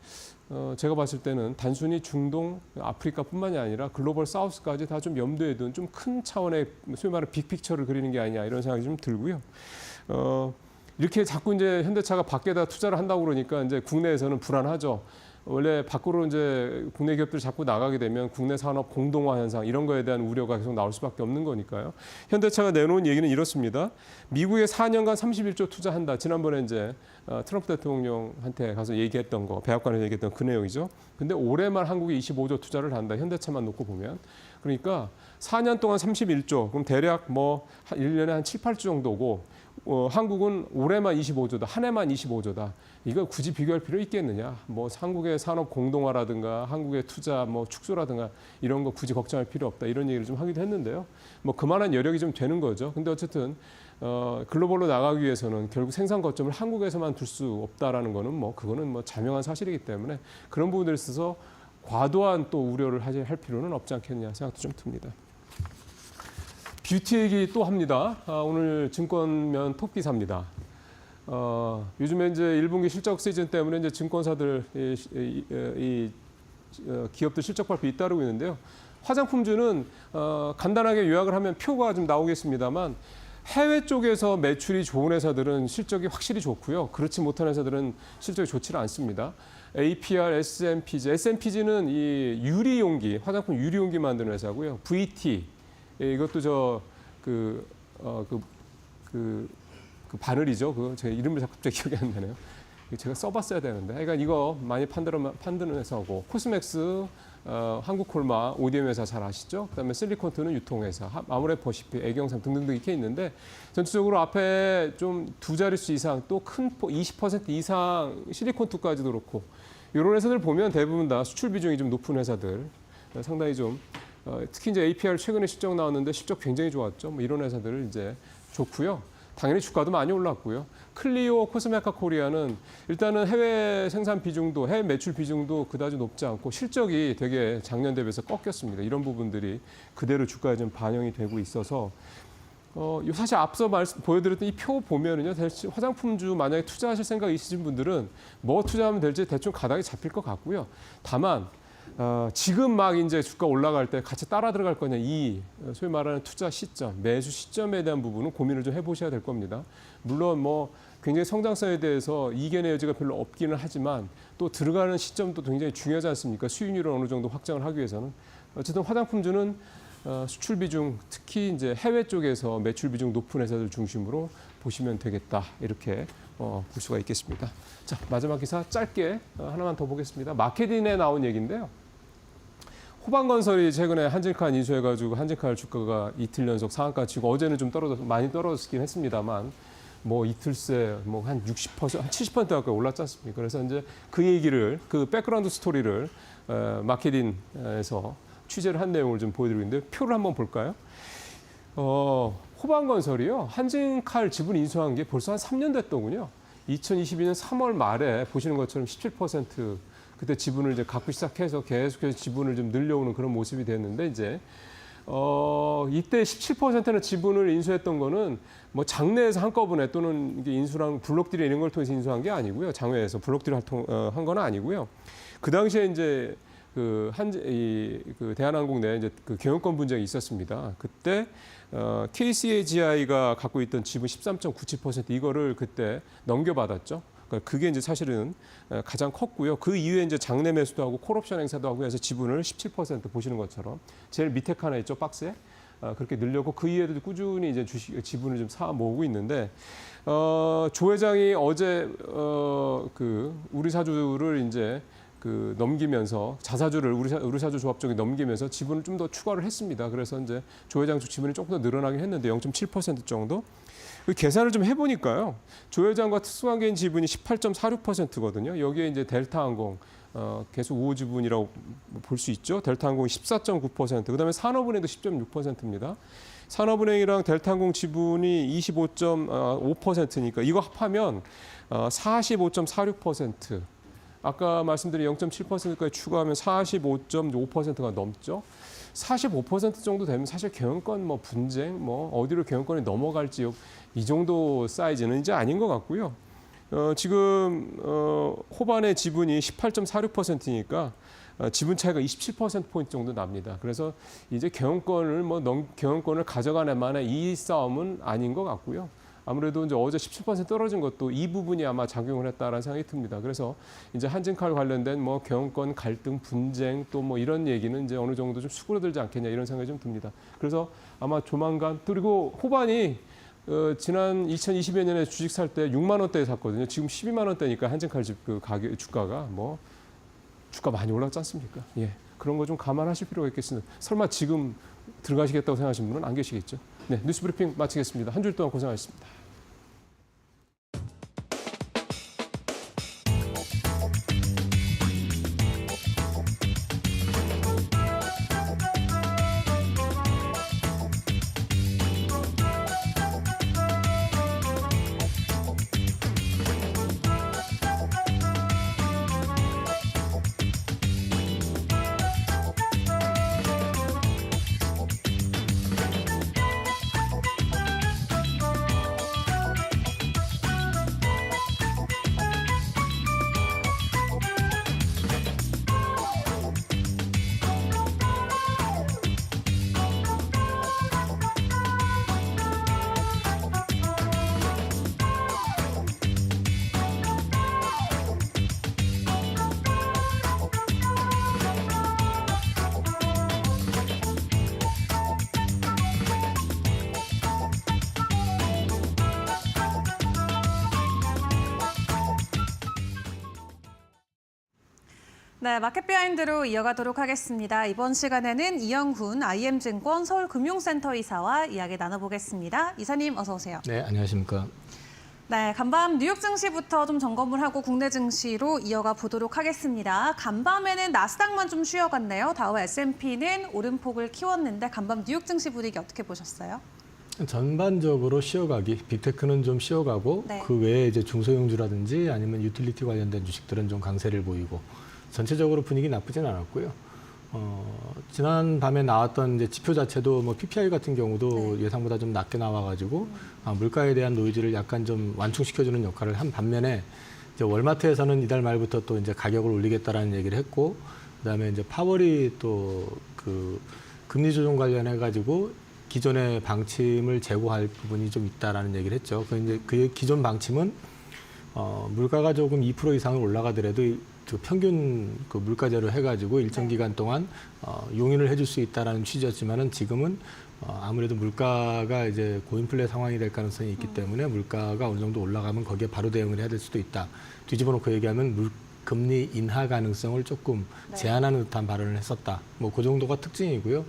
제가 봤을 때는 단순히 중동, 아프리카뿐만이 아니라 글로벌 사우스까지 다 좀 염두에 둔 좀 큰 차원의 소위 말하는 빅픽처를 그리는 게 아니냐 이런 생각이 좀 들고요. 이렇게 자꾸 이제 현대차가 밖에다 투자를 한다고 그러니까 이제 국내에서는 불안하죠. 원래 밖으로 이제 국내 기업들이 자꾸 나가게 되면 국내 산업 공동화 현상 이런 거에 대한 우려가 계속 나올 수밖에 없는 거니까요. 현대차가 내놓은 얘기는 이렇습니다. 미국에 4년간 31조 투자한다. 지난번에 이제 트럼프 대통령한테 가서 얘기했던 거, 백악관에서 얘기했던 그 내용이죠. 근데 올해만 한국에 25조 투자를 한다. 현대차만 놓고 보면. 그러니까 4년 동안 31조. 그럼 대략 뭐 1년에 한 7, 8조 정도고 한국은 올해만 25조다, 한 해만 25조다. 이거 굳이 비교할 필요 있겠느냐? 뭐 한국의 산업 공동화라든가 한국의 투자 뭐 축소라든가 이런 거 굳이 걱정할 필요 없다. 이런 얘기를 좀 하기도 했는데요. 뭐 그만한 여력이 좀 되는 거죠. 근데 어쨌든 글로벌로 나가기 위해서는 결국 생산 거점을 한국에서만 둘 수 없다라는 거는 뭐 그거는 뭐 자명한 사실이기 때문에 그런 부분들에 있어서 과도한 또 우려를 할 필요는 없지 않겠냐 생각도 좀 듭니다. 뷰티 얘기 또 합니다. 오늘 증권면 톱 기사입니다. 요즘에 이제 1분기 실적 시즌 때문에 이제 증권사들 기업들 실적 발표 잇따르고 있는데요. 화장품주는 간단하게 요약을 하면 표가 좀 나오겠습니다만 해외 쪽에서 매출이 좋은 회사들은 실적이 확실히 좋고요. 그렇지 못한 회사들은 실적이 좋지는 않습니다. APR, SMPG, SMPG는 이 유리 용기, 화장품 유리 용기 만드는 회사고요. VT 이것도 그 바늘이죠. 제 이름을 갑자기 기억이 안 나네요. 제가 써봤어야 되는데. 그러니까 이거 많이 판드는 회사고, 코스맥스, 한국콜마, ODM 회사 잘 아시죠? 그다음에 실리콘트는 유통회사, 아모레퍼시픽, 애경삼 등등등 이렇게 있는데 전체적으로 앞에 좀 두 자릿수 이상 또 큰 20% 이상 실리콘트까지도 그렇고 이런 회사들 보면 대부분 다 수출 비중이 좀 높은 회사들 상당히 좀 특히 이제 APR 최근에 실적 나왔는데 실적 굉장히 좋았죠. 뭐 이런 회사들을 이제 좋고요. 당연히 주가도 많이 올랐고요. 클리오, 코스메카 코리아는 일단은 해외 생산 비중도, 해외 매출 비중도 그다지 높지 않고 실적이 되게 작년 대비해서 꺾였습니다. 이런 부분들이 그대로 주가에 좀 반영이 되고 있어서 사실 앞서 보여드렸던 이 표 보면은요, 화장품주 만약에 투자하실 생각 있으신 분들은 뭐 투자하면 될지 대충 가닥이 잡힐 것 같고요. 다만 지금 막 이제 주가 올라갈 때 같이 따라 들어갈 거냐 이 소위 말하는 투자 시점, 매수 시점에 대한 부분은 고민을 좀 해보셔야 될 겁니다. 물론 뭐 굉장히 성장성에 대해서 이견의 여지가 별로 없기는 하지만 또 들어가는 시점도 굉장히 중요하지 않습니까? 수익률을 어느 정도 확장을 하기 위해서는 어쨌든 화장품주는 수출 비중, 특히 이제 해외 쪽에서 매출 비중 높은 회사들 중심으로 보시면 되겠다 이렇게 볼 수가 있겠습니다. 자, 마지막 기사 짧게 하나만 더 보겠습니다. 마케딘에 나온 얘기인데요. 호반건설이 최근에 한진칼 인수해가지고 한진칼 주가가 이틀 연속 상한가 치고 어제는 좀 많이 떨어졌긴 했습니다만 뭐 이틀 새 뭐 한 60%, 한 70% 가까이 올랐지 않습니까? 그래서 이제 그 얘기를 그 백그라운드 스토리를 마케딘에서 취재를 한 내용을 좀 보여드리고 있는데 표를 한번 볼까요? 호반건설이요. 한진칼 지분 인수한 게 벌써 한 3년 됐더군요. 2022년 3월 말에 보시는 것처럼 17% 그때 지분을 이제 갖고 시작해서 계속해서 지분을 좀 늘려오는 그런 모습이 됐는데 이제 이때 17%는 지분을 인수했던 거는 뭐 장내에서 한꺼번에 또는 이게 인수랑 블록딜이 이런 걸 통해서 인수한 게 아니고요. 장외에서 블록딜 한 건 아니고요. 그 당시에 이제 그 대한항공 내에 이제 그 경영권 분쟁이 있었습니다. 그때 KCAGI가 갖고 있던 지분 13.97% 이거를 그때 넘겨받았죠. 그러니까 그게 이제 사실은 가장 컸고요. 그 이후에 이제 장내 매수도 하고 콜옵션 행사도 하고 해서 지분을 17% 보시는 것처럼 제일 밑에 칸에 있죠, 박스에. 그렇게 늘려고 그 이후에도 꾸준히 이제 지분을 좀 사 모으고 있는데 조 회장이 어제 그 우리 사주를 이제 그 넘기면서 자사주를 우리 사주 조합 쪽에 넘기면서 지분을 좀 더 추가를 했습니다. 그래서 이제 조 회장 쪽 지분이 조금 더 늘어나긴 했는데 0.7% 정도. 그 계산을 좀 해보니까요. 조 회장과 특수관계인 지분이 18.46%거든요. 여기에 이제 델타항공 계속 우호 지분이라고 볼 수 있죠. 델타항공이 14.9%, 그다음에 산업은행도 10.6%입니다. 산업은행이랑 델타항공 지분이 25.5%니까 이거 합하면 45.46%. 아까 말씀드린 0.7%까지 추가하면 45.5%가 넘죠. 45% 정도 되면 사실 경영권 뭐 분쟁, 뭐 어디로 경영권이 넘어갈지 이 정도 사이즈는 이제 아닌 것 같고요. 지금 호반의 지분이 18.46%니까 지분 차이가 27%포인트 정도 납니다. 그래서 이제 경영권을 가져가는 만한 이 싸움은 아닌 것 같고요. 아무래도 이제 어제 17% 떨어진 것도 이 부분이 아마 작용을 했다라는 생각이 듭니다. 그래서 이제 한진칼 관련된 뭐 경영권 갈등, 분쟁 또 뭐 이런 얘기는 이제 어느 정도 좀 수그러들지 않겠냐 이런 생각이 좀 듭니다. 그래서 아마 조만간 그리고 호반이 지난 2020여 년에 주식 살 때 6만 원대에 샀거든요. 지금 12만 원대니까 한진칼 그 가격 주가가 뭐 주가 많이 올랐지 않습니까? 예, 그런 거 좀 감안하실 필요가 있겠습니다. 설마 지금 들어가시겠다고 생각하시는 분은 안 계시겠죠? 네, 뉴스 브리핑 마치겠습니다. 한 주 동안 고생하셨습니다. 네, 마켓 비하인드로 이어가도록 하겠습니다. 이번 시간에는 이영훈 IM증권 서울금융센터 이사와 이야기 나눠보겠습니다. 이사님 어서 오세요. 네, 안녕하십니까. 네, 간밤 뉴욕 증시부터 좀 점검을 하고 국내 증시로 이어가 보도록 하겠습니다. 간밤에는 나스닥만 좀 쉬어갔네요. 다우 S&P는 오름폭을 키웠는데 간밤 뉴욕 증시 분위기 어떻게 보셨어요? 전반적으로 쉬어가기, 빅테크는 좀 쉬어가고 네. 그 외에 이제 중소형주라든지 아니면 유틸리티 관련된 주식들은 좀 강세를 보이고 전체적으로 분위기 나쁘진 않았고요. 지난 밤에 나왔던 이제 지표 자체도 뭐 PPI 같은 경우도 예상보다 좀 낮게 나와가지고 물가에 대한 노이즈를 약간 좀 완충시켜주는 역할을 한 반면에 이제 월마트에서는 이달 말부터 또 이제 가격을 올리겠다라는 얘기를 했고 그다음에 이제 파월이 또 그 금리 조정 관련해 가지고 기존의 방침을 재고할 부분이 좀 있다라는 얘기를 했죠. 그 이제 그 기존 방침은 물가가 조금 2% 이상을 올라가더라도 그 평균 그 물가제로 해가지고 일정 기간 동안 용인을 해줄 수 있다라는 취지였지만은 지금은 아무래도 물가가 이제 고인플레 상황이 될 가능성이 있기 때문에 물가가 어느 정도 올라가면 거기에 바로 대응을 해야 될 수도 있다. 뒤집어 놓고 얘기하면 금리 인하 가능성을 조금 제한하는 듯한 발언을 했었다. 뭐 그 정도가 특징이고요.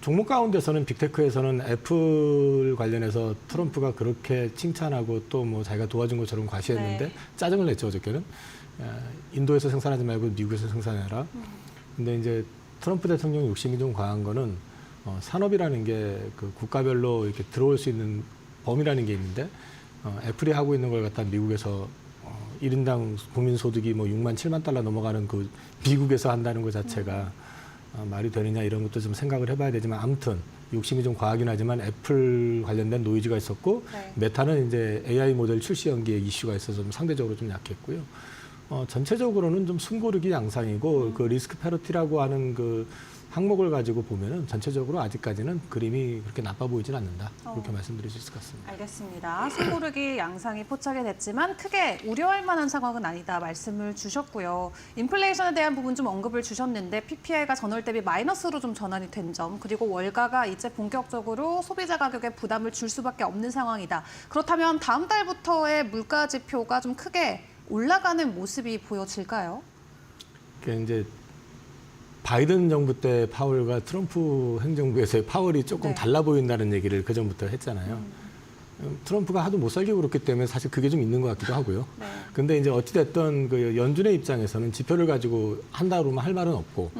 종목 가운데서는 빅테크에서는 애플 관련해서 트럼프가 그렇게 칭찬하고 또 뭐 자기가 도와준 것처럼 과시했는데 짜증을 냈죠, 어저께는. 인도에서 생산하지 말고 미국에서 생산해라. 근데 이제 트럼프 대통령 욕심이 좀 과한 거는 산업이라는 게 그 국가별로 이렇게 들어올 수 있는 범위라는 게 있는데 애플이 하고 있는 걸 갖다 미국에서 1인당 국민 소득이 뭐 6만 7만 달러 넘어가는 그 미국에서 한다는 것 자체가 말이 되느냐 이런 것도 좀 생각을 해봐야 되지만 아무튼 욕심이 좀 과하긴 하지만 애플 관련된 노이즈가 있었고 메타는 이제 AI 모델 출시 연기의 이슈가 있어서 좀 상대적으로 좀 약했고요. 전체적으로는 좀 숨고르기 양상이고 그 리스크 패러티라고 하는 그 항목을 가지고 보면은 전체적으로 아직까지는 그림이 그렇게 나빠 보이진 않는다. 그렇게 말씀드릴 수 있을 것 같습니다. 알겠습니다. 숨고르기 양상이 포착이 됐지만 크게 우려할 만한 상황은 아니다 말씀을 주셨고요. 인플레이션에 대한 부분 좀 언급을 주셨는데 PPI가 전월 대비 마이너스로 좀 전환이 된 점 그리고 월가가 이제 본격적으로 소비자 가격에 부담을 줄 수밖에 없는 상황이다. 그렇다면 다음 달부터의 물가 지표가 좀 크게 올라가는 모습이 보여질까요? 그러니까 이제 바이든 정부 때 파월과 트럼프 행정부에서의 파월이 조금 달라 보인다는 얘기를 그 전부터 했잖아요. 트럼프가 하도 못 살게 그렇기 때문에 사실 그게 좀 있는 것 같기도 하고요. 근데 이제 어찌됐든 그 연준의 입장에서는 지표를 가지고 한다로만 할 말은 없고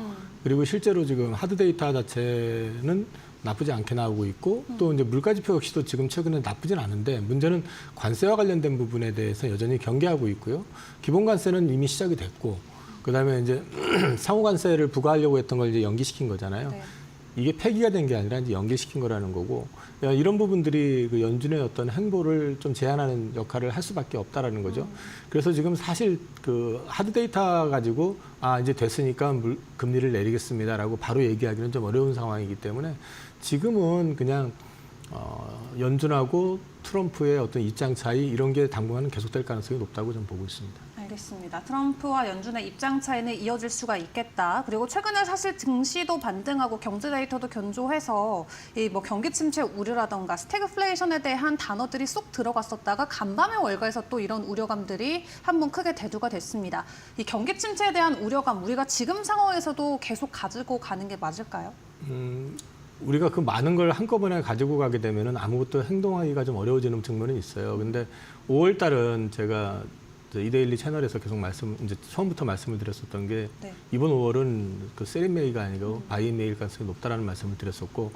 그리고 실제로 지금 하드 데이터 자체는 나쁘지 않게 나오고 있고 또 이제 물가 지표 역시도 지금 최근에 나쁘진 않은데 문제는 관세와 관련된 부분에 대해서 여전히 경계하고 있고요. 기본 관세는 이미 시작이 됐고 그다음에 이제 상호 관세를 부과하려고 했던 걸 이제 연기시킨 거잖아요. 이게 폐기가 된 게 아니라 이제 연기시킨 거라는 거고 이런 부분들이 그 연준의 어떤 행보를 좀 제한하는 역할을 할 수밖에 없다라는 거죠. 그래서 지금 사실 그 하드 데이터 가지고 이제 됐으니까 금리를 내리겠습니다라고 바로 얘기하기는 좀 어려운 상황이기 때문에 지금은 그냥 연준하고 트럼프의 어떤 입장 차이 이런 게 당분간은 계속될 가능성이 높다고 좀 보고 있습니다. 알겠습니다. 트럼프와 연준의 입장 차이는 이어질 수가 있겠다. 그리고 최근에 사실 증시도 반등하고 경제 데이터도 견조해서 이 뭐 경기 침체 우려라던가 스태그플레이션에 대한 단어들이 쏙 들어갔었다가 간밤에 월가에서 또 이런 우려감들이 한번 크게 대두가 됐습니다. 이 경기 침체에 대한 우려감 우리가 지금 상황에서도 계속 가지고 가는 게 맞을까요? 우리가 그 많은 걸 한꺼번에 가지고 가게 되면은 아무것도 행동하기가 좀 어려워지는 측면은 있어요. 근데 5월 달은 제가 이데일리 채널에서 계속 이제 처음부터 말씀을 드렸었던 게 이번 5월은 그 셀인메이가 아니고 바이메일 가능성이 높다라는 말씀을 드렸었고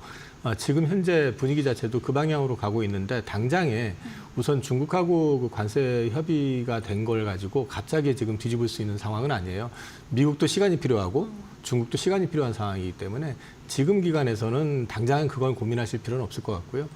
지금 현재 분위기 자체도 그 방향으로 가고 있는데 당장에 우선 중국하고 그 관세 협의가 된 걸 가지고 갑자기 지금 뒤집을 수 있는 상황은 아니에요. 미국도 시간이 필요하고 중국도 시간이 필요한 상황이기 때문에 지금 기간에서는 당장 그건 고민하실 필요는 없을 것 같고요.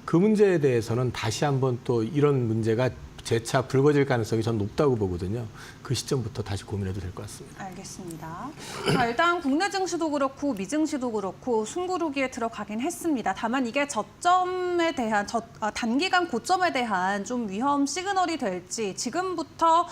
그 문제에 대해서는 다시 한번 또 이런 문제가 재차 불거질 가능성이 전 높다고 보거든요. 그 시점부터 다시 고민해도 될 것 같습니다. 알겠습니다. 자, 일단 국내 증시도 그렇고 미증시도 그렇고 숨고르기에 들어가긴 했습니다. 다만 이게 저점에 대한 단기간 고점에 대한 좀 위험 시그널이 될지 지금부터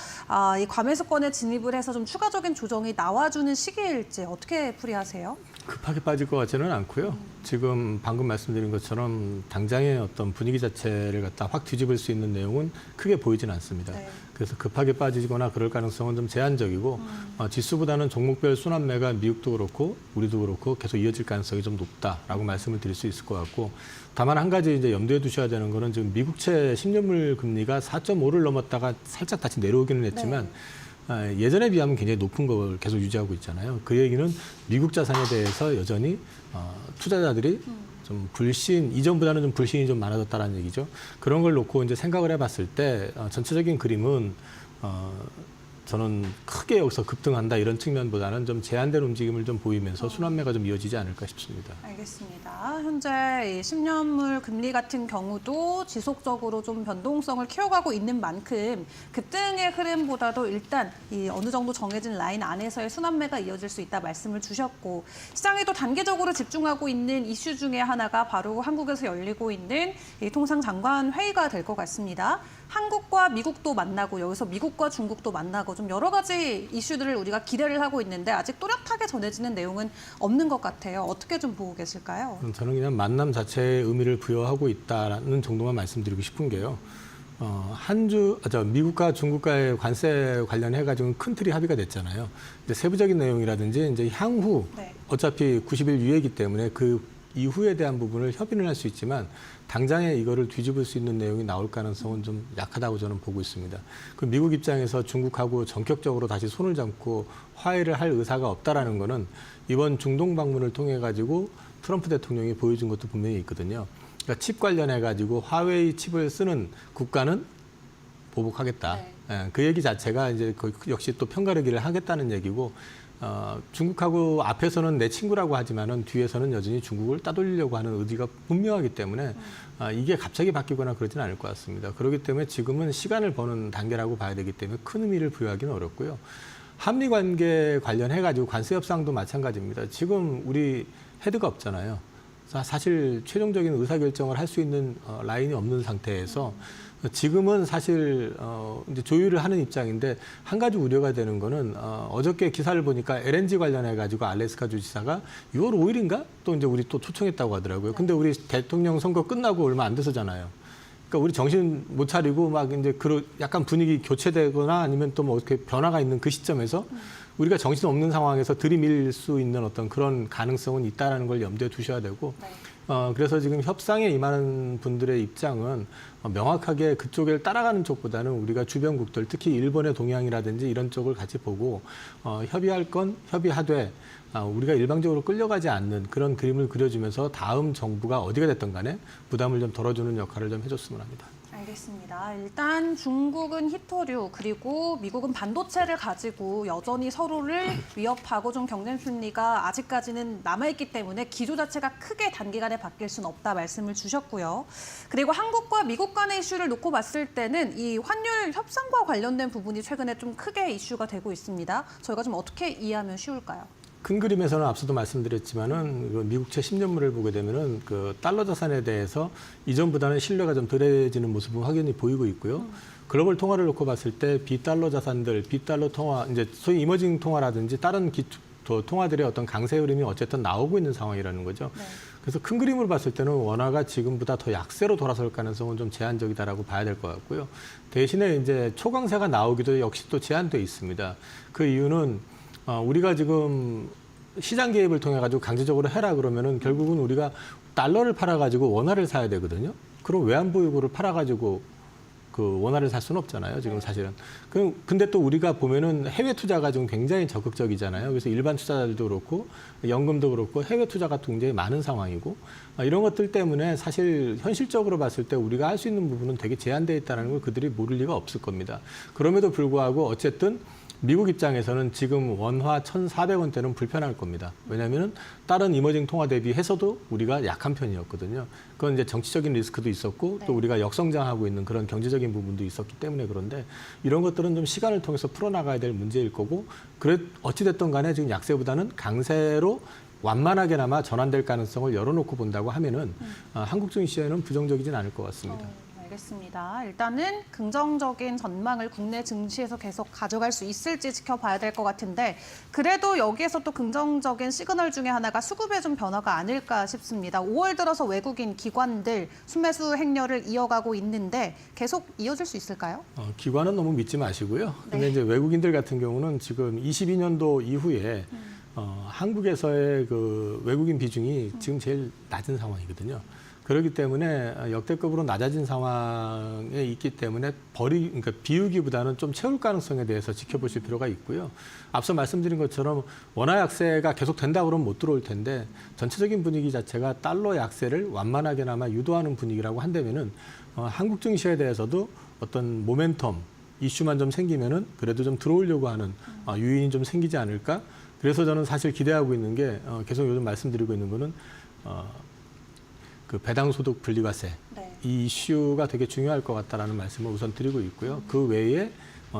이 과매수권에 진입을 해서 좀 추가적인 조정이 나와주는 시기일지 어떻게 풀이하세요? 급하게 빠질 것 같지는 않고요. 지금 방금 말씀드린 것처럼 당장의 어떤 분위기 자체를 갖다 확 뒤집을 수 있는 내용은 크게 보이진 않습니다. 네. 그래서 급하게 빠지거나 그럴 가능성은 좀 제한적이고 지수보다는 종목별 순환매가 미국도 그렇고 우리도 그렇고 계속 이어질 가능성이 좀 높다라고 말씀을 드릴 수 있을 것 같고 다만 한 가지 이제 염두에 두셔야 되는 거는 지금 미국채 10년물 금리가 4.5를 넘었다가 살짝 다시 내려오기는 했지만 예전에 비하면 굉장히 높은 걸 계속 유지하고 있잖아요. 그 얘기는 미국 자산에 대해서 여전히 투자자들이 좀 불신, 이전보다는 좀 불신이 좀 많아졌다는 얘기죠. 그런 걸 놓고 이제 생각을 해봤을 때 전체적인 그림은 저는 크게 여기서 급등한다 이런 측면보다는 좀 제한된 움직임을 좀 보이면서 순환매가 좀 이어지지 않을까 싶습니다. 알겠습니다. 현재 이 10년물 금리 같은 경우도 지속적으로 좀 변동성을 키워가고 있는 만큼 급등의 흐름보다도 일단 이 어느 정도 정해진 라인 안에서의 순환매가 이어질 수 있다 말씀을 주셨고 시장에 또 단계적으로 집중하고 있는 이슈 중에 하나가 바로 한국에서 열리고 있는 이 통상장관 회의가 될 것 같습니다. 한국과 미국도 만나고 여기서 미국과 중국도 만나고 좀 여러 가지 이슈들을 우리가 기대를 하고 있는데 아직 또렷하게 전해지는 내용은 없는 것 같아요. 어떻게 좀 보고 계실까요? 저는 그냥 만남 자체의 의미를 부여하고 있다는 정도만 말씀드리고 싶은 게요. 미국과 중국과의 관세 관련해 가지고 큰 틀이 합의가 됐잖아요. 이제 세부적인 내용이라든지 이제 향후 어차피 90일 유예이기 때문에 그 이후에 대한 부분을 협의는 할 수 있지만 당장에 이거를 뒤집을 수 있는 내용이 나올 가능성은 좀 약하다고 저는 보고 있습니다. 그 미국 입장에서 중국하고 전격적으로 다시 손을 잡고 화해를 할 의사가 없다라는 거는 이번 중동 방문을 통해 가지고 트럼프 대통령이 보여준 것도 분명히 있거든요. 그러니까 칩 관련해 가지고 화웨이 칩을 쓰는 국가는 보복하겠다. 그 얘기 자체가 이제 역시 또 편가르기를 하겠다는 얘기고 중국하고 앞에서는 내 친구라고 하지만은 뒤에서는 여전히 중국을 따돌리려고 하는 의지가 분명하기 때문에 이게 갑자기 바뀌거나 그러지는 않을 것 같습니다. 그렇기 때문에 지금은 시간을 버는 단계라고 봐야 되기 때문에 큰 의미를 부여하기는 어렵고요. 한미 관계 관련해 가지고 관세 협상도 마찬가지입니다. 지금 우리 헤드가 없잖아요. 사실 최종적인 의사결정을 할 수 있는 라인이 없는 상태에서 지금은 사실 이제 조율을 하는 입장인데 한 가지 우려가 되는 거는 어저께 기사를 보니까 LNG 관련해 가지고 알래스카 주지사가 6월 5일인가 또 이제 우리 또 초청했다고 하더라고요. 근데 우리 대통령 선거 끝나고 얼마 안 돼서잖아요. 그러니까 우리 정신 못 차리고 막 이제 약간 분위기 교체되거나 아니면 또 뭐 어떻게 변화가 있는 그 시점에서 우리가 정신 없는 상황에서 들이밀 수 있는 어떤 그런 가능성은 있다라는 걸 염두에 두셔야 되고 그래서 지금 협상에 임하는 분들의 입장은 명확하게 그쪽을 따라가는 쪽보다는 우리가 주변국들 특히 일본의 동향이라든지 이런 쪽을 같이 보고 협의할 건 협의하되 우리가 일방적으로 끌려가지 않는 그런 그림을 그려주면서 다음 정부가 어디가 됐든 간에 부담을 좀 덜어주는 역할을 좀 해줬으면 합니다. 알겠습니다. 일단 중국은 히토류 그리고 미국은 반도체를 가지고 여전히 서로를 위협하고 좀 경쟁 심리가 아직까지는 남아있기 때문에 기조 자체가 크게 단기간에 바뀔 수는 없다 말씀을 주셨고요. 그리고 한국과 미국 간의 이슈를 놓고 봤을 때는 이 환율 협상과 관련된 부분이 최근에 좀 크게 이슈가 되고 있습니다. 저희가 좀 어떻게 이해하면 쉬울까요? 큰 그림에서는 앞서도 말씀드렸지만은 미국채 10년물을 보게 되면은 그 달러 자산에 대해서 이전보다는 신뢰가 좀 덜해지는 모습은 확연히 보이고 있고요. 글로벌 통화를 놓고 봤을 때 비달러 자산들, 비달러 통화, 이제 소위 이머징 통화라든지 다른 통화들의 어떤 강세 흐름이 어쨌든 나오고 있는 상황이라는 거죠. 그래서 큰 그림으로 봤을 때는 원화가 지금보다 더 약세로 돌아설 가능성은 좀 제한적이다라고 봐야 될 것 같고요. 대신에 이제 초강세가 나오기도 역시 또 제한돼 있습니다. 그 이유는 우리가 지금 시장 개입을 통해 가지고 강제적으로 해라 그러면은 결국은 우리가 달러를 팔아 가지고 원화를 사야 되거든요. 그럼 외환보유고를 팔아 가지고 그 원화를 살 수는 없잖아요. 지금 사실은. 근데 또 우리가 보면은 해외 투자가 좀 굉장히 적극적이잖아요. 그래서 일반 투자자들도 그렇고 연금도 그렇고 해외 투자가 굉장히 많은 상황이고 이런 것들 때문에 사실 현실적으로 봤을 때 우리가 할 수 있는 부분은 되게 제한되어 있다는 걸 그들이 모를 리가 없을 겁니다. 그럼에도 불구하고 어쨌든 미국 입장에서는 지금 원화 1,400원대는 불편할 겁니다. 왜냐하면 다른 이머징 통화 대비해서도 우리가 약한 편이었거든요. 그건 이제 정치적인 리스크도 있었고 또 우리가 역성장하고 있는 그런 경제적인 부분도 있었기 때문에 그런데 이런 것들은 좀 시간을 통해서 풀어나가야 될 문제일 거고 어찌됐든 간에 지금 약세보다는 강세로 완만하게나마 전환될 가능성을 열어놓고 본다고 하면은 한국 증시에는 부정적이진 않을 것 같습니다. 알겠습니다. 일단은 긍정적인 전망을 국내 증시에서 계속 가져갈 수 있을지 지켜봐야 될 것 같은데 그래도 여기에서 또 긍정적인 시그널 중에 하나가 수급의 좀 변화가 아닐까 싶습니다. 5월 들어서 외국인 기관들 순매수 행렬을 이어가고 있는데 계속 이어질 수 있을까요? 기관은 너무 믿지 마시고요. 근데 이제 외국인들 같은 경우는 지금 22년도 이후에 한국에서의 그 외국인 비중이 지금 제일 낮은 상황이거든요. 그렇기 때문에 역대급으로 낮아진 상황에 있기 때문에 그러니까 비우기보다는 좀 채울 가능성에 대해서 지켜보실 필요가 있고요. 앞서 말씀드린 것처럼 원화 약세가 계속 된다 그러면 못 들어올 텐데 전체적인 분위기 자체가 달러 약세를 완만하게나마 유도하는 분위기라고 한다면은 한국 증시에 대해서도 어떤 모멘텀 이슈만 좀 생기면은 그래도 좀 들어오려고 하는 유인이 좀 생기지 않을까. 그래서 저는 사실 기대하고 있는 게 계속 요즘 말씀드리고 있는 거는 그 배당소득 분리과세 네. 이 이슈가 되게 중요할 것 같다라는 말씀을 우선 드리고 있고요. 그 외에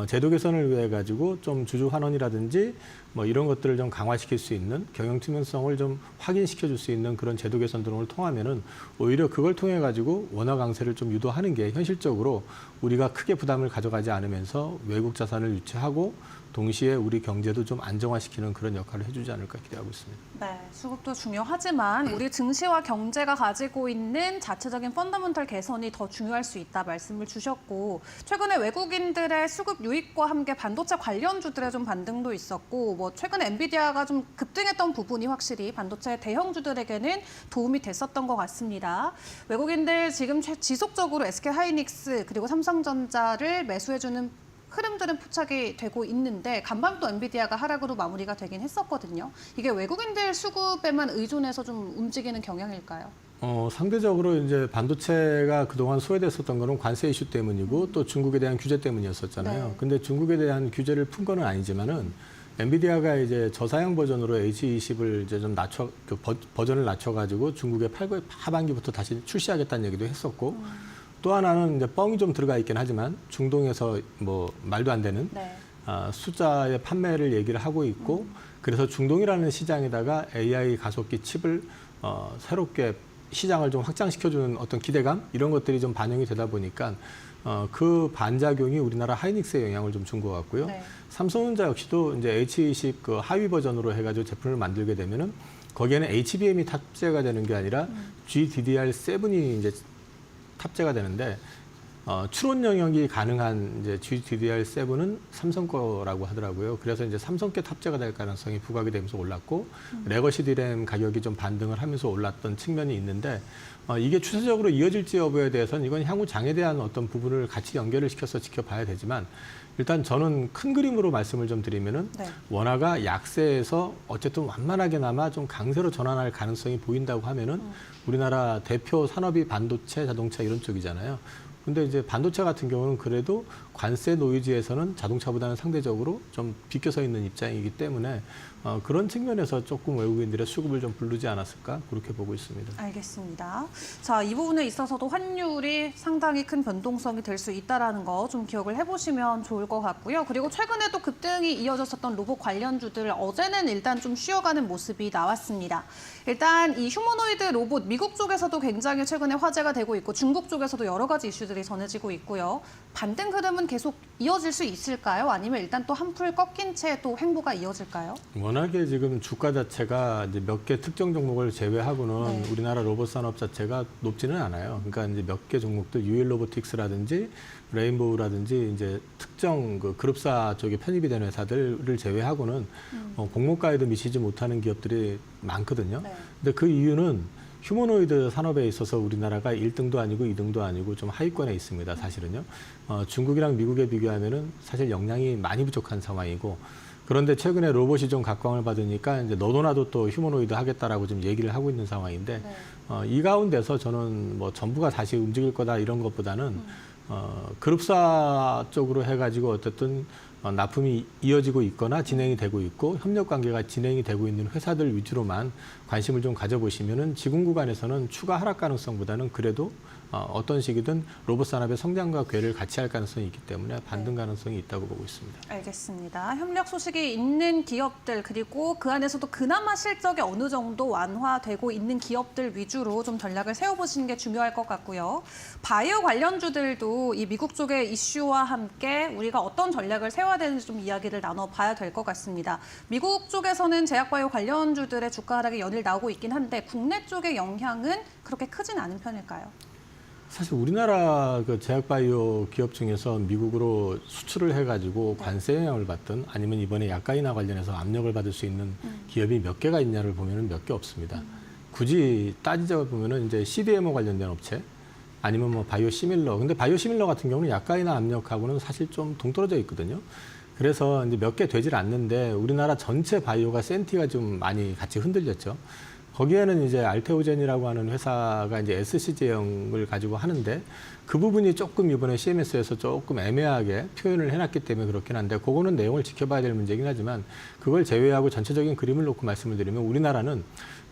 제도 개선을 위해 가지고 좀 주주 환원이라든지 뭐 이런 것들을 좀 강화시킬 수 있는 경영 투명성을 좀 확인시켜 줄 수 있는 그런 제도 개선 등을 통하면은 오히려 그걸 통해 가지고 원화 강세를 좀 유도하는 게 현실적으로 우리가 크게 부담을 가져가지 않으면서 외국 자산을 유치하고 동시에 우리 경제도 좀 안정화시키는 그런 역할을 해주지 않을까 기대하고 있습니다. 네, 수급도 중요하지만 우리 증시와 경제가 가지고 있는 자체적인 펀더멘털 개선이 더 중요할 수 있다 말씀을 주셨고 최근에 외국인들의 수급 유입과 함께 반도체 관련주들의 좀 반등도 있었고 뭐 최근 엔비디아가 좀 급등했던 부분이 확실히 반도체 대형주들에게는 도움이 됐었던 것 같습니다. 외국인들 지금 지속적으로 SK하이닉스 그리고 삼성전자를 매수해주는 흐름들은 포착이 되고 있는데 간밤 또 엔비디아가 하락으로 마무리가 되긴 했었거든요. 이게 외국인들 수급에만 의존해서 좀 움직이는 경향일까요? 상대적으로 이제 반도체가 그동안 소외됐었던 거는 관세 이슈 때문이고 또 중국에 대한 규제 때문이었었잖아요. 네. 근데 중국에 대한 규제를 푼 거는 아니지만은 엔비디아가 이제 저사양 버전으로 H20을 이제 좀 버전을 낮춰가지고 중국에 하반기부터 다시 출시하겠다는 얘기도 했었고 또 하나는 이제 뻥이 좀 들어가 있긴 하지만 중동에서 뭐 말도 안 되는 네. 숫자의 판매를 얘기를 하고 있고 그래서 중동이라는 시장에다가 AI 가속기 칩을 새롭게 시장을 좀 확장시켜주는 어떤 기대감 이런 것들이 좀 반영이 되다 보니까 그 반작용이 우리나라 하이닉스에 영향을 좀 준 것 같고요. 네. 삼성전자 역시도 이제 H20 그 하위 버전으로 해가지고 제품을 만들게 되면은 거기에는 HBM이 탑재가 되는 게 아니라 GDDR7이 이제 탑재가 되는데 추론 영역이 가능한 이제 GDDR7은 삼성 거라고 하더라고요. 그래서 이제 삼성께 탑재가 될 가능성이 부각이 되면서 올랐고 레거시 디램 가격이 좀 반등을 하면서 올랐던 측면이 있는데 이게 추세적으로 이어질지 여부에 대해서는 이건 향후 장에 대한 어떤 부분을 같이 연결을 시켜서 지켜봐야 되지만 일단 저는 큰 그림으로 말씀을 좀 드리면은 네. 원화가 약세에서 어쨌든 완만하게나마 좀 강세로 전환할 가능성이 보인다고 하면은 우리나라 대표 산업이 반도체, 자동차 이런 쪽이잖아요. 근데 이제 반도체 같은 경우는 그래도 관세 노이즈에서는 자동차보다는 상대적으로 좀 비껴서 있는 입장이기 때문에 그런 측면에서 조금 외국인들의 수급을 좀 부르지 않았을까 그렇게 보고 있습니다. 알겠습니다. 자, 이 부분에 있어서도 환율이 상당히 큰 변동성이 될 수 있다는 거 좀 기억을 해보시면 좋을 것 같고요. 그리고 최근에도 급등이 이어졌었던 로봇 관련주들 어제는 일단 좀 쉬어가는 모습이 나왔습니다. 일단 이 휴머노이드 로봇 미국 쪽에서도 굉장히 최근에 화제가 되고 있고 중국 쪽에서도 여러 가지 이슈들이 전해지고 있고요. 반등 흐름은 계속 이어질 수 있을까요? 아니면 일단 또 한풀 꺾인 채 또 횡보가 이어질까요? 워낙에 지금 주가 자체가 이제 몇 개 특정 종목을 제외하고는 네. 우리나라 로봇 산업 자체가 높지는 않아요. 그러니까 이제 몇 개 종목들 유일 로보틱스라든지 레인보우라든지 이제 특정 그 그룹사 쪽에 편입이 되는 회사들을 제외하고는 공모가에도 미치지 못하는 기업들이 많거든요. 네. 근데 그 이유는 휴머노이드 산업에 있어서 우리나라가 1등도 아니고 2등도 아니고 좀 하위권에 있습니다. 사실은요. 중국이랑 미국에 비교하면은 사실 역량이 많이 부족한 상황이고 그런데 최근에 로봇이 좀 각광을 받으니까 이제 너도나도 또 휴머노이드 하겠다라고 지금 얘기를 하고 있는 상황인데 네. 이 가운데서 저는 뭐 전부가 다시 움직일 거다 이런 것보다는 그룹사 쪽으로 해가지고 어쨌든 납품이 이어지고 있거나 진행이 되고 있고 협력 관계가 진행이 되고 있는 회사들 위주로만 관심을 좀 가져보시면은 지금 구간에서는 추가 하락 가능성보다는 그래도 어떤 시기든 로봇 산업의 성장과 궤를 같이 할 가능성이 있기 때문에 반등 가능성이 있다고 보고 있습니다. 알겠습니다. 협력 소식이 있는 기업들 그리고 그 안에서도 그나마 실적이 어느 정도 완화되고 있는 기업들 위주로 좀 전략을 세워보시는 게 중요할 것 같고요. 바이오 관련주들도 이 미국 쪽의 이슈와 함께 우리가 어떤 전략을 세워야 되는지 좀 이야기를 나눠봐야 될 것 같습니다. 미국 쪽에서는 제약바이오 관련주들의 주가 하락이 연일 나오고 있긴 한데 국내 쪽의 영향은 그렇게 크진 않은 편일까요? 사실 우리나라 그 제약바이오 기업 중에서 미국으로 수출을 해가지고 관세 영향을 받든 아니면 이번에 약가인화 관련해서 압력을 받을 수 있는 기업이 몇 개가 있냐를 보면은 몇 개 없습니다. 굳이 따지자 보면은 이제 CDMO 관련된 업체 아니면 뭐 바이오시밀러. 근데 바이오시밀러 같은 경우는 약가인화 압력하고는 사실 좀 동떨어져 있거든요. 그래서 이제 몇 개 되질 않는데 우리나라 전체 바이오가 센티가 좀 많이 같이 흔들렸죠. 거기에는 이제 알테오젠이라고 하는 회사가 이제 SC 제형을 가지고 하는데 그 부분이 조금 이번에 CMS에서 조금 애매하게 표현을 해놨기 때문에 그렇긴 한데 그거는 내용을 지켜봐야 될 문제긴 하지만 그걸 제외하고 전체적인 그림을 놓고 말씀을 드리면 우리나라는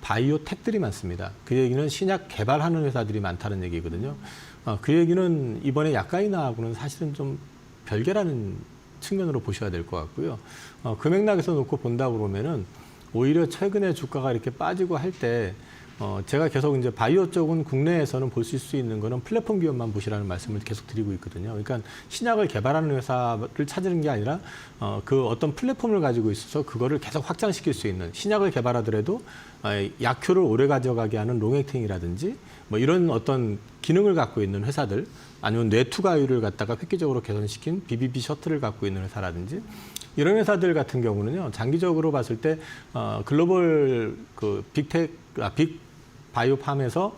바이오텍들이 많습니다. 그 얘기는 신약 개발하는 회사들이 많다는 얘기거든요. 그 얘기는 이번에 약가인화하고는 사실은 좀 별개라는 측면으로 보셔야 될 것 같고요. 그 맥락에서 놓고 본다 그러면은 오히려 최근에 주가가 이렇게 빠지고 할 때 제가 계속 이제 바이오 쪽은 국내에서는 보실 수 있는 거는 플랫폼 기업만 보시라는 말씀을 계속 드리고 있거든요. 그러니까 신약을 개발하는 회사를 찾는 게 아니라 그 어떤 플랫폼을 가지고 있어서 그거를 계속 확장시킬 수 있는 신약을 개발하더라도 약효를 오래 가져가게 하는 롱액팅이라든지 뭐 이런 어떤 기능을 갖고 있는 회사들 아니면 뇌투과율을 갖다가 획기적으로 개선시킨 BBB 셔틀을 갖고 있는 회사라든지 이런 회사들 같은 경우는요 장기적으로 봤을 때 글로벌 그 빅 바이오팜에서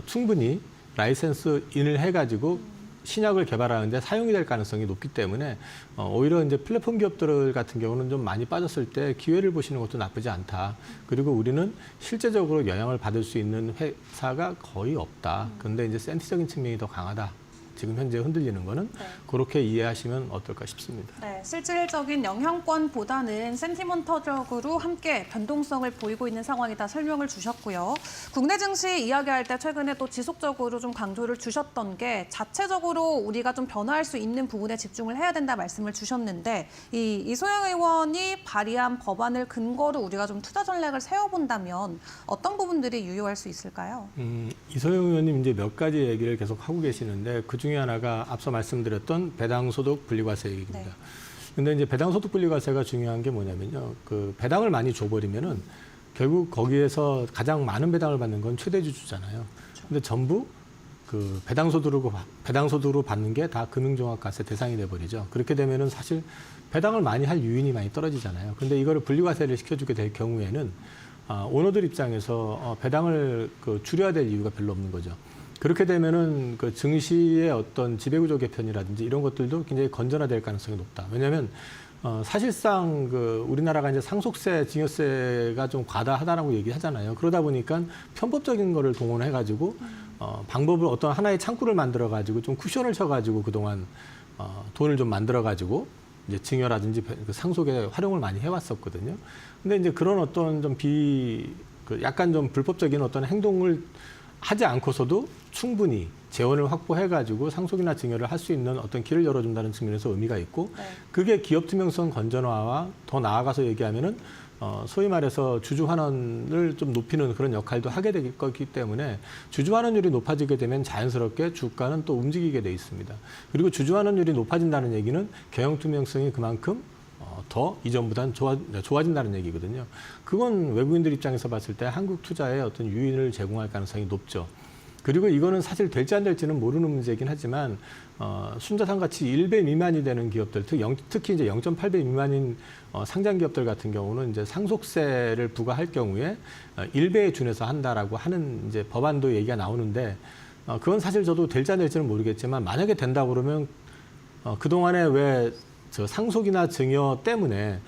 충분히 라이센스 인을 해가지고 신약을 개발하는데 사용이 될 가능성이 높기 때문에 오히려 이제 플랫폼 기업들 같은 경우는 좀 많이 빠졌을 때 기회를 보시는 것도 나쁘지 않다. 그리고 우리는 실제적으로 영향을 받을 수 있는 회사가 거의 없다. 그런데 이제 센티적인 측면이 더 강하다. 지금 현재 흔들리는 거는 그렇게 이해하시면 어떨까 싶습니다. 네, 실질적인 영향권보다는 센티먼터적으로 함께 변동성을 보이고 있는 상황이다 설명을 주셨고요. 국내 증시 이야기할 때 최근에 또 지속적으로 좀 강조를 주셨던 게 자체적으로 우리가 좀 변화할 수 있는 부분에 집중을 해야 된다 말씀을 주셨는데 이소영 의원이 발의한 법안을 근거로 우리가 좀 투자 전략을 세워본다면 어떤 부분들이 유효할 수 있을까요? 이소영 의원님 이제 몇 가지 얘기를 계속 하고 계시는데 그 중에 하나가 앞서 말씀드렸던 배당소득 분리과세 얘기입니다. 근데 이제 배당소득 분리과세가 중요한 게 뭐냐면요. 그 배당을 많이 줘버리면은 결국 거기에서 가장 많은 배당을 받는 건 최대주주잖아요. 근데 전부 그 배당소득으로 받는 게 다 금융종합과세 대상이 돼버리죠. 그렇게 되면은 사실 배당을 많이 할 유인이 많이 떨어지잖아요. 근데 이거를 분리과세를 시켜주게 될 경우에는 오너들 입장에서 배당을 줄여야 될 이유가 별로 없는 거죠. 그렇게 되면은 그 증시의 어떤 지배구조 개편이라든지 이런 것들도 굉장히 건전화될 가능성이 높다. 왜냐하면 사실상 그 우리나라가 이제 상속세, 증여세가 좀 과다하다라고 얘기하잖아요. 그러다 보니까 편법적인 거를 동원해가지고 방법을 어떤 하나의 창구를 만들어가지고 좀 쿠션을 쳐가지고 그동안 돈을 좀 만들어가지고 이제 증여라든지 상속에 활용을 많이 해왔었거든요. 근데 이제 그런 어떤 좀 약간 좀 불법적인 어떤 행동을 하지 않고서도 충분히 재원을 확보해가지고 상속이나 증여를 할 수 있는 어떤 길을 열어준다는 측면에서 의미가 있고 그게 기업 투명성 건전화와 더 나아가서 얘기하면은 소위 말해서 주주 환원을 좀 높이는 그런 역할도 하게 될 거기 때문에 주주 환원율이 높아지게 되면 자연스럽게 주가는 또 움직이게 돼 있습니다. 그리고 주주 환원율이 높아진다는 얘기는 경영 투명성이 그만큼 더 이전보다는 좋아진다는 얘기거든요. 그건 외국인들 입장에서 봤을 때 한국 투자에 어떤 유인을 제공할 가능성이 높죠. 그리고 이거는 사실 될지 안 될지는 모르는 문제이긴 하지만 순자산 가치 1배 미만이 되는 기업들, 특히 이제 0.8배 미만인 상장 기업들 같은 경우는 이제 상속세를 부과할 경우에 1배에 준해서 한다라고 하는 이제 법안도 얘기가 나오는데 그건 사실 저도 될지 안 될지는 모르겠지만 만약에 된다 그러면 그동안에 왜 저 상속이나 증여 때문에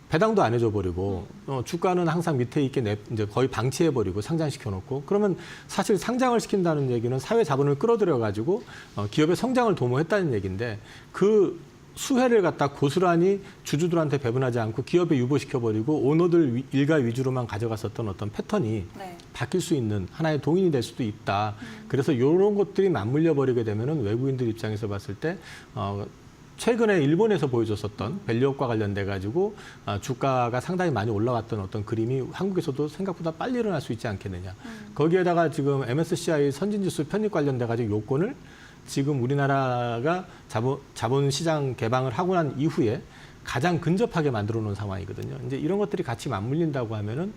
배당도 안 해줘 버리고 주가는 항상 밑에 있게 이제 거의 방치해 버리고 상장시켜 놓고 그러면 사실 상장을 시킨다는 얘기는 사회 자본을 끌어들여 가지고 기업의 성장을 도모했다는 얘기인데 그 수혜를 갖다 고스란히 주주들한테 배분하지 않고 기업에 유보시켜버리고 오너들 일가 위주로만 가져갔었던 어떤 패턴이 네. 바뀔 수 있는 하나의 동인이 될 수도 있다. 그래서 이런 것들이 맞물려 버리게 되면은 외국인들 입장에서 봤을 때 최근에 일본에서 보여줬었던 밸류업과 관련돼 가지고 주가가 상당히 많이 올라왔던 어떤 그림이 한국에서도 생각보다 빨리 일어날 수 있지 않겠느냐. 거기에다가 지금 MSCI 선진지수 편입 관련돼 가지고 요건을 지금 우리나라가 자본시장 개방을 하고 난 이후에 가장 근접하게 만들어 놓은 상황이거든요. 이제 이런 것들이 같이 맞물린다고 하면은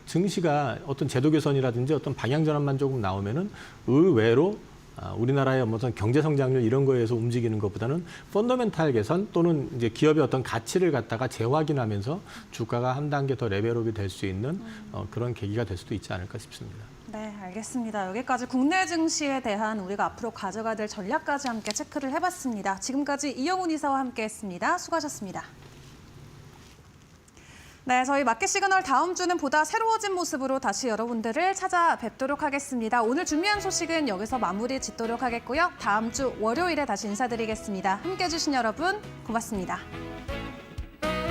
증시가 어떤 제도 개선이라든지 어떤 방향 전환만 조금 나오면은 의외로 우리나라의 어떤 경제 성장률 이런 거에서 움직이는 것보다는 펀더멘탈 개선 또는 이제 기업의 어떤 가치를 갖다가 재확인하면서 주가가 한 단계 더 레벨업이 될 수 있는 그런 계기가 될 수도 있지 않을까 싶습니다. 네, 알겠습니다. 여기까지 국내 증시에 대한 우리가 앞으로 가져가야 될 전략까지 함께 체크를 해봤습니다. 지금까지 이영훈 이사와 함께했습니다. 수고하셨습니다. 네, 저희 마켓 시그널 다음 주는 보다 새로워진 모습으로 다시 여러분들을 찾아뵙도록 하겠습니다. 오늘 준비한 소식은 여기서 마무리 짓도록 하겠고요. 다음 주 월요일에 다시 인사드리겠습니다. 함께해 주신 여러분 고맙습니다.